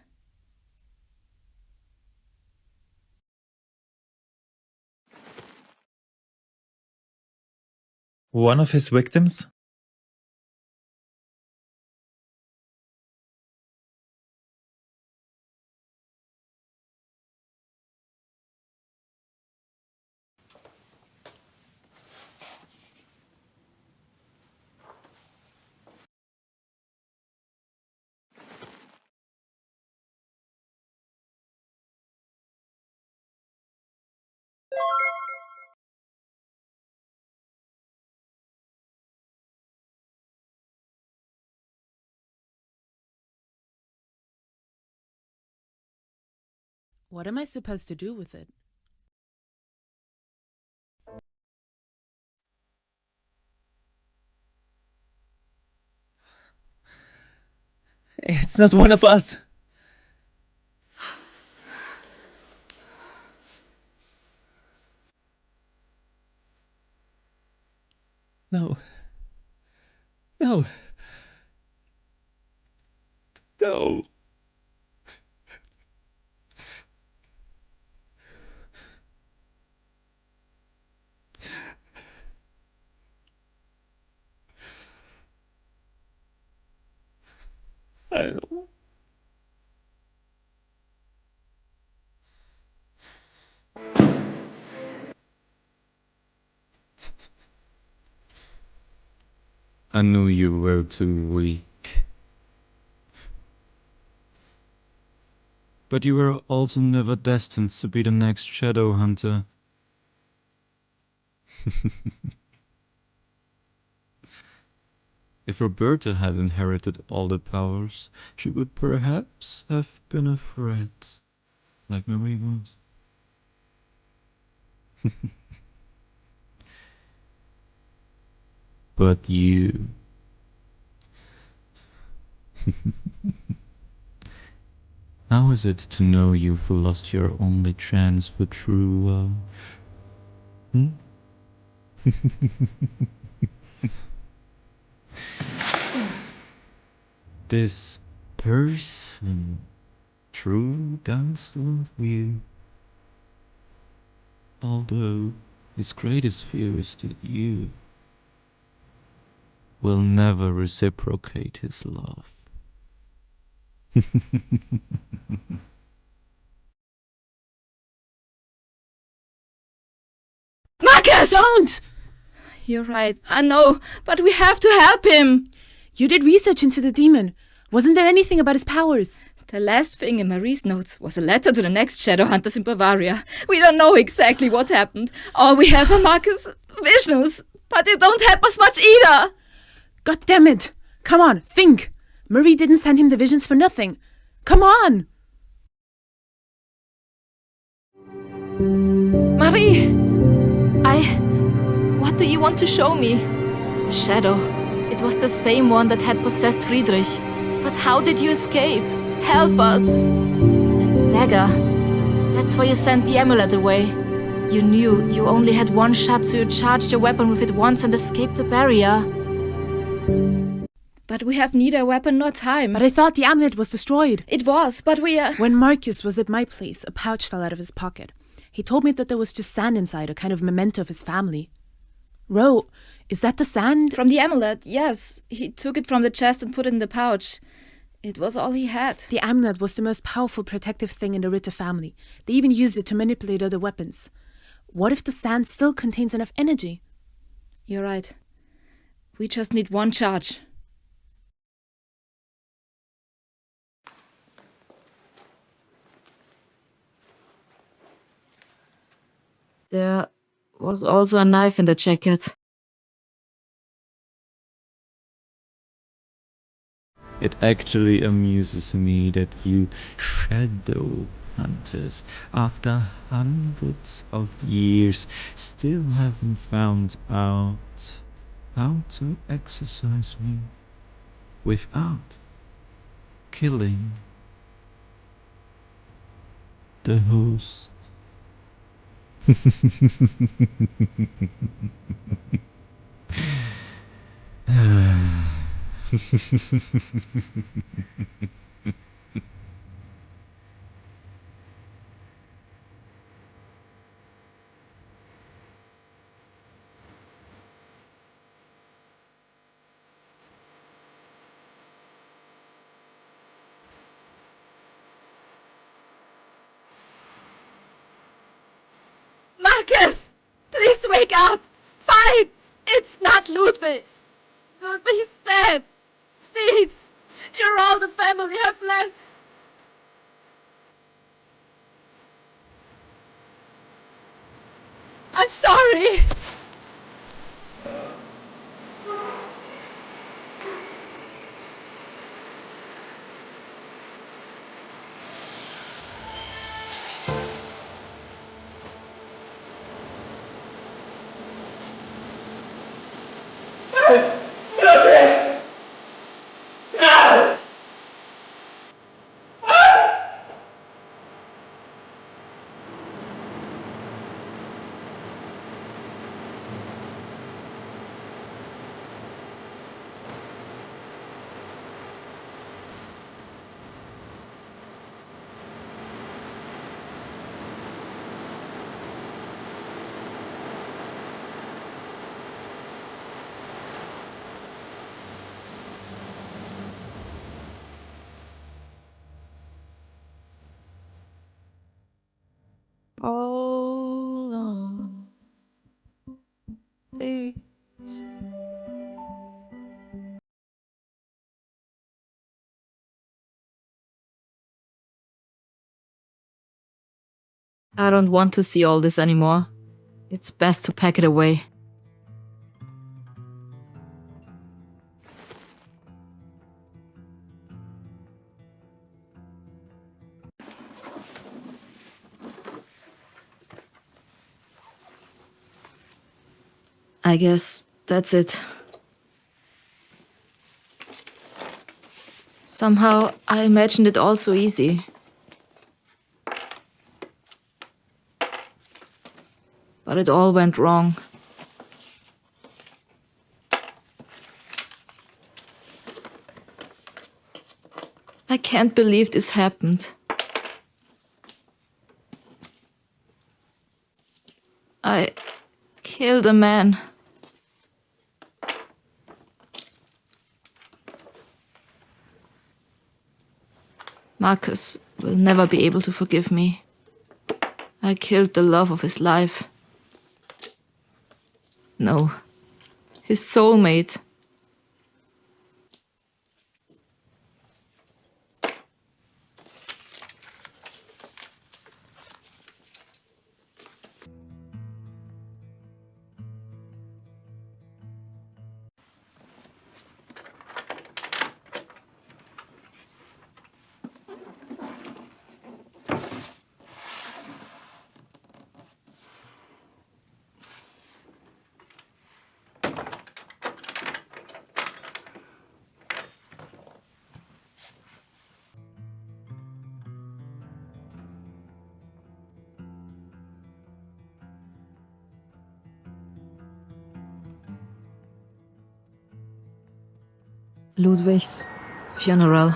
One of his victims? What am I supposed to do with it? It's not one of us. No. No. No. I know. I knew you were too weak. But you were also never destined to be the next shadow hunter. If Roberta had inherited all the powers, she would perhaps have been a threat, like Marie was. But you... How is it to know you've lost your only chance for true love? This person true does love you, although his greatest fear is that you will never reciprocate his love. Markus! Don't! You're right, I know, but we have to help him. You did research into the demon. Wasn't there anything about his powers? The last thing in Marie's notes was a letter to the next shadow hunters in Bavaria. We don't know exactly what happened. All we have are Markus' visions, but they don't help us much either. God damn it! Come on, think! Marie didn't send him the visions for nothing. Come on! Marie! What do you want to show me? The shadow. It was the same one that had possessed Friedrich. But how did you escape? Help us! The dagger. That's why you sent the amulet away. You knew you only had one shot, so you charged your weapon with it once and escaped the barrier. But we have neither weapon nor time. But I thought the amulet was destroyed. It was, but we are... When Markus was at my place, a pouch fell out of his pocket. He told me that there was just sand inside, a kind of memento of his family. Ro, is that the sand? From the amulet, yes. He took it from the chest and put it in the pouch. It was all he had. The amulet was the most powerful protective thing in the Ritter family. They even used it to manipulate other weapons. What if the sand still contains enough energy? You're right. We just need one charge. There was also a knife in the jacket. It actually amuses me that you shadow hunters, after hundreds of years, still haven't found out how to exercise me without killing the host. Markus! Please wake up! Fight! It's not Ludwig! Ludwig is dead! Please! You're all the family have left! I'm sorry! Hold on. Please. I don't want to see all this anymore. It's best to pack it away. I guess that's it. Somehow, I imagined it all so easy. But it all went wrong. I can't believe this happened. I killed a man. Markus will never be able to forgive me. I killed the love of his life. No, his soulmate. Ludwig's funeral.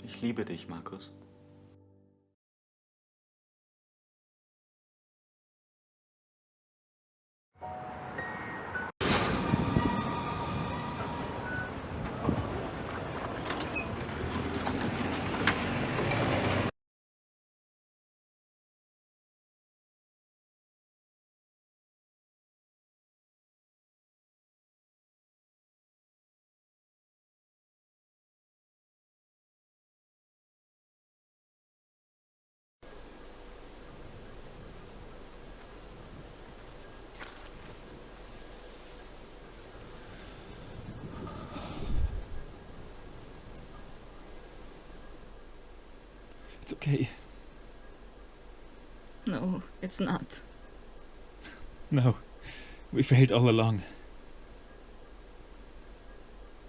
Ich liebe dich, Markus. It's okay. No, it's not. No, we failed all along.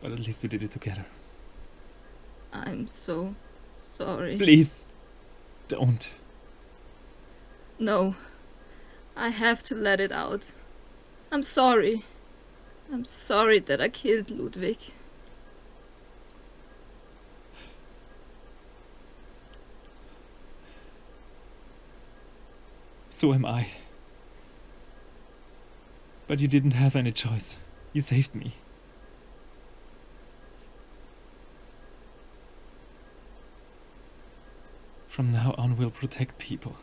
But at least we did it together. I'm so sorry. Please, don't. No, I have to let it out. I'm sorry. I'm sorry that I killed Ludwig. So am I. But you didn't have any choice. You saved me. From now on, we'll protect people.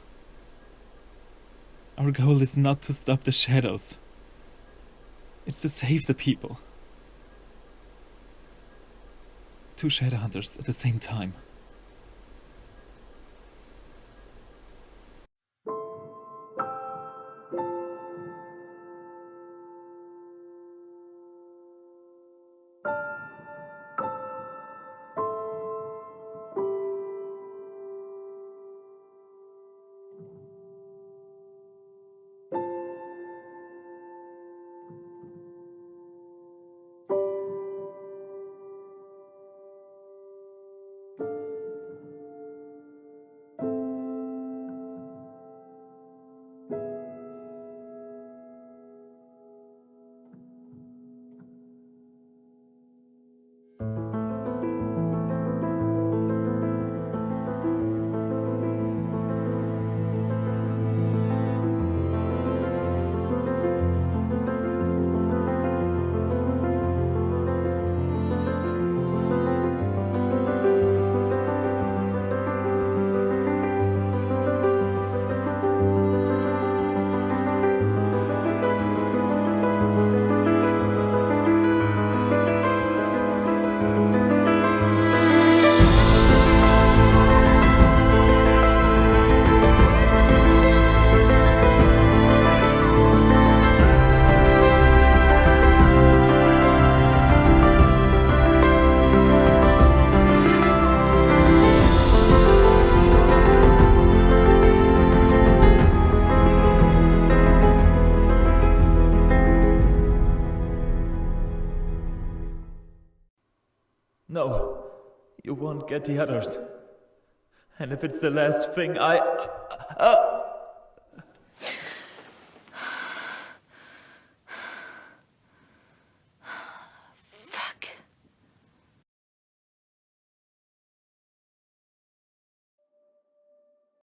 Our goal is not to stop the shadows. It's to save the people. Two shadow hunters at the same time. No, you won't get the others. And if it's the last thing